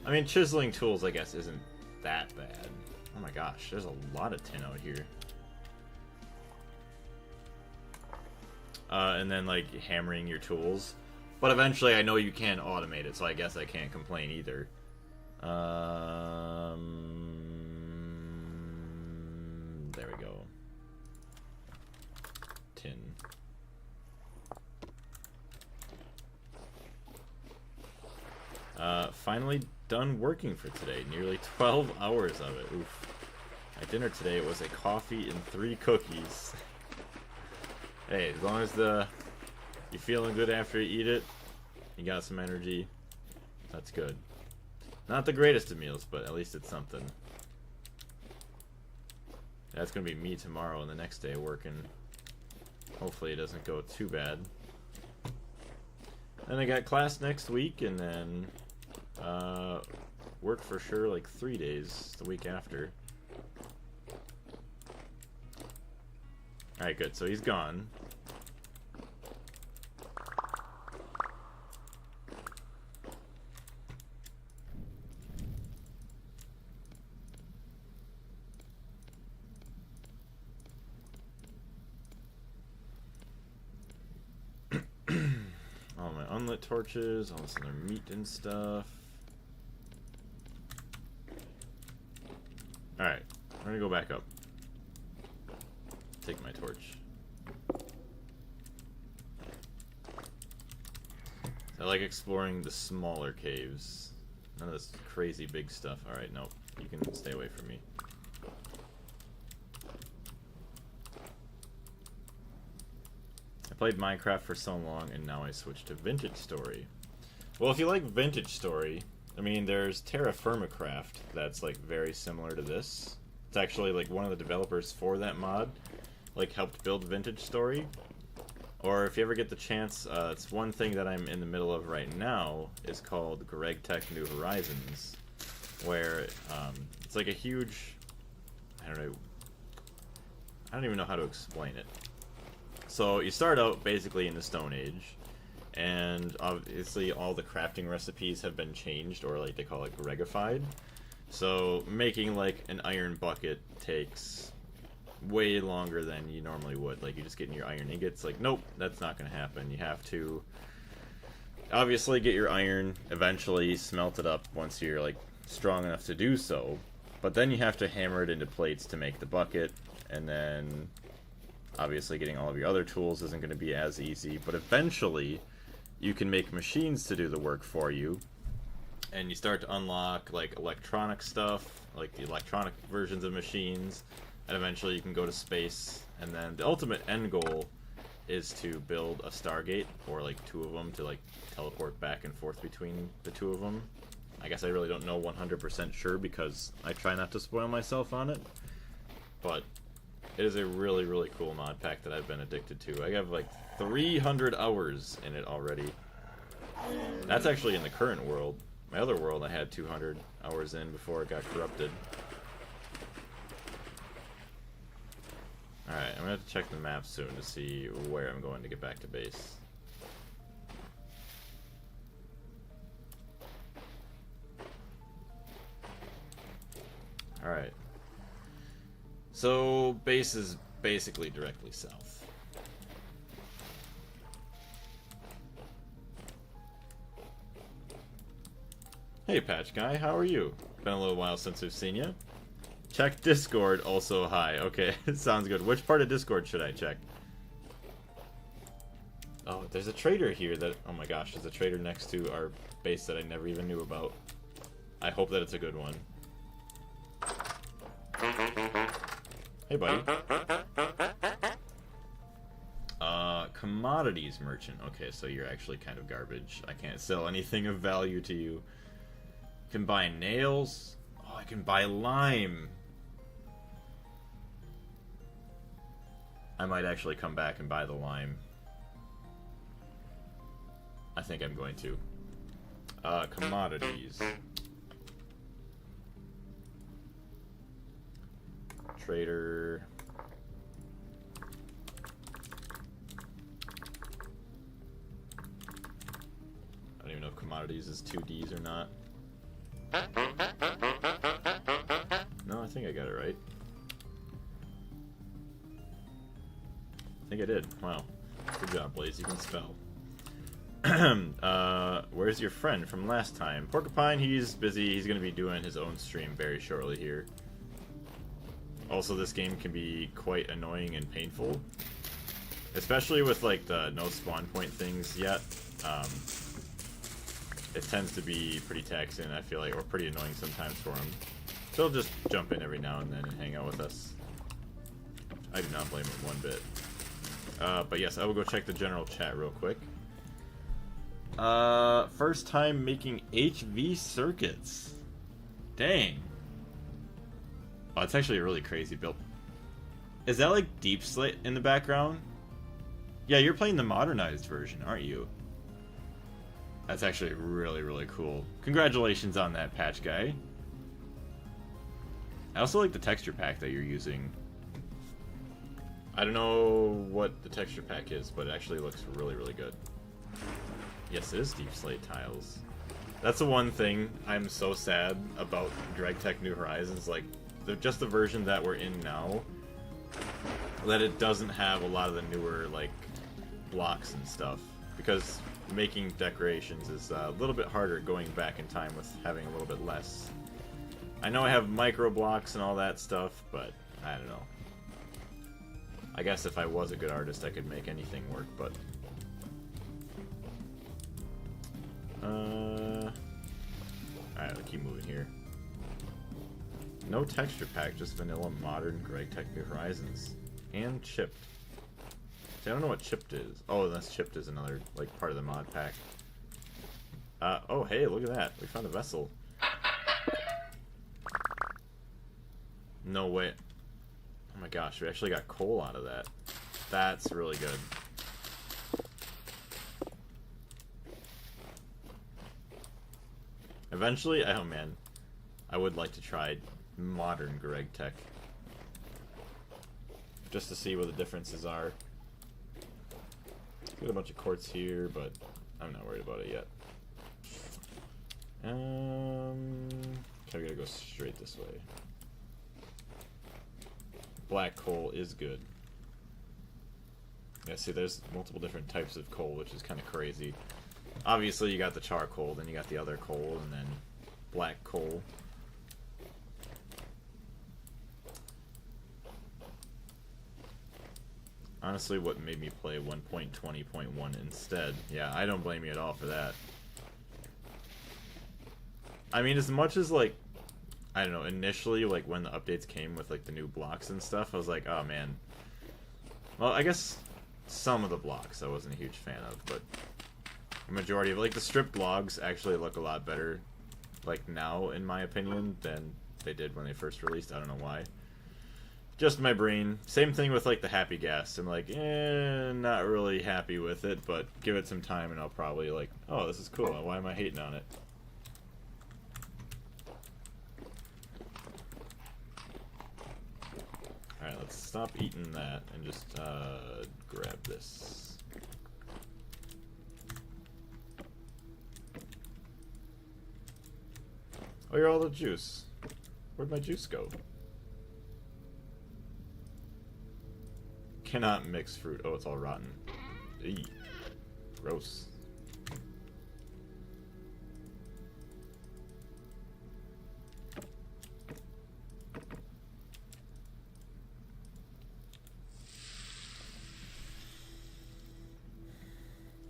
I mean, chiseling tools, I guess, isn't that bad. Oh my gosh, there's a lot of tin out here. And then, like, hammering your tools. But eventually I know you can automate it, so I guess I can't complain either. There we go. Tin. Finally done working for today. Nearly 12 hours of it. Oof. My dinner today was a coffee and 3 cookies. Hey, as long as you're feeling good after you eat it, you got some energy, that's good. Not the greatest of meals, but at least it's something. That's gonna be me tomorrow and the next day working. Hopefully it doesn't go too bad. Then I got class next week, and then work for sure like 3 days the week after. Alright, good. So he's gone. All my unlit torches, all this other meat and stuff. Alright, I'm gonna go back up. Take my torch. I like exploring the smaller caves. None of this crazy big stuff. Alright, nope. You can stay away from me. I played Minecraft for so long, and now I switched to Vintage Story. Well, if you like Vintage Story, I mean, there's Terra Firma Craft that's, like, very similar to this. It's actually, like, one of the developers for that mod, like, helped build Vintage Story. Or if you ever get the chance, it's one thing that I'm in the middle of right now is called Greg Tech New Horizons, where it's like a huge, I don't even know how to explain it. So you start out basically in the Stone Age, and obviously all the crafting recipes have been changed, or like they call it Gregified. So making like an iron bucket takes way longer than you normally would. Like, you just getting your iron ingots, like, nope, that's not going to happen. You have to obviously get your iron, eventually smelt it up once you're like strong enough to do so, but then you have to hammer it into plates to make the bucket, and then obviously getting all of your other tools isn't going to be as easy, but eventually you can make machines to do the work for you, and you start to unlock like electronic stuff, like the electronic versions of machines. And eventually you can go to space, and then the ultimate end goal is to build a Stargate, or like 2 of them, to like teleport back and forth between the 2 of them. I guess I really don't know 100% sure because I try not to spoil myself on it. But it is a really, really cool mod pack that I've been addicted to. I have like 300 hours in it already. That's actually in the current world. My other world I had 200 hours in before it got corrupted. Alright, I'm gonna have to check the map soon to see where I'm going to get back to base. Alright. So, base is basically directly south. Hey, Patch Guy, how are you? Been a little while since we've seen you. Check Discord, also hi. Okay, sounds good. Which part of Discord should I check? Oh, there's a trader here that... Oh my gosh, there's a trader next to our base that I never even knew about. I hope that it's a good one. Hey, buddy. Commodities merchant. Okay, so you're actually kind of garbage. I can't sell anything of value to you. Can buy nails. Oh, I can buy lime. I might actually come back and buy the lime. I think I'm going to. Commodities. Trader. I don't even know if commodities is 2Ds or not. No, I think I got it right. I think I did. Wow. Good job, Blaze. You can spell. Where's your friend from last time? Porcupine, he's busy. He's going to be doing his own stream very shortly here. Also, this game can be quite annoying and painful. Especially with, like, the no spawn point things yet. It tends to be pretty taxing, I feel like, or pretty annoying sometimes for him. So he'll just jump in every now and then and hang out with us. I do not blame him one bit. But yes, I will go check the general chat real quick. First time making HV circuits. Dang. Oh, it's actually a really crazy build. Is that like Deep Slate in the background? Yeah, you're playing the modernized version, aren't you? That's actually really, really cool. Congratulations on that, Patch Guy. I also like the texture pack that you're using. I don't know what the texture pack is, but it actually looks really, really good. Yes, it is Deep Slate tiles. That's the one thing I'm so sad about DregTech New Horizons. Like, just the version that we're in now, that it doesn't have a lot of the newer, like, blocks and stuff. Because making decorations is a little bit harder going back in time with having a little bit less. I know I have micro blocks and all that stuff, but I don't know. I guess if I was a good artist, I could make anything work, but... Alright, I'll keep moving here. No texture pack, just vanilla modern DregTech New Horizons. And chipped. See, I don't know what chipped is. Oh, that's chipped is another, like, part of the mod pack. Oh, hey, look at that. We found a vessel. No way. Oh my gosh, we actually got coal out of that. That's really good. Eventually, oh man, I would like to try modern DregTech. Just to see what the differences are. Got a bunch of quartz here, but I'm not worried about it yet. Okay, we gotta go straight this way. Black coal is good. Yeah, see, there's multiple different types of coal, which is kind of crazy. Obviously, you got the charcoal, then you got the other coal, and then black coal. Honestly, what made me play 1.20.1 instead? Yeah, I don't blame you at all for that. I mean, as much as, like, I don't know, initially, like, when the updates came with, like, the new blocks and stuff, I was like, oh, man. Well, I guess some of the blocks I wasn't a huge fan of, but the majority of, like, the stripped logs actually look a lot better, like, now, in my opinion, than they did when they first released. I don't know why. Just my brain. Same thing with, like, the happy gas. I'm like, not really happy with it, but give it some time and I'll probably, like, oh, this is cool. Why am I hating on it? Alright, let's stop eating that and just grab this. Oh, you're all the juice. Where'd my juice go? Cannot mix fruit. Oh, it's all rotten. Eee. Gross.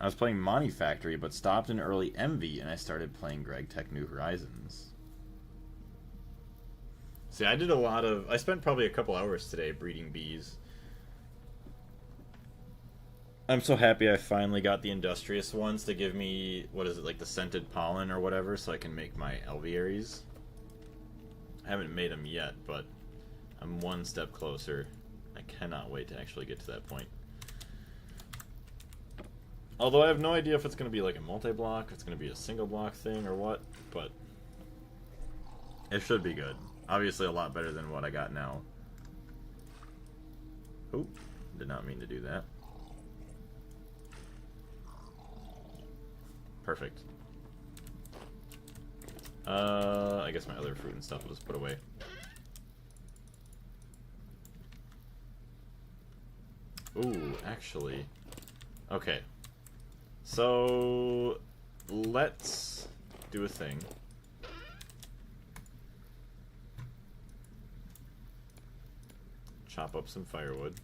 I was playing Monty Factory, but stopped in early Envy, and I started playing Greg Tech New Horizons. See, I did a lot of... I spent probably a couple hours today breeding bees. I'm so happy I finally got the industrious ones to give me, what is it, like the scented pollen or whatever, so I can make my alvearies. I haven't made them yet, but I'm one step closer. I cannot wait to actually get to that point. Although I have no idea if it's going to be like a multi-block, if it's going to be a single block thing or what, but it should be good. Obviously a lot better than what I got now. Oop, did not mean to do that. Perfect. I guess my other fruit and stuff will just put away. Ooh, actually. Okay. So, let's do a thing. Chop up some firewood.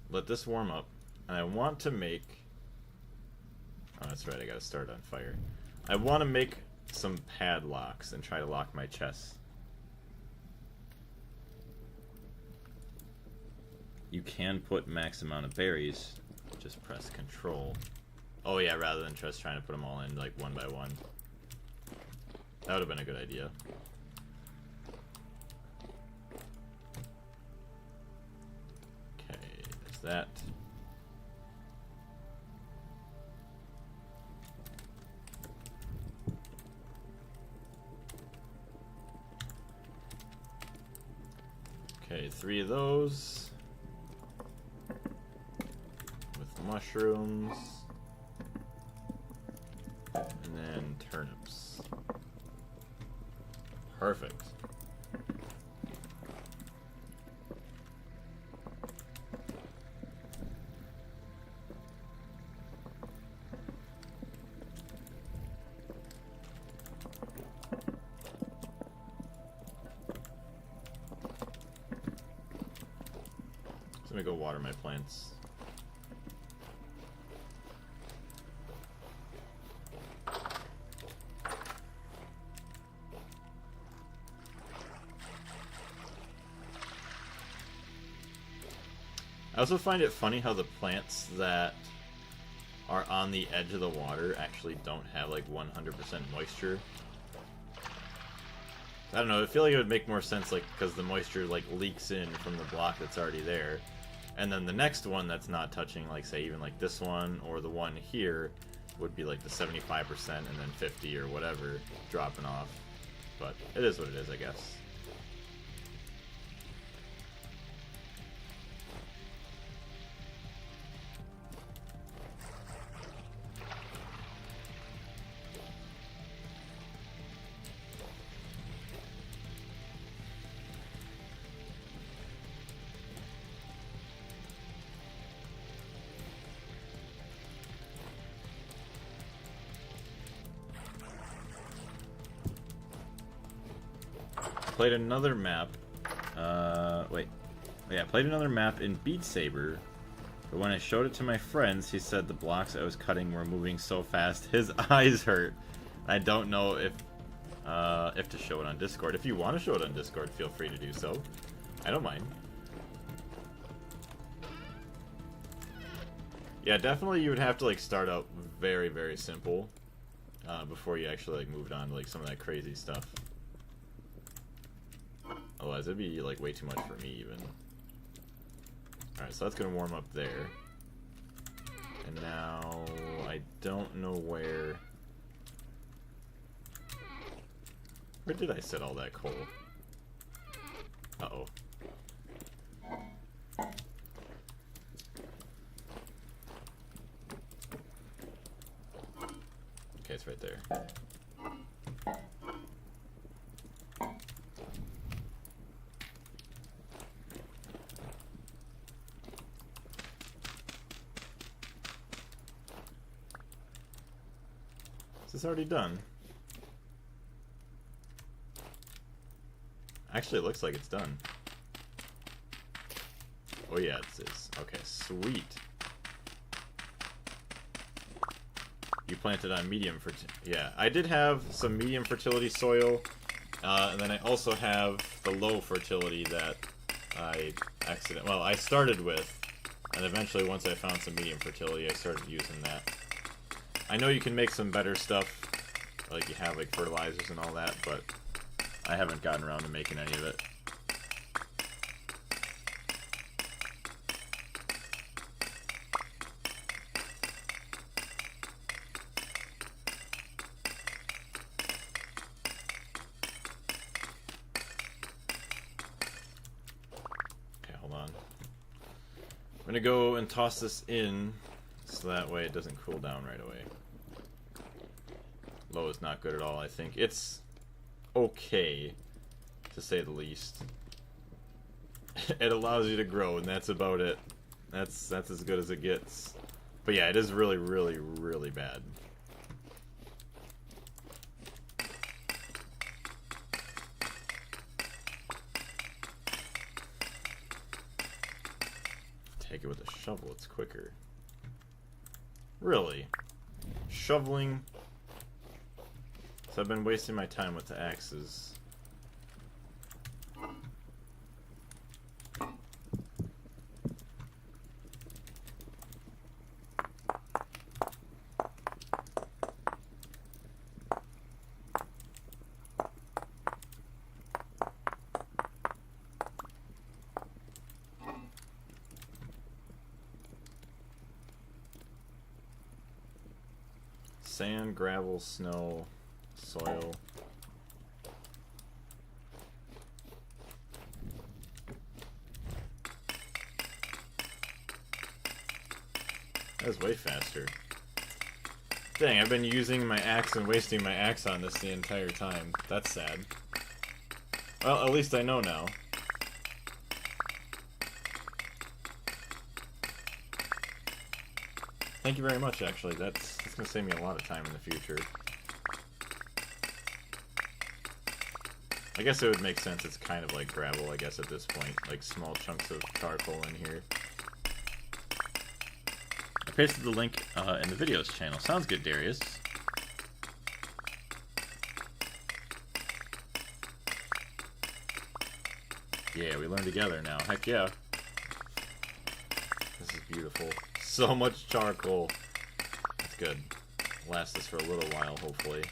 Let this warm up. And I want to make... Oh, that's right, I gotta start on fire. I want to make some padlocks and try to lock my chests. You can put max amount of berries. Just press control. Oh yeah, rather than just trying to put them all in like one by one. That would have been a good idea. Okay, there's that. Okay, 3 of those. With mushrooms. And then turnips. Perfect. So let me go water my plants. I also find it funny how the plants that are on the edge of the water actually don't have like 100% moisture. I don't know, I feel like it would make more sense like because the moisture like leaks in from the block that's already there. And then the next one that's not touching, like say even like this one or the one here would be like the 75% and then 50 or whatever dropping off. But it is what it is, I guess. Played another map. Wait. Yeah, played another map in Beat Saber. But when I showed it to my friends, he said the blocks I was cutting were moving so fast his eyes hurt. I don't know if to show it on Discord. If you want to show it on Discord, feel free to do so. I don't mind. Yeah, definitely you would have to like start out very, very simple before you actually like moved on to like some of that crazy stuff. Otherwise, it'd be like way too much for me even. Alright, so that's gonna warm up there. And now I don't know where. Where did I set all that coal? Uh-oh. Okay, it's right there. Is this already done? Actually, it looks like it's done. Oh yeah, it is. Okay, sweet. You planted on medium fertility. Yeah, I did have some medium fertility soil, and then I also have the low fertility that I I started with, and eventually once I found some medium fertility, I started using that. I know you can make some better stuff, like you have like fertilizers and all that, but I haven't gotten around to making any of it. I'm gonna go and toss this in so that way it doesn't cool down right away. Low is not good at all, I think. It's okay, to say the least. It allows you to grow, and that's about it. That's as good as it gets. But yeah, it is really, really, really bad. Take it with a shovel, it's quicker. Really? Shoveling? So I've been wasting my time with the axes. Sand, gravel, snow, soil. That was way faster. Dang, I've been using my axe and wasting my axe on this the entire time. That's sad. Well, at least I know now. Thank you very much, actually. That's going to save me a lot of time in the future. I guess it would make sense. It's kind of like gravel, I guess, at this point. Like small chunks of charcoal in here. I pasted the link in the videos channel. Sounds good, Darius. Yeah, we learn together now. Heck yeah. This is beautiful. So much charcoal. That's good. Last us for a little while, hopefully.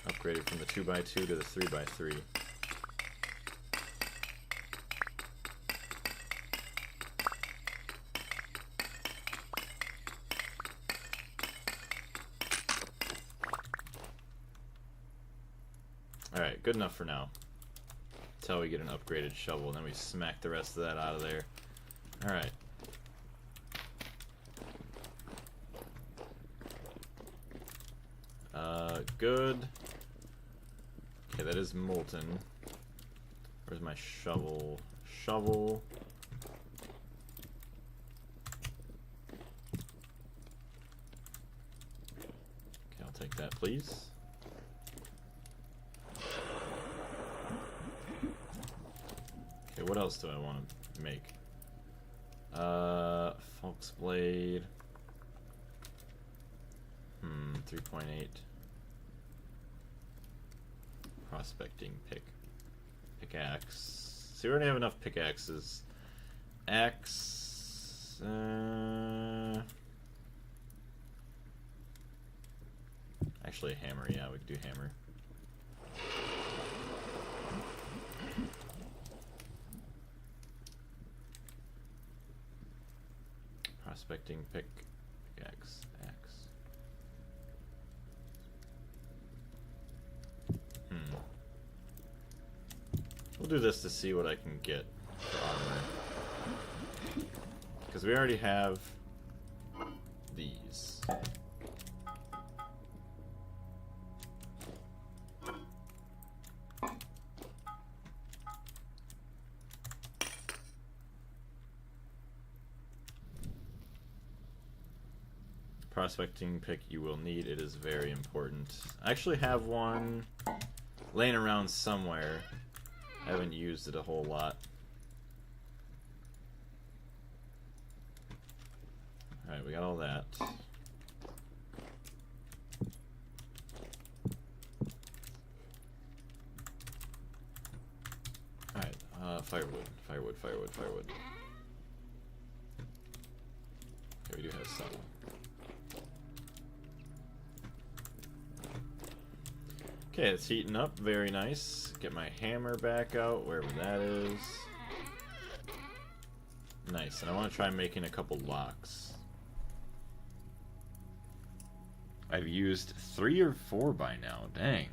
Upgraded from the 2x2 to the 3x3. Alright, good enough for now. Until we get an upgraded shovel, and then we smack the rest of that out of there. Alright. Good. Okay, that is molten. Where's my shovel? Shovel. Okay, I'll take that, please. Okay, what else do I want to make? Fox blade. 3.8. Prospecting pickaxe. See, we already have enough pickaxes. Axe. Actually, a hammer. Yeah, we could do hammer. Prospecting pickaxe. Axe. We'll do this to see what I can get for armor. Because we already have these. Prospecting pick you will need. It is very important. I actually have one laying around somewhere. Haven't used it a whole lot. Alright, we got all that. Alright, firewood. Okay, we do have some. Okay, it's heating up. Very nice. Get my hammer back out, wherever that is. Nice, and I want to try making a couple locks. I've used 3 or 4 by now. Dang.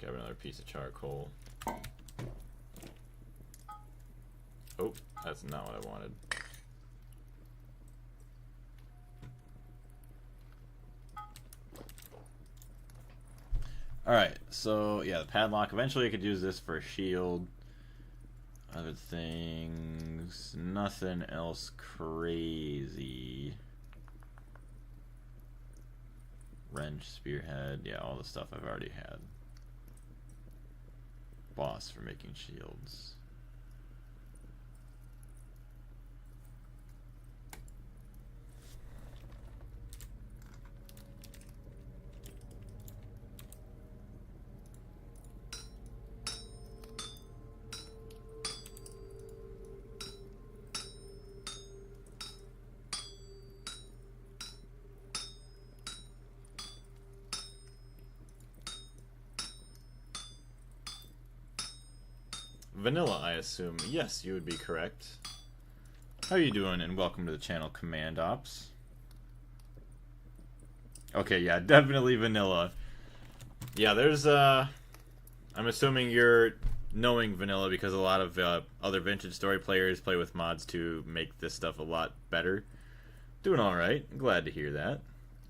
Grab another piece of charcoal. Oh, that's not what I wanted. Alright, so yeah, the padlock. Eventually I could use this for a shield. Other things, nothing else crazy. Wrench, spearhead, yeah, all the stuff I've already had. Boss for making shields. Vanilla, I assume. Yes, you would be correct. How are you doing? And welcome to the channel, Command Ops. Okay, yeah, definitely vanilla. Yeah, there's, I'm assuming you're knowing vanilla because a lot of other Vintage Story players play with mods to make this stuff a lot better. Doing alright. Glad to hear that.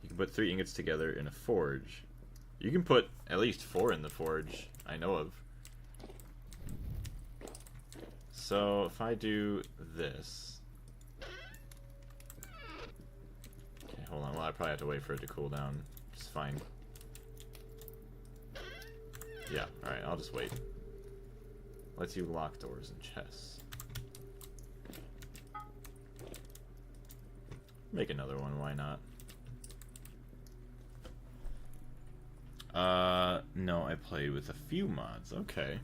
You can put 3 ingots together in a forge. You can put at least 4 in the forge, I know of. So if I do this, okay, hold on. Well, I probably have to wait for it to cool down. It's fine. Yeah, all right. I'll just wait. Lets you lock doors and chests. Make another one. Why not? No, I played with a few mods. Okay.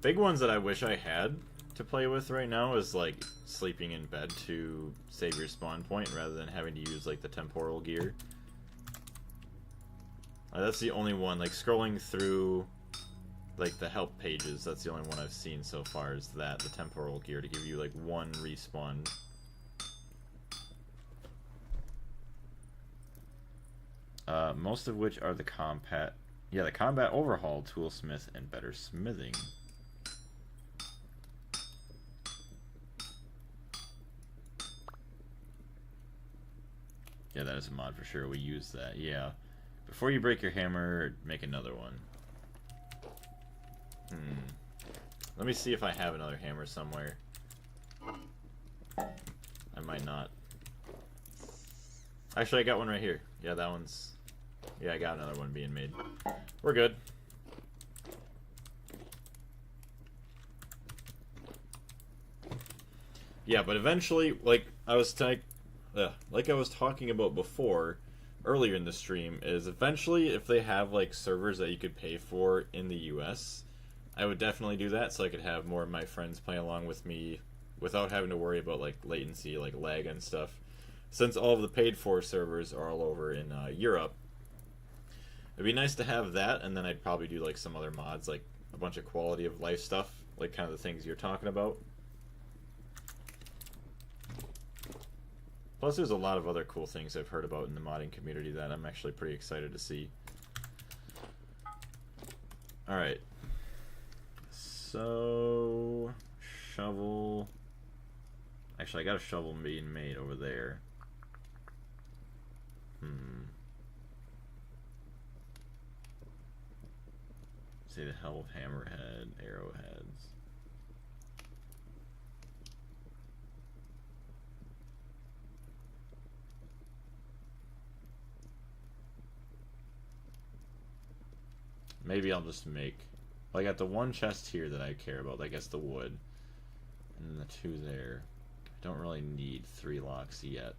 Big ones that I wish I had to play with right now is like sleeping in bed to save your spawn point rather than having to use like the temporal gear. That's the only one, like scrolling through like the help pages, that's the only one I've seen so far is that, the temporal gear, to give you like 1 respawn. Most of which are the combat overhaul, toolsmith, and better smithing. Yeah, that is a mod for sure. We use that. Yeah. Before you break your hammer, make another one. Let me see if I have another hammer somewhere. I might not. Actually, I got one right here. Yeah, that one's... Yeah, I got another one being made. We're good. Yeah, but eventually, like I was talking about before, earlier in the stream, is eventually if they have like servers that you could pay for in the US, I would definitely do that so I could have more of my friends play along with me without having to worry about like latency, like lag and stuff. Since all of the paid for servers are all over in Europe, it'd be nice to have that, and then I'd probably do like some other mods, like a bunch of quality of life stuff, like kind of the things you're talking about. Plus, there's a lot of other cool things I've heard about in the modding community that I'm actually pretty excited to see. Alright. So... shovel... Actually, I got a shovel being made over there. Say the hell of hammerhead, arrowheads. maybe I'll just make... Well, I got the one chest here that I care about. I guess the wood. And the two there. I don't really need 3 locks yet.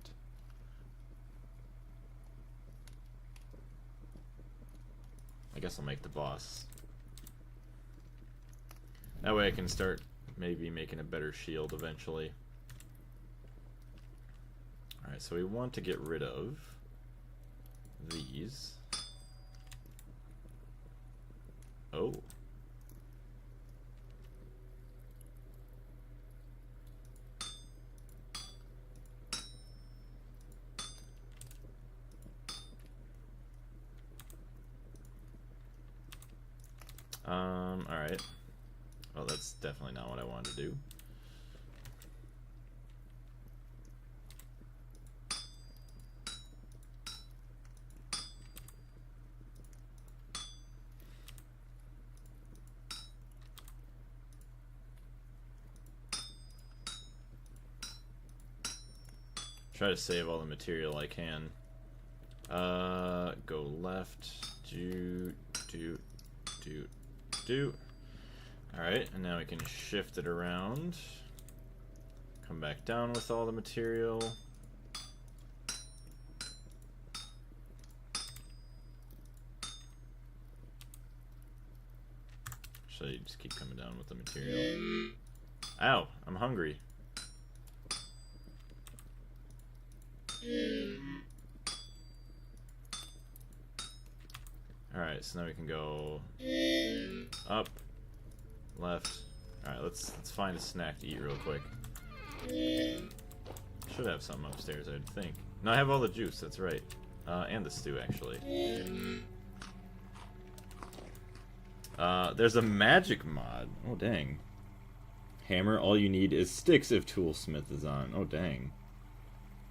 I guess I'll make the boss. That way I can start maybe making a better shield eventually. Alright, so we want to get rid of these. Oh. Alright. Well, that's definitely not what I wanted to do. Try to save all the material I can. Go left. Do. Alright, and now we can shift it around. Come back down with all the material. Should I just keep coming down with the material? Ow, I'm hungry. Alright, so now we can go up, left. Alright, let's find a snack to eat real quick. Should have something upstairs, I'd think. No, I have all the juice, that's right. And the stew, actually. There's a magic mod. Oh, dang. Hammer, all you need is sticks if Toolsmith is on. Oh, dang.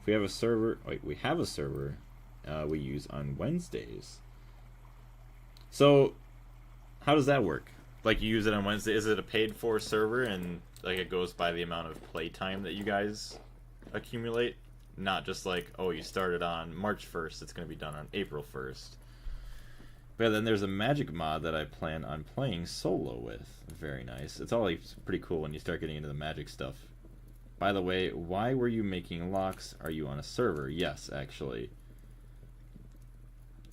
If we have a server... Wait, we have a server we use on Wednesdays. So, how does that work? Like, you use it on Wednesday. Is it a paid-for server and, like, it goes by the amount of playtime that you guys accumulate? Not just like, oh, you started on March 1st, it's going to be done on April 1st. But then there's a magic mod that I plan on playing solo with. Very nice. It's always pretty cool when you start getting into the magic stuff. By the way, why were you making locks? Are you on a server? Yes, actually.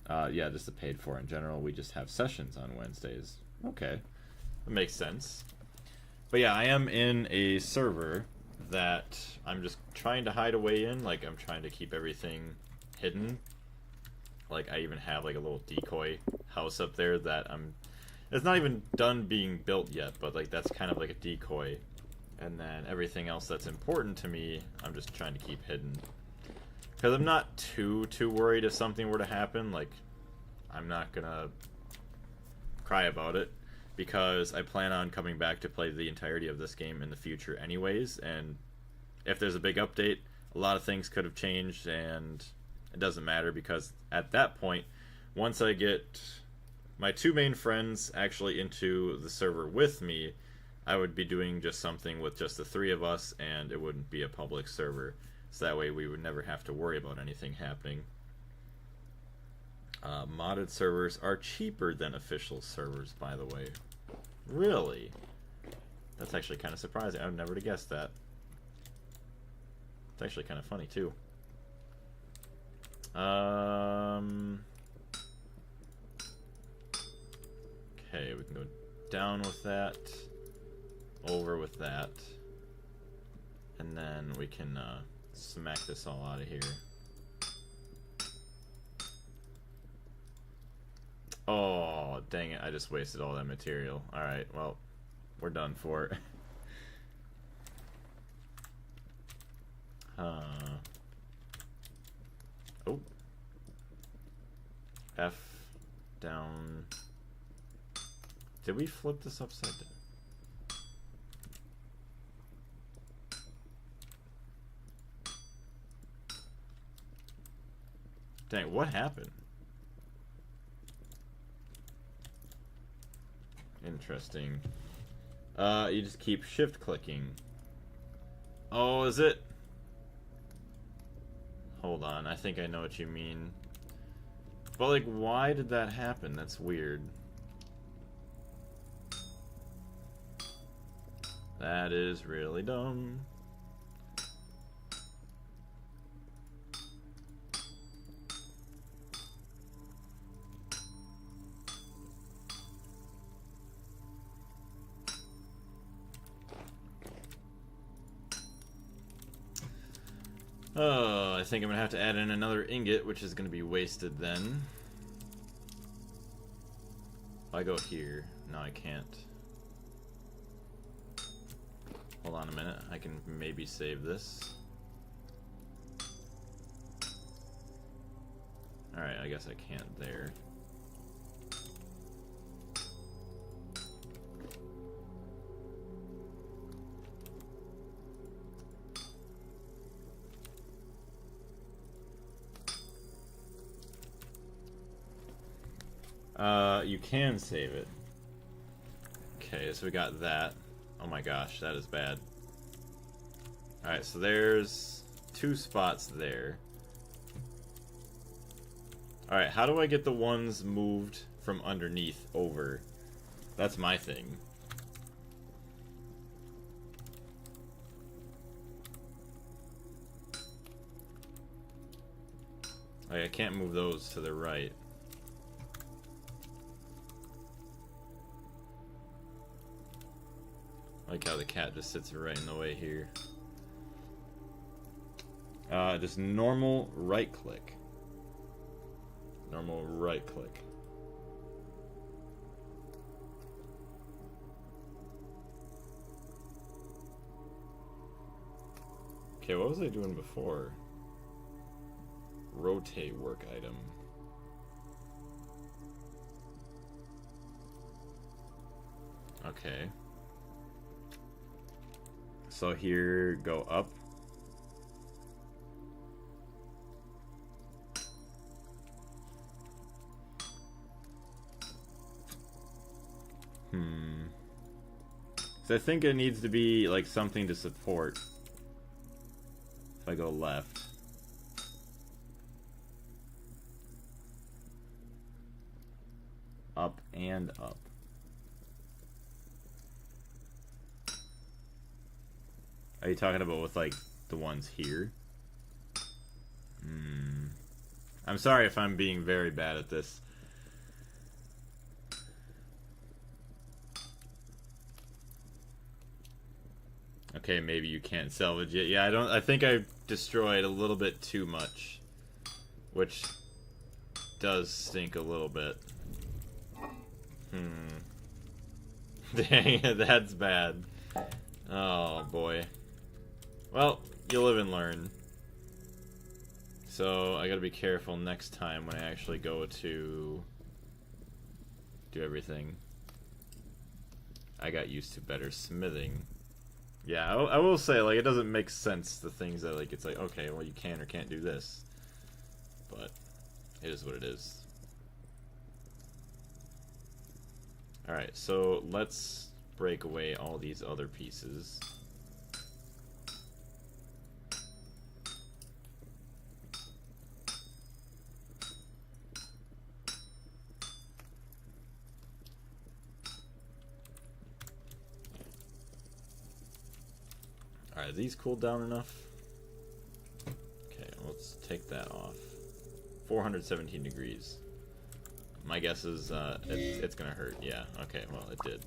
Yeah, just the paid for in general. We just have sessions on Wednesdays. Okay. That makes sense. But yeah, I am in a server that I'm just trying to hide away in. Like, I'm trying to keep everything hidden. Like, I even have like a little decoy house up there that it's not even done being built yet, but like that's kind of like a decoy. And then everything else that's important to me, I'm just trying to keep hidden. Because I'm not too worried if something were to happen. Like, I'm not gonna cry about it, because I plan on coming back to play the entirety of this game in the future anyways, and if there's a big update, a lot of things could have changed, and it doesn't matter, because at that point, once I get my 2 main friends actually into the server with me, I would be doing just something with just the 3 of us, and it wouldn't be a public server. So that way we would never have to worry about anything happening. Modded servers are cheaper than official servers, by the way. Really? That's actually kind of surprising. I would never have guessed that. It's actually kind of funny, too. Okay, we can go down with that. Over with that. And then we can smack this all out of here. Oh, dang it. I just wasted all that material. Alright, well, we're done for. Oh. F down. Did we flip this upside down? Dang, what happened? Interesting. You just keep shift clicking. Oh, is it? Hold on, I think I know what you mean. But like, why did that happen? That's weird. That is really dumb. Oh, I think I'm gonna have to add in another ingot, which is gonna be wasted then. If I go here, no, I can't. Hold on a minute, I can maybe save this. Alright, I guess I can't there. You can save it. Okay, so we got that. Oh my gosh, that is bad. Alright, so there's 2 spots there. Alright, how do I get the ones moved from underneath over? That's my thing. Like, I can't move those to the right. I like how the cat just sits right in the way here. Just normal right click. Normal right click. Okay, what was I doing before? Rotate work item. Okay. So here, go up. So I think it needs to be like something to support. If I go left. Up and up. Are you talking about with like the ones here? I'm sorry if I'm being very bad at this. Okay, maybe you can't salvage it. Yeah, I think I destroyed a little bit too much, which does stink a little bit. Dang, that's bad. Oh boy. Well, you live and learn. So I gotta be careful next time when I actually go to do everything. I got used to better smithing. Yeah, I will say, like, it doesn't make sense, the things that, like, it's like, okay, well, you can or can't do this. But it is what it is. Alright, so let's break away all these other pieces. Alright, these cooled down enough? Okay, let's take that off. 417 degrees. My guess is it's gonna hurt. Yeah, okay, well, it did.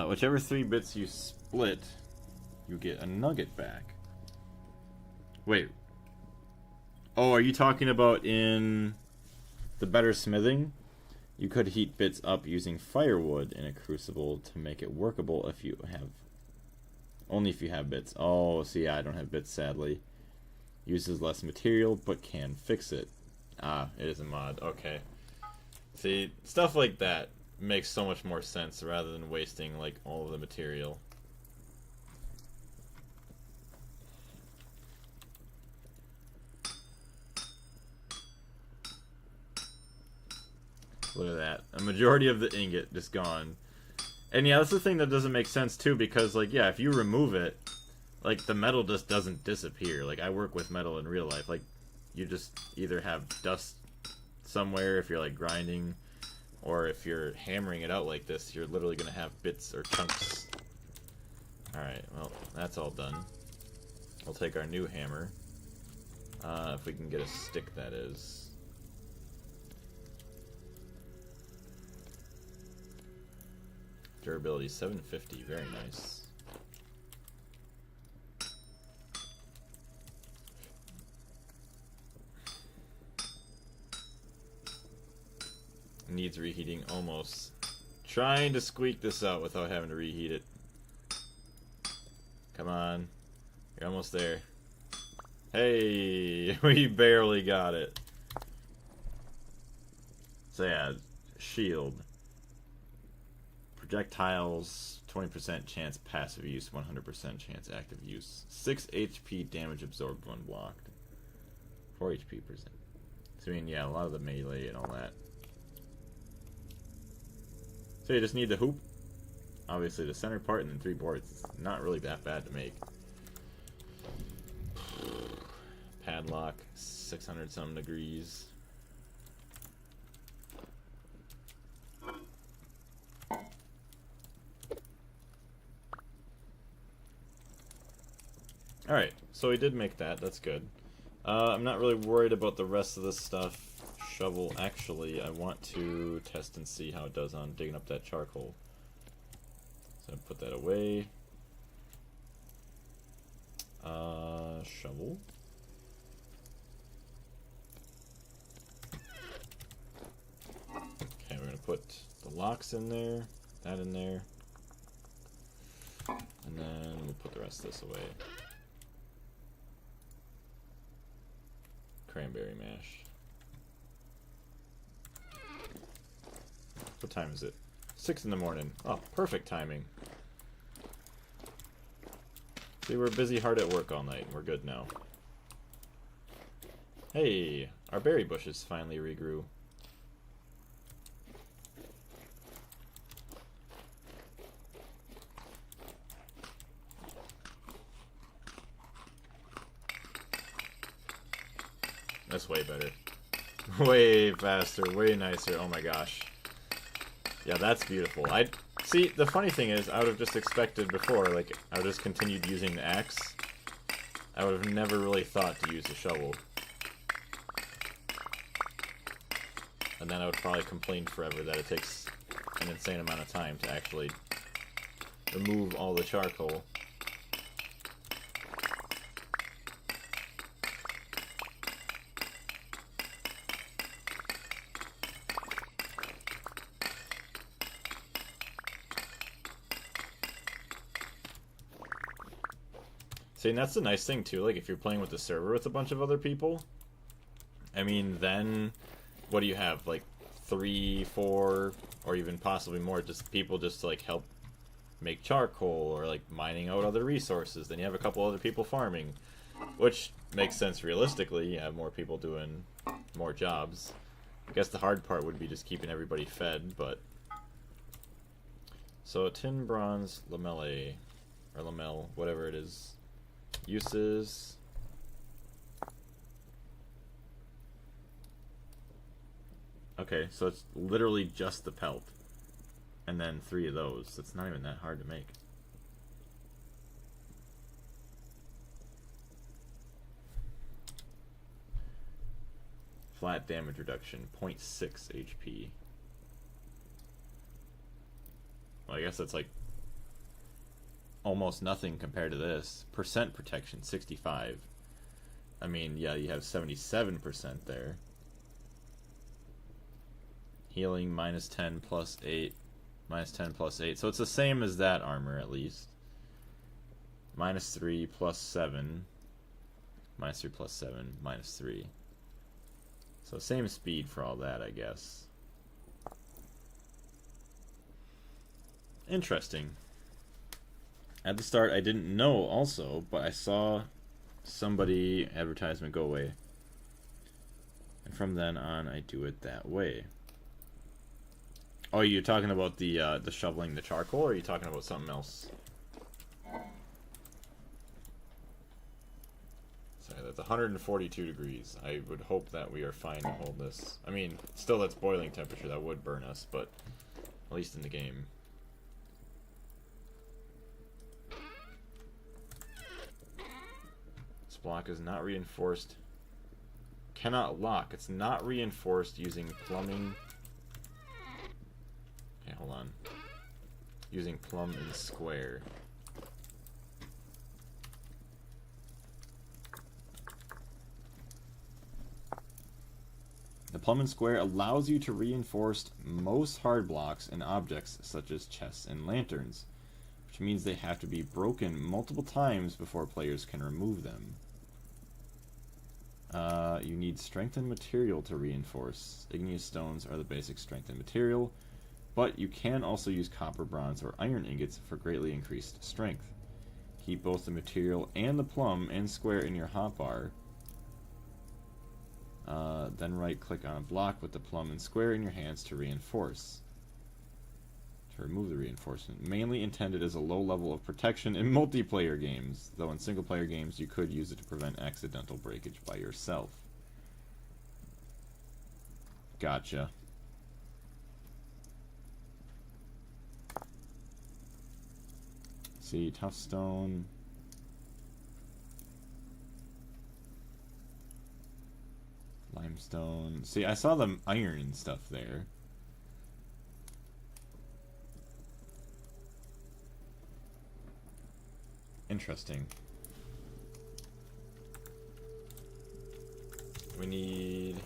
Whichever 3 bits you split, you get a nugget back. Wait. Oh, are you talking about in the better smithing? You could heat bits up using firewood in a crucible to make it workable if you have... Only if you have bits. Oh, see, I don't have bits, sadly. Uses less material, but can fix it. Ah, it is a mod. Okay. See, stuff like that makes so much more sense rather than wasting, like, all of the material. Look at that. A majority of the ingot just gone. And yeah, that's the thing that doesn't make sense too, because, like, yeah, if you remove it, like, the metal just doesn't disappear. Like, I work with metal in real life. Like, you just either have dust somewhere, if you're like grinding, or if you're hammering it out like this, you're literally going to have bits or chunks. Alright, well, that's all done. We'll take our new hammer. If we can get a stick, that is. Durability 750, very nice. Needs reheating almost. Trying to squeak this out without having to reheat it. Come on. You're almost there. Hey, we barely got it. So yeah, shield. Projectiles, 20% chance passive use, 100% chance active use. 6 HP damage absorbed when blocked. 4 HP percent. So I mean, yeah, a lot of the melee and all that. So you just need the hoop, obviously the center part, and then 3 boards. It's not really that bad to make. Padlock, 600 some degrees. Alright, so we did make that, that's good. I'm not really worried about the rest of this stuff. Shovel, actually, I want to test and see how it does on digging up that charcoal. So put that away. Shovel. Okay, we're gonna put the locks in there, that in there, and then we'll put the rest of this away. Cranberry mash. What time is it? 6 in the morning. Oh, perfect timing. See, we're busy hard at work all night. We're good now. Hey, our berry bushes finally regrew. That's way better. Way faster, way nicer. Oh my gosh. Yeah, that's beautiful. See, the funny thing is, I would have just expected before, like, I would have just continued using the axe. I would have never really thought to use the shovel. And then I would probably complain forever that it takes an insane amount of time to actually remove all the charcoal. See, and that's the nice thing too, like if you're playing with the server with a bunch of other people, I mean, then what do you have, like 3, 4, or even possibly more, just people just to like help make charcoal or like mining out other resources. Then you have a couple other people farming, which makes sense realistically. You have more people doing more jobs. I guess the hard part would be just keeping everybody fed, but... So, tin, bronze, lamelle, or lamelle, whatever it is. Uses. Okay, so it's literally just the pelt. And then 3 of those. It's not even that hard to make. Flat damage reduction, 0.6 HP. Well, I guess that's like almost nothing compared to this. Percent protection, 65. I mean, yeah, you have 77% there. Healing, minus 10 plus 8. Minus 10 plus 8. So it's the same as that armor, at least. Minus 3 plus 7. Minus 3 plus 7. Minus 3. So same speed for all that, I guess. Interesting. At the start, I didn't know also, but I saw somebody advertisement go away. And from then on, I do it that way. Oh, you're talking about the shoveling the charcoal, or are you talking about something else? Sorry, it's 142 degrees. I would hope that we are fine to hold this. I mean, still that's boiling temperature. That would burn us, but at least in the game. This block is not reinforced. Cannot lock. It's not reinforced using plumbing. Okay, hold on. Using plumb and square. The plumb and square allows you to reinforce most hard blocks and objects such as chests and lanterns, which means they have to be broken multiple times before players can remove them. You need strengthened material to reinforce. Igneous stones are the basic strengthened material, but you can also use copper, bronze, or iron ingots for greatly increased strength. Keep both the material and the plumb and square in your hotbar. Then right-click on a block with the plumb and square in your hands to reinforce. To remove the reinforcement. Mainly intended as a low level of protection in multiplayer games, though in single-player games you could use it to prevent accidental breakage by yourself. Gotcha. See, tough stone. Limestone. See, I saw the iron and stuff there. Interesting. We need...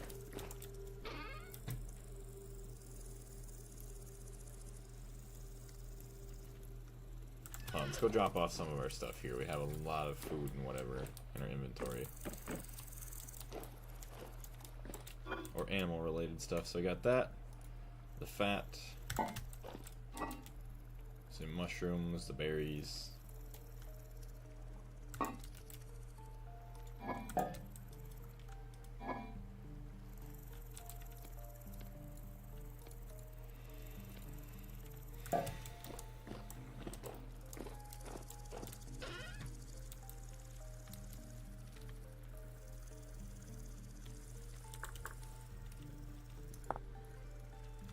Oh, let's go drop off some of our stuff here. We have a lot of food and whatever in our inventory. Or animal related stuff. So I got that. The fat. Some mushrooms, the berries.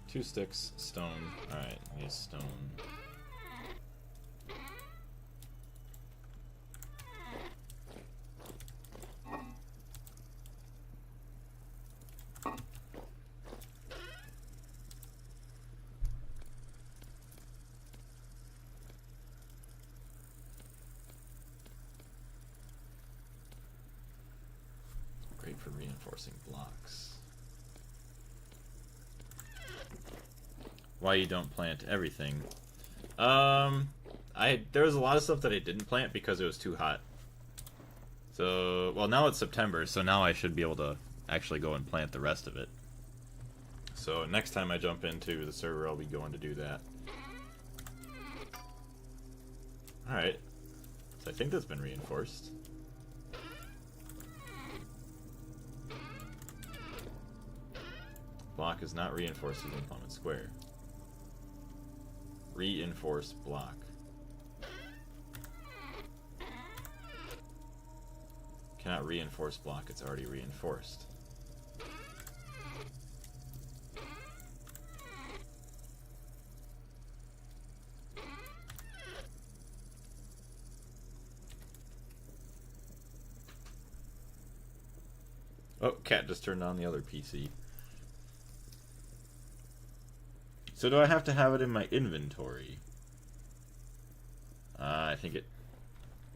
Two sticks, stone. Alright, need stone. Great for reinforcing blocks. Why you don't plant everything? There was a lot of stuff that I didn't plant because it was too hot. So, well, now it's September, so now I should be able to actually go and plant the rest of it. So next time I jump into the server, I'll be going to do that. Alright. So I think that's been reinforced. Block is not reinforced using plumb and square. Reinforce block. Cannot reinforce block, it's already reinforced. Oh, cat just turned on the other PC. So do I have to have it in my inventory? I think it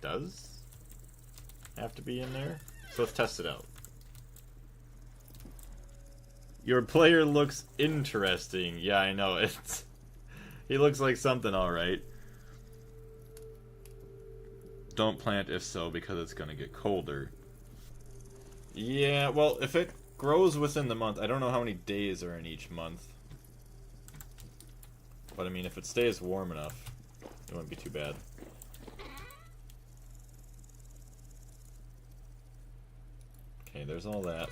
does have to be in there. So let's test it out. Your player looks interesting. Yeah, I know. He looks like something alright. Don't plant if so, because it's going to get colder. Yeah, well, if it grows within the month, I don't know how many days are in each month. But I mean, if it stays warm enough, it wouldn't be too bad. Okay, there's all that.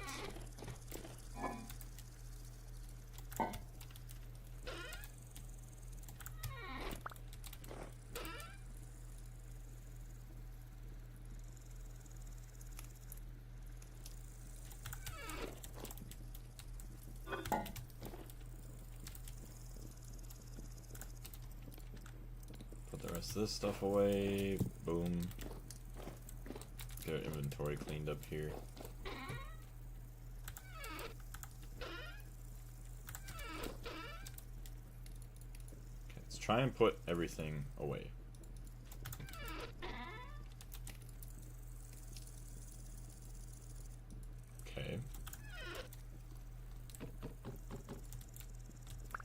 Toss this stuff away. Boom. Get our inventory cleaned up here. Okay, let's try and put everything away. Okay.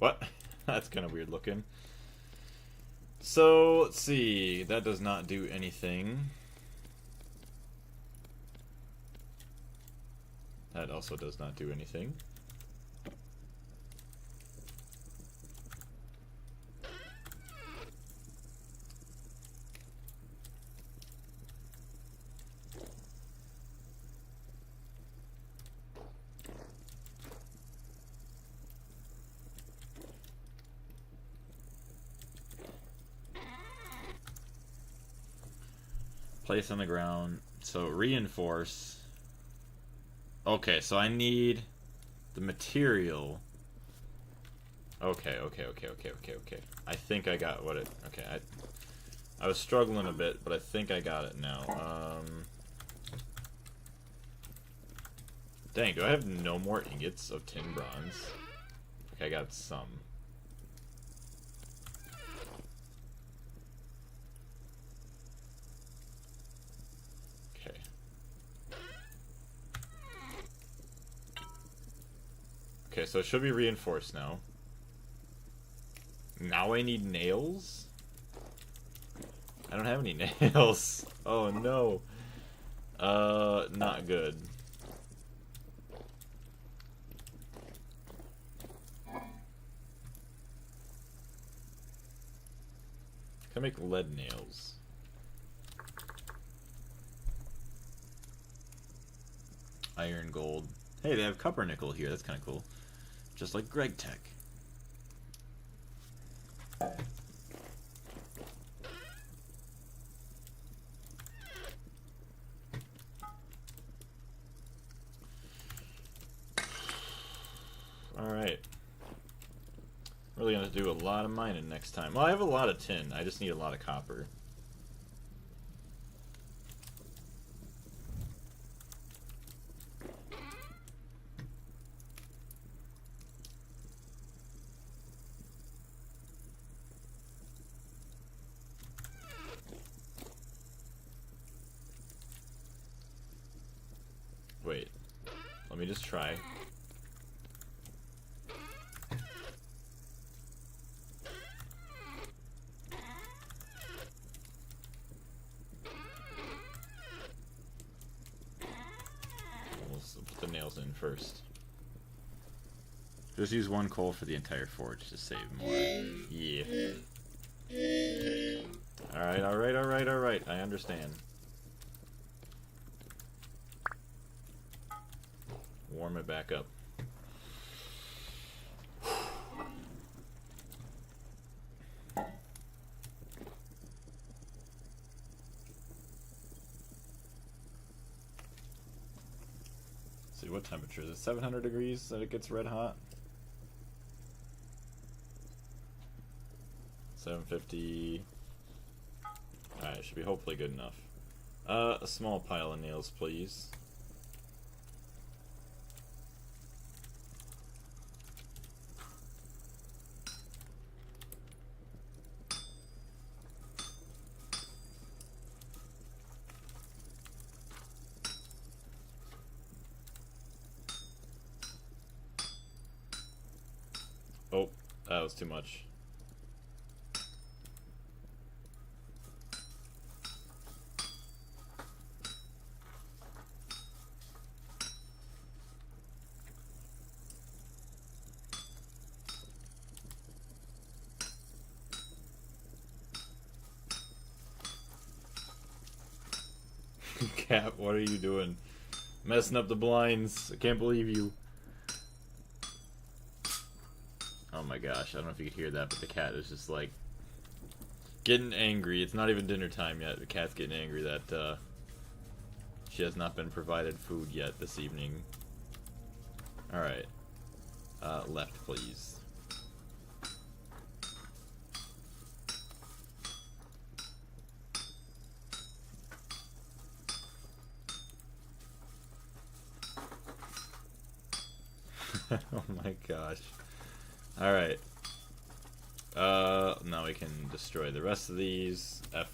What? That's kind of weird looking. So, let's see. That does not do anything. That also does not do anything. Place on the ground. So reinforce. Okay, so I need the material. Okay. I think I got what it. Okay, I was struggling a bit, but I think I got it now. Dang, do I have no more ingots of tin bronze? Okay, I got some. Okay, so it should be reinforced now. Now I need nails? I don't have any nails. Oh no. Not good. Can I make lead nails? Iron, gold. Hey, they have copper nickel here. That's kind of cool. Just like Greg Tech. Alright. Really gonna do a lot of mining next time. Well, I have a lot of tin. I just need a lot of copper. Wait, let me just try. We'll put the nails in first. Just use one coal for the entire forge to save more. Yeah. Alright. I understand. Warm it back up. See what temperature is it? 700 degrees that it gets red hot. 750. Alright, it should be hopefully good enough. A small pile of nails, please. Oh, that was too much. Cat, what are you doing? Messing up the blinds. I can't believe you. Oh my gosh, I don't know if you could hear that, but the cat is just like getting angry. It's not even dinner time yet. The cat's getting angry that she has not been provided food yet this evening. Alright. Left, please. Oh my gosh. Alright. Now we can destroy the rest of these. F.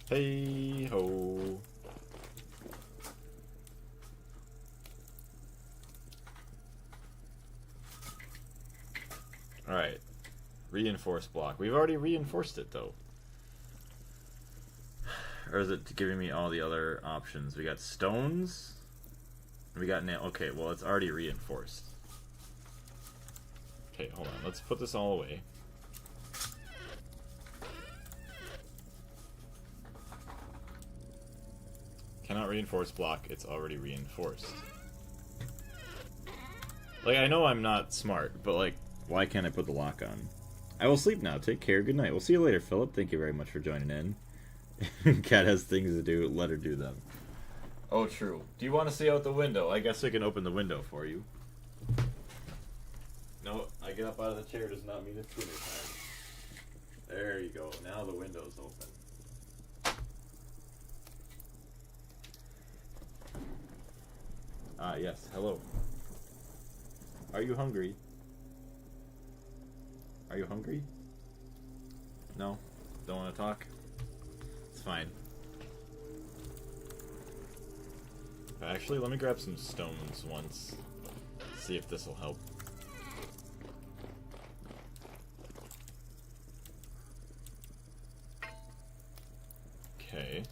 Hey ho. Alright. Reinforced block. We've already reinforced it though. Or is it giving me all the other options? We got stones. We got nail. Okay, well it's already reinforced. Okay, hold on. Let's put this all away. Cannot reinforce block. It's already reinforced. Like, I know I'm not smart, but like, why can't I put the lock on? I will sleep now. Take care. Good night. We'll see you later, Philip. Thank you very much for joining in. Cat has things to do. Let her do them. Oh, true. Do you want to see out the window? I guess I can open the window for you. No, I get up out of the chair does not mean it's dinner time. There you go. Now the window's open. Ah, yes. Hello. Are you hungry? Are you hungry? No? Don't want to talk? It's fine. Actually, let me grab some stones once. See if this will help. Okay.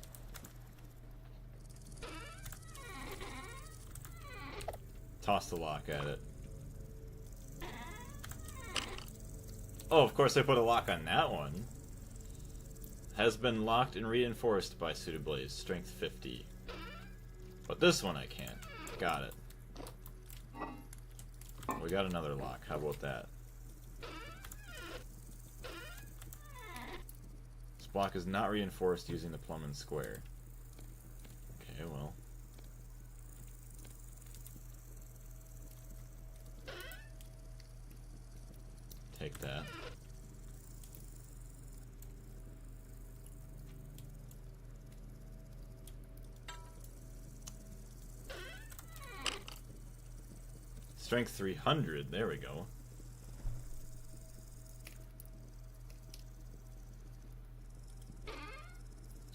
Toss the lock at it. Oh, of course I put a lock on that one. Has been locked and reinforced by Suited Blaze. Strength 50. But this one I can't. Got it. We got another lock. How about that? This block is not reinforced using the plumb and square. Okay, well. Take that. Strength 300, there we go.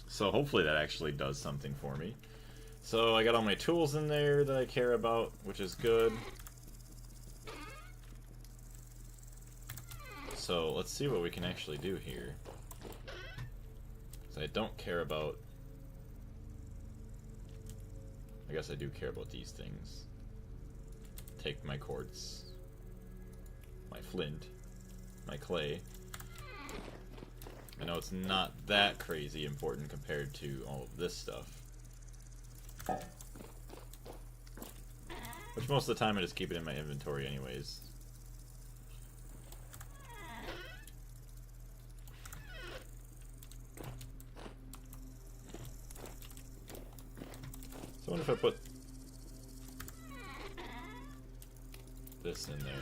So hopefully that actually does something for me. So I got all my tools in there that I care about, which is good. So let's see what we can actually do here. Because I don't care about... I guess I do care about these things. Take my quartz, my flint, my clay. I know it's not that crazy important compared to all of this stuff. Which most of the time I just keep it in my inventory anyways. So I wonder if I put this in there.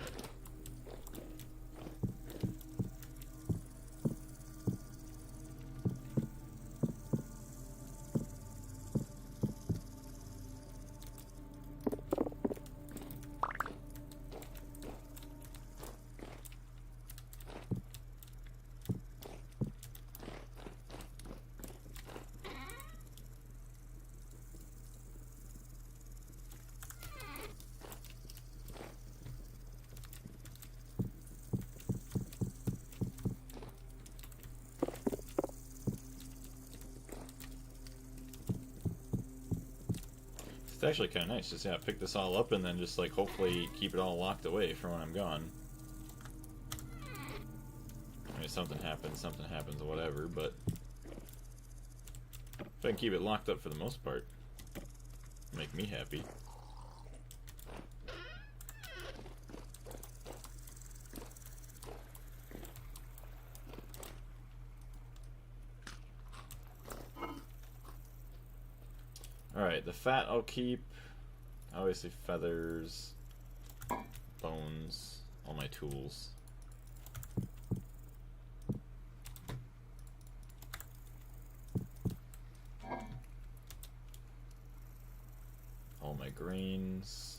It's actually kind of nice. Just, yeah, pick this all up and then just, like, hopefully keep it all locked away for when I'm gone. I mean, something happens, whatever, but if I can keep it locked up for the most part, make me happy. Alright, the fat I'll keep. Obviously feathers, bones, all my tools. grains.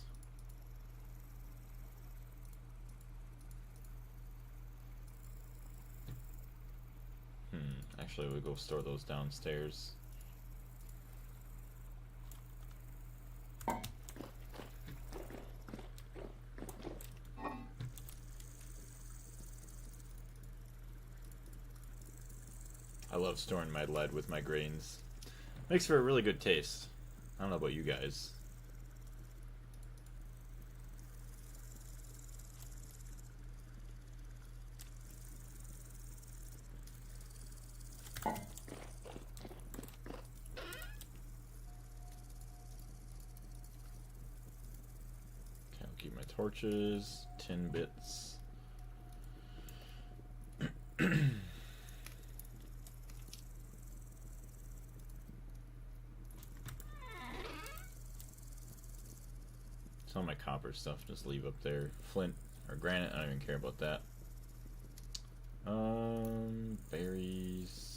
Actually, we'll go store those downstairs. I love storing my lead with my grains. Makes for a really good taste. I don't know about you guys. Keep my torches, tin bits. Some of my copper stuff just leave up there. Flint or granite, I don't even care about that. Berries.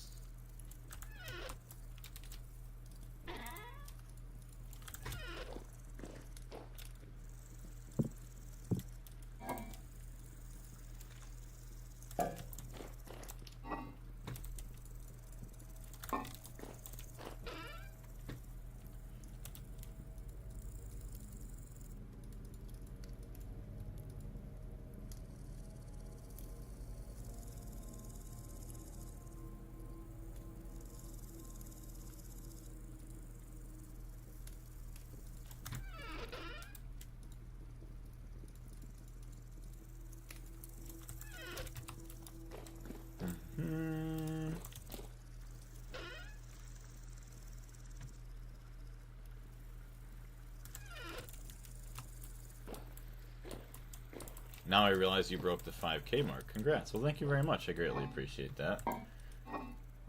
Now I realize you broke the 5K mark. Congrats. Well, thank you very much. I greatly appreciate that.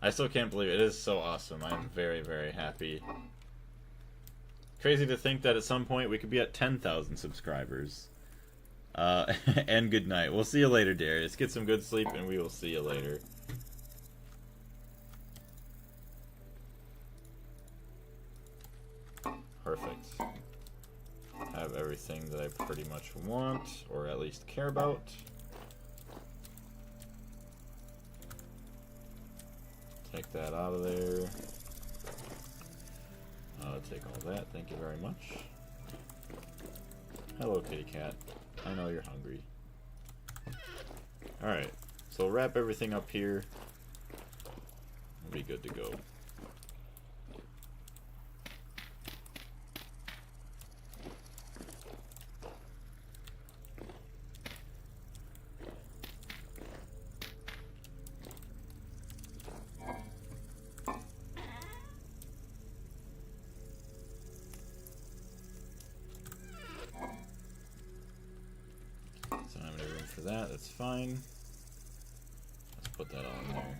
I still can't believe it. It is so awesome. I'm very, very happy. Crazy to think that at some point we could be at 10,000 subscribers. And good night. We'll see you later, Darius. Get some good sleep, and we will see you later. Perfect. Have everything that I pretty much want, or at least care about. Take that out of there. Take all that, thank you very much. Hello, kitty cat. I know you're hungry. Alright, so wrap everything up here. We'll be good to go. For that, that's fine. Let's put that all in there.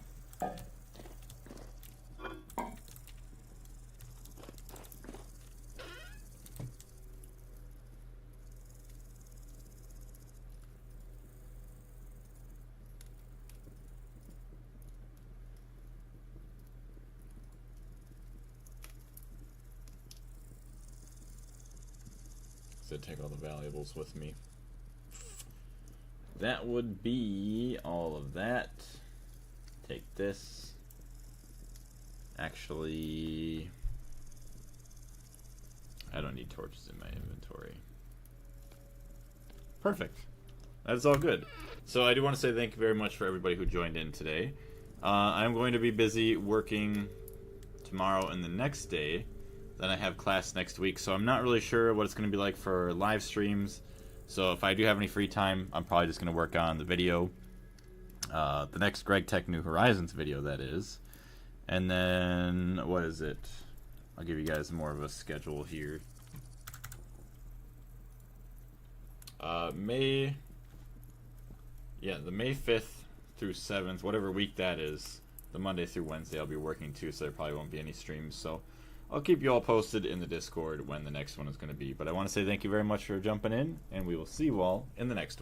So take all the valuables with me. That would be all of that. Take this. Actually, I don't need torches in my inventory. Perfect. That's all good. So I do want to say thank you very much for everybody who joined in today. I'm going to be busy working tomorrow and the next day. Then I have class next week, so I'm not really sure what it's going to be like for live streams. So if I do have any free time, I'm probably just going to work on the video. The next Greg Tech New Horizons video, that is. And then, what is it? I'll give you guys more of a schedule here. The May 5th through 7th, whatever week that is, the Monday through Wednesday I'll be working too, so there probably won't be any streams. So I'll keep you all posted in the Discord when the next one is going to be. But I want to say thank you very much for jumping in, and we will see you all in the next one.